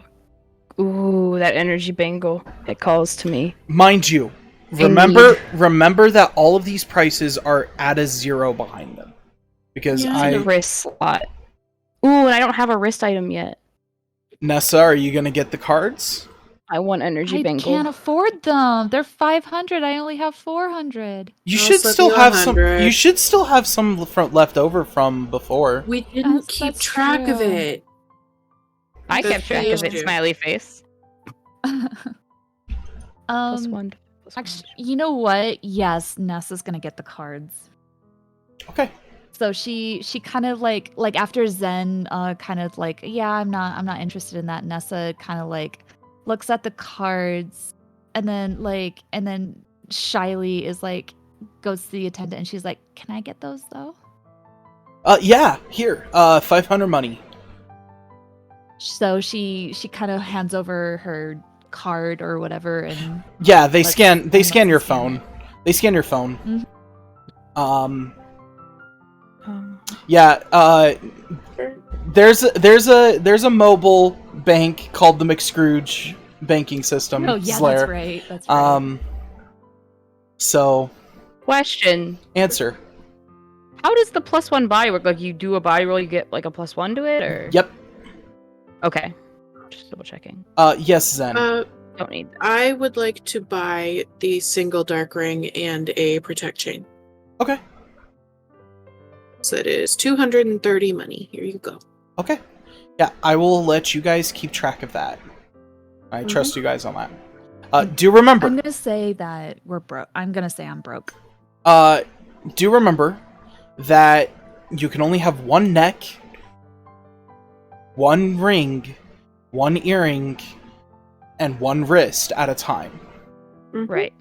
C: Ooh, that energy bangle. It calls to me.
F: Mind you, remember that all of these prices are at a 0 behind them. Because
C: The wrist slot. Ooh, and I don't have a wrist item yet.
F: Nessa, are you gonna get the cards?
C: I want energy
B: I
C: bangle.
B: can't afford them. They're 500. I only have 400.
F: You
D: I'll
F: should
D: slip
F: still
D: you
F: have some.
D: 100.
F: You should still have some left over from before.
D: We didn't keep
B: That's
D: track of
B: true.
D: it.
C: I
D: Good
C: kept track
D: for
C: of it,
D: you.
C: smiley face. Plus one. Plus
B: Actually, you know what? Yes, Nessa's gonna get the cards.
F: Okay.
B: So she kind of like after Zen kind of like, yeah, I'm not interested in that. Nessa kind of like looks at the cards and then shyly is like goes to the attendant and she's like, "Can I get those though?"
F: Yeah, here. 500 money.
B: So she kind of hands over her card or whatever and
F: Yeah, they
B: Let's-
F: scan
B: let's
F: your
B: scan
F: phone.
B: it.
F: They scan your phone.
B: Mhm.
F: Yeah, there's a mobile bank called the McScrooge banking system.
B: Oh yeah,
F: Slayer.
B: that's right. That's right.
F: So
C: Question.
F: answer.
C: How does the +1 buy work? Like, you do a buy roll, you get like a +1 to it, or?
F: Yep.
C: Okay. Just double checking.
F: Yes, Zen.
C: Don't need that.
D: I would like to buy the single dark ring and a protect chain.
F: Okay.
D: So that is 230 money. Here you go.
F: Okay. Yeah, I will let you guys keep track of that. I trust you guys on that. Do remember.
B: I'm gonna say that we're broke. I'm gonna say I'm broke.
F: Do remember that you can only have one neck, one ring, one earring, and one wrist at a time.
C: Right.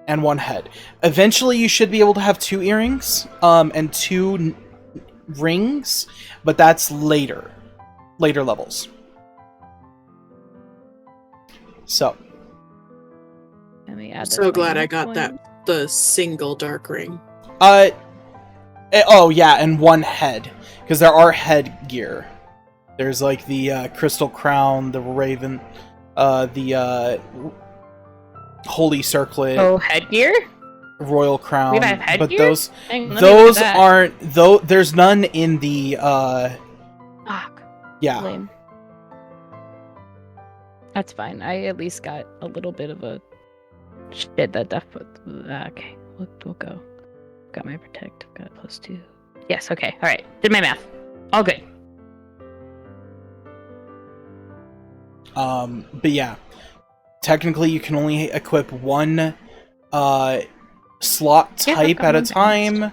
F: And one head. Eventually, you should be able to have 2 earrings, and 2 rings, but that's later levels. So,
C: Let me add
D: I'm
C: this
D: so
C: to my
D: glad I
C: note
D: got
C: point.
D: the single dark ring.
F: oh yeah, and one head, because there are headgear. There's like the crystal crown, the raven, the holy circlet.
C: Oh, headgear?
F: Royal crown.
C: We have headgear?
F: But those
C: Hang on, let me look
F: those
C: at that.
F: aren't though. There's none in the
C: Fuck.
F: yeah.
C: Lame. That's fine. I at least got a little bit of a shit that def put. Okay, we'll go. Got my protect. Got a +2. Yes. Okay. All right. Did my math. All good.
F: But yeah, technically you can only equip one slot
C: Yeah,
F: type
C: I've got
F: at a
C: one
F: time.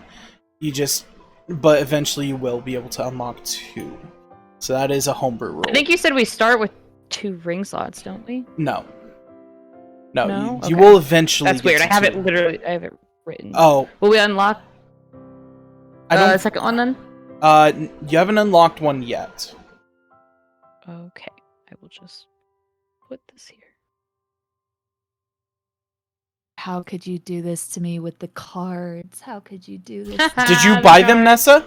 F: But eventually you will be able to unlock 2. So that is a homebrew rule.
C: I think you said we start with 2 ring slots, don't we?
F: No,
C: No?
F: you
C: Okay.
F: will eventually.
C: That's
F: get
C: weird.
F: to
C: I have
F: 2.
C: it literally. I have it written.
F: Oh,
C: Will we unlock
F: I don't.
C: the second one then?
F: You haven't unlocked one yet.
C: Okay. I will just put this here.
B: How could you do this to me with the cards? How could you do this?
F: Did you
C: The
F: buy them,
C: card.
F: Nessa?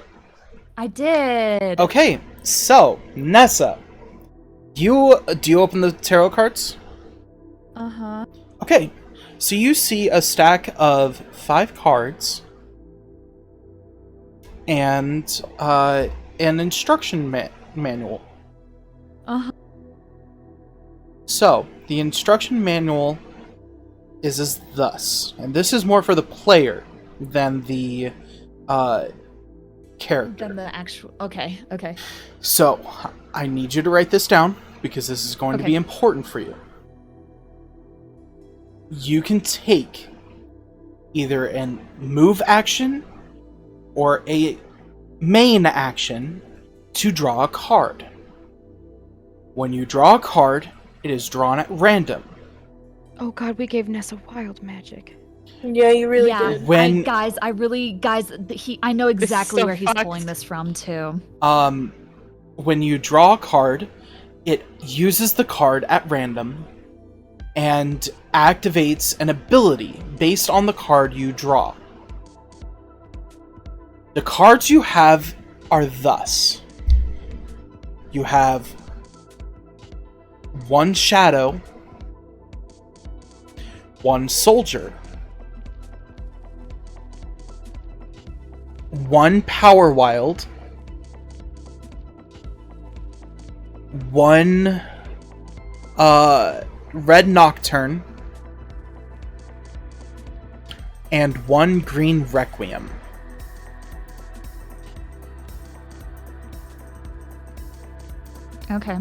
B: I did.
F: Okay, so Nessa, do you open the tarot cards?
B: Uh-huh.
F: Okay, so you see a stack of 5 cards and an instruction manual.
B: Uh-huh.
F: So the instruction manual is as thus, and this is more for the player than the character.
B: Then the actual. Okay. Okay.
F: So I need you to write this down because this is going to
B: Okay.
F: be important for you. You can take either a move action or a main action to draw a card. When you draw a card, it is drawn at random.
C: Oh god, we gave Nessa wild magic.
D: Yeah, you really
B: yeah.
D: did.
F: When-
B: I know exactly
C: so
B: where he's
C: fucked.
B: pulling this from too.
F: When you draw a card, it uses the card at random and activates an ability based on the card you draw. The cards you have are thus. You have 1 shadow, 1 soldier, 1 power wild, 1 red nocturne, and 1 green requiem.
B: Okay.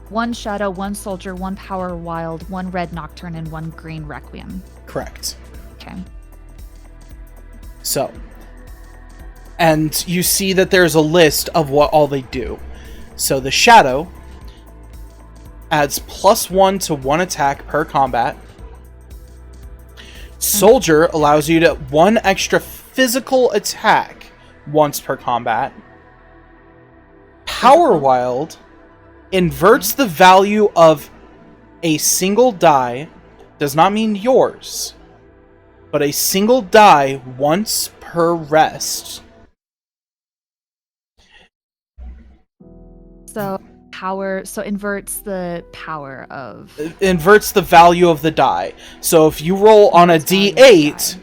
B: 1 shadow, 1 soldier, 1 power wild, 1 red nocturne, and 1 green requiem.
F: Correct.
B: Okay.
F: So, and you see that there's a list of what all they do. So the shadow adds +1 to 1 attack per combat. Soldier allows you to 1 extra physical attack once per combat. Power Wild inverts the value of a single die, does not mean yours, but a single die once per rest.
B: So inverts the power of...
F: Inverts the value of the die. So if you roll on a D8,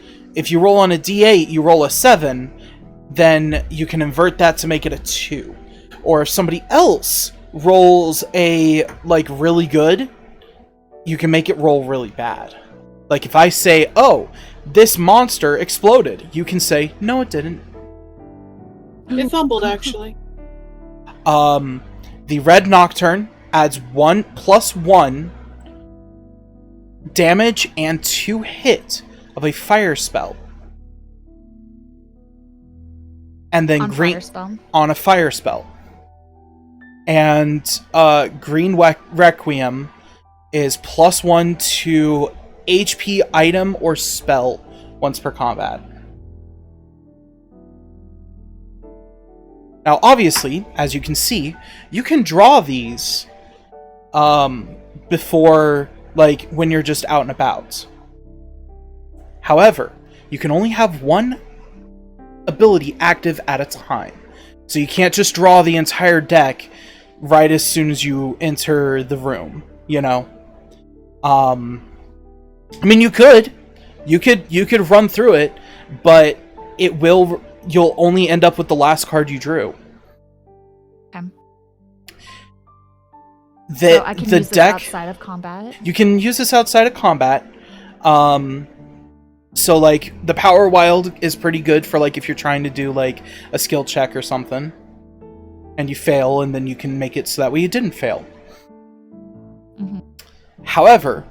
F: you roll a 7, then you can invert that to make it a 2. Or if somebody else rolls a, really good, you can make it roll really bad. Like, if I say, oh, this monster exploded, you can say, no, it didn't.
D: It fumbled, actually.
F: The red nocturne adds 1 + 1 damage and 2 hit of a fire spell. And then green on a fire spell. And green requiem is +1 to HP item or spell once per combat. Now, obviously, as you can see, you can draw these before, when you're just out and about. However, you can only have 1 ability active at a time. So you can't just draw the entire deck right as soon as you enter the room, you know? I mean, you could run through it, but you'll only end up with the last card you drew.
B: Okay. So I can use this outside of combat?
F: You can use this outside of combat. So, the Power Wild is pretty good for, if you're trying to do, a skill check or something. And you fail, and then you can make it so that way you didn't fail.
B: Mm-hmm.
F: However,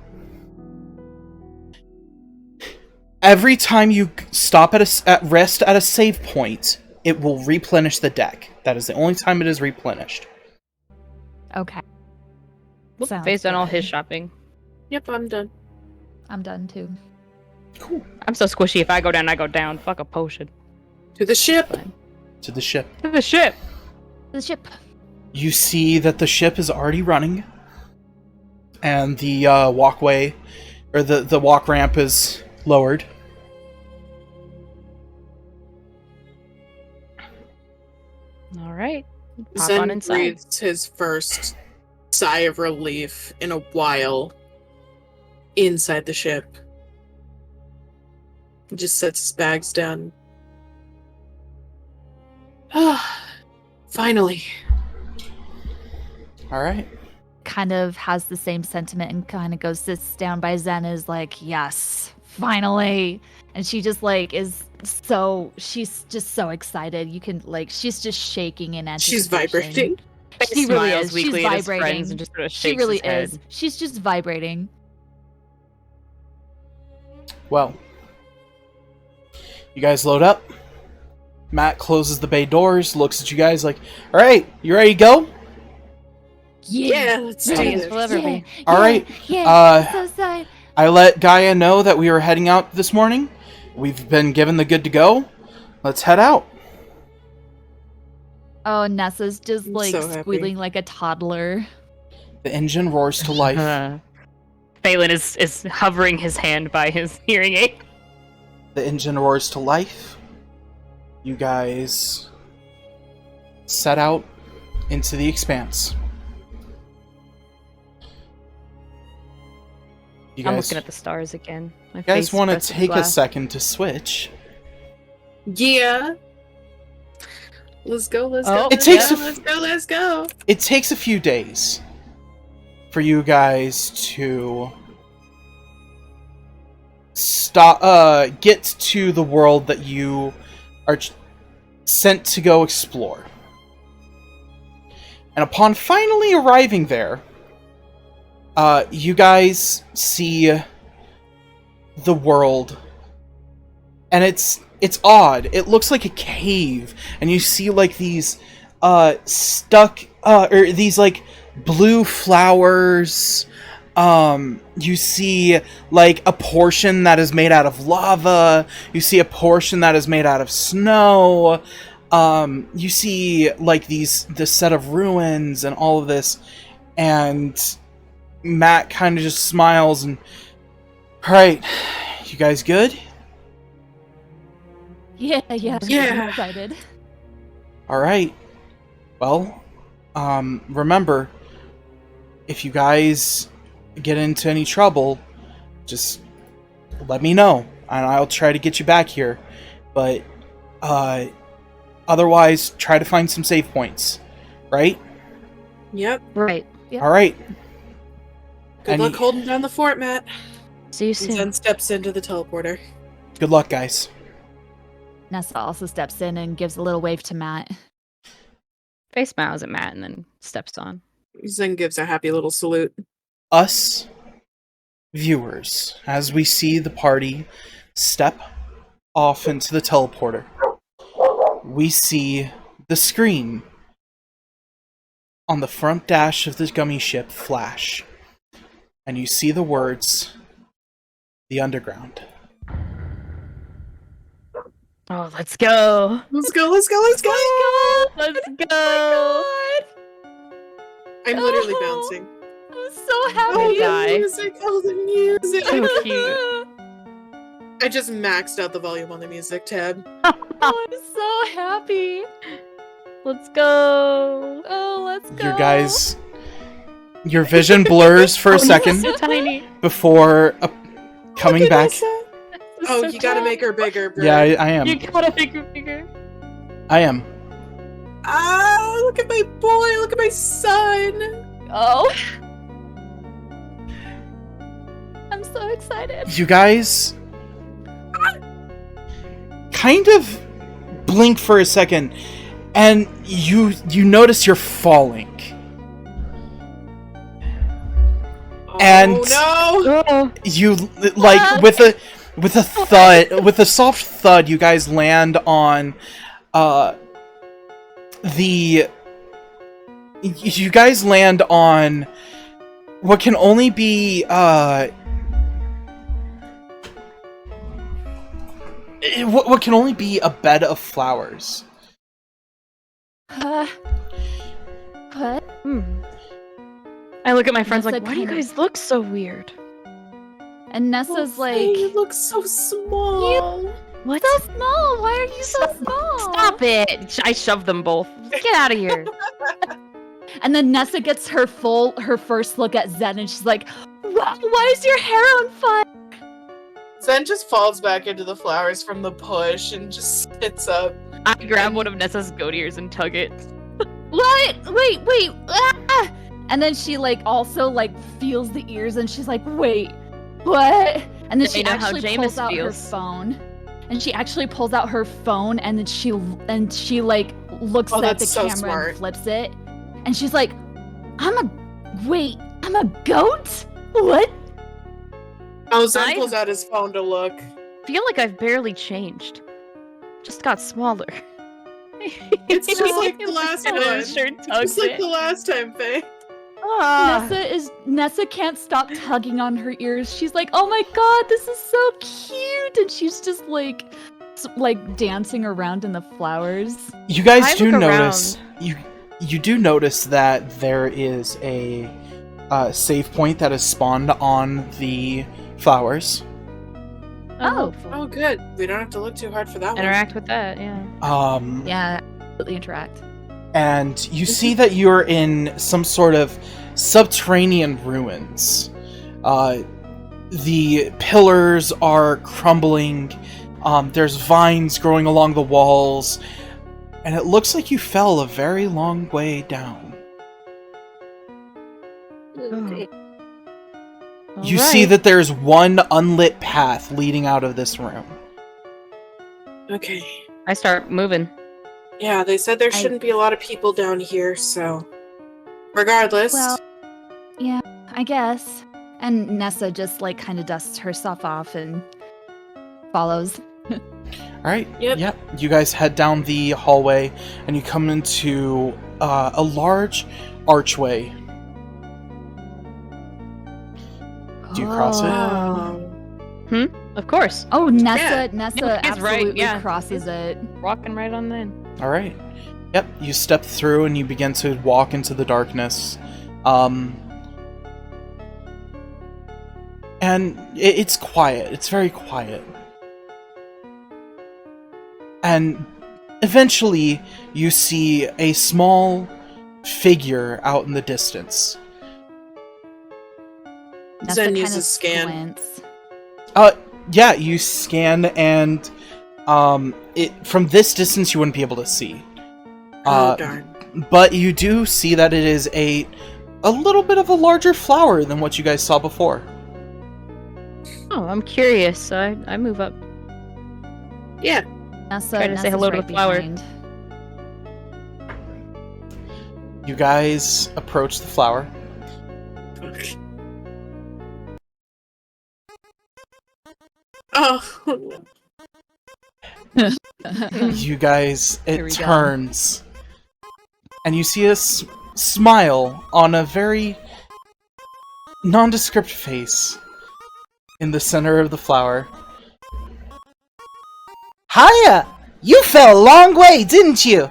F: every time you stop at rest at a save point, it will replenish the deck. That is the only time it is replenished.
B: Okay.
C: Based on all his shopping.
D: Yep, I'm done.
B: I'm done too.
F: Cool.
C: I'm so squishy. If I go down, I go down. Fuck a potion.
D: To the ship!
F: To the ship.
C: To the ship!
B: The ship.
F: You see that the ship is already running. And the walkway, or the walk ramp is lowered.
C: All right. Hop
D: Zen
C: on inside.
D: breathes his first sigh of relief in a while inside the ship. He just sets his bags down. Finally.
F: Alright.
B: Kind of has the same sentiment and kind of sits down by Zen, is like, yes, finally. And she just she's just so excited. You can she's just shaking in anticipation.
D: She's vibrating.
B: She really is. She's
C: Weakly at his
B: vibrating.
C: friends and just sort of
B: She
C: shakes
B: really
C: his head.
B: is. She's just vibrating.
F: Well, you guys load up. Matt closes the bay doors, looks at you guys like, alright, you ready to go?
D: Yeah, let's do
C: Ready as
D: this.
C: we'll ever be.
F: Alright.
B: Yeah, so excited.
F: I let Gaia know that we were heading out this morning. We've been given the good to go. Let's head out.
B: Oh, Nessa's just
D: I'm so happy.
B: squealing like a toddler.
F: The engine roars to life.
C: Phelan is hovering his hand by his hearing aid.
F: The engine roars to life. You guys set out into the expanse. You
C: I'm
F: guys,
C: looking at the stars again. My
F: you guys
C: face
F: want to
C: pressed to the
F: take a
C: glass.
F: second to switch?
D: Yeah. Let's go, let's
C: Oh,
D: go.
F: It takes
D: Let's go.
F: It takes a few days for you guys to get to the world that you are sent to go explore. And upon finally arriving there, you guys see the world, and it's odd. It looks like a cave, and you see like these these like blue flowers. You see like a portion that is made out of lava. You see a portion that is made out of snow. You see like this set of ruins and all of this, and Matt kind of just smiles and, all right, you guys good?
B: Yeah.
D: Yeah.
B: I'm excited.
F: All right. Well, remember, if you guys get into any trouble, just let me know, and I'll try to get you back here. But otherwise, try to find some save points, right?
D: Yep.
C: Right.
B: Yep.
F: All right.
D: Good
F: And
D: luck holding down the fort, Matt.
C: See you
D: And
C: soon.
D: Zen steps into the teleporter.
F: Good luck, guys.
B: Nessa also steps in and gives a little wave to Matt.
C: Face smiles at Matt and then steps on.
D: Zen gives a happy little salute.
F: Us viewers, as we see the party step off into the teleporter, we see the screen on the front dash of the gummy ship flash, and you see the words, "The Underground."
C: Oh, let's go.
D: Let's go, let's go, let's go!
C: Let's go.
D: I'm literally
B: Oh.
D: bouncing.
B: I'm so
C: gonna
D: Oh,
C: die.
D: the music! Oh, the music!
C: So cute.
D: I just maxed out the volume on the music tab.
B: Oh, I'm so happy.
C: Let's go.
B: Oh, let's go.
F: Your vision blurs for a second
C: So tiny.
F: before coming
D: Look at
F: back.
D: Nessa. Oh,
C: So
D: you gotta
C: tiny.
D: make her bigger, bro.
F: Yeah, I am.
C: You gotta make her bigger.
F: I am.
D: Ah, look at my boy! Look at my son!
B: Oh. I'm so excited.
F: You guys kind of blink for a second, and you notice you're falling. And-
D: Oh no!
C: Oh.
F: You like with a thud, with a soft thud, you guys land on you guys land on what can only be what can only be a bed of flowers.
B: What?
C: Hmm. I look at my friends
B: Nessa
C: like, why do you
B: kind of-
C: guys look so weird?
B: And Nessa's
D: Oh,
B: like,
D: Faye, you look so small.
C: What?
B: so small. Why are you so small?
C: Stop it! I shoved them both. Get out of here.
B: And then Nessa gets her first look at Zen, and she's like, wow, why is your hair on fire?
D: Zen just falls back into the flowers from the push and just sits up.
C: I grab one of Nessa's goat ears and tug it.
B: What? Wait. Ah! And then she like also like feels the ears, and she's like, wait, what? And then
C: They
B: she
C: know how
B: actually
C: Jameis
B: pulls out her
C: feels.
B: phone. And she actually pulls out her phone, and then she like looks
D: Oh,
B: at
D: that's
B: the
D: so
B: camera
D: smart.
B: and flips it. And she's like, I'm a goat? What?
D: Oh, Zen
C: I-
D: pulls out his phone to look.
C: Feel like I've barely changed. Just got smaller.
D: It's just like the last
C: And
D: one.
C: then sure tugs
D: Just like
C: it.
D: the last time, Faye.
C: Ah.
B: Nessa can't stop tugging on her ears. She's like, "Oh my god, this is so cute!" And she's just like dancing around in the flowers.
F: You guys
C: I
F: do
C: look
F: notice you do notice that there is a save point that is spawned on the flowers.
B: Oh.
D: Oh, good. We don't have to look too hard for that one.
C: Interact with that, yeah.
B: Yeah, absolutely interact.
F: And you see that you're in some sort of subterranean ruins. The pillars are crumbling. There's vines growing along the walls. And it looks like you fell a very long way down. You see that there's one unlit path leading out of this room.
D: Okay.
C: I start moving.
D: Yeah, they said there shouldn't be a lot of people down here, so... Regardless...
B: Well, yeah, I guess. And Nessa just, like, kind of dusts herself off and follows.
F: Alright,
D: Yep.
F: You guys head down the hallway, and you come into a large archway. Do you cross it?
D: Oh.
C: Of course.
B: Oh, Nessa
C: Yeah,
B: Nessa
C: he's right,
B: absolutely
C: yeah.
B: crosses it.
C: Walking right on in.
F: Alright. Yep, you step through and you begin to walk into the darkness. And it's quiet. It's very quiet. And eventually, you see a small figure out in the distance.
B: Nessa
D: Zen
B: kind
D: uses
B: of
D: scan.
B: squints.
F: Yeah, you scan and from this distance you wouldn't be able to see.
D: Oh, darn.
F: But you do see that it is a little bit of a larger flower than what you guys saw before.
C: Oh, I'm curious, so I move up.
D: Yeah.
B: Nessa,
C: Try to say hello to
B: Nessa's
C: the flower.
B: behind.
F: You guys approach the flower.
D: Oh.
F: You guys,
B: Here we
F: it
B: go.
F: turns. And you see a smile on a very nondescript face in the center of the flower. Hiya! You fell a long way, didn't you?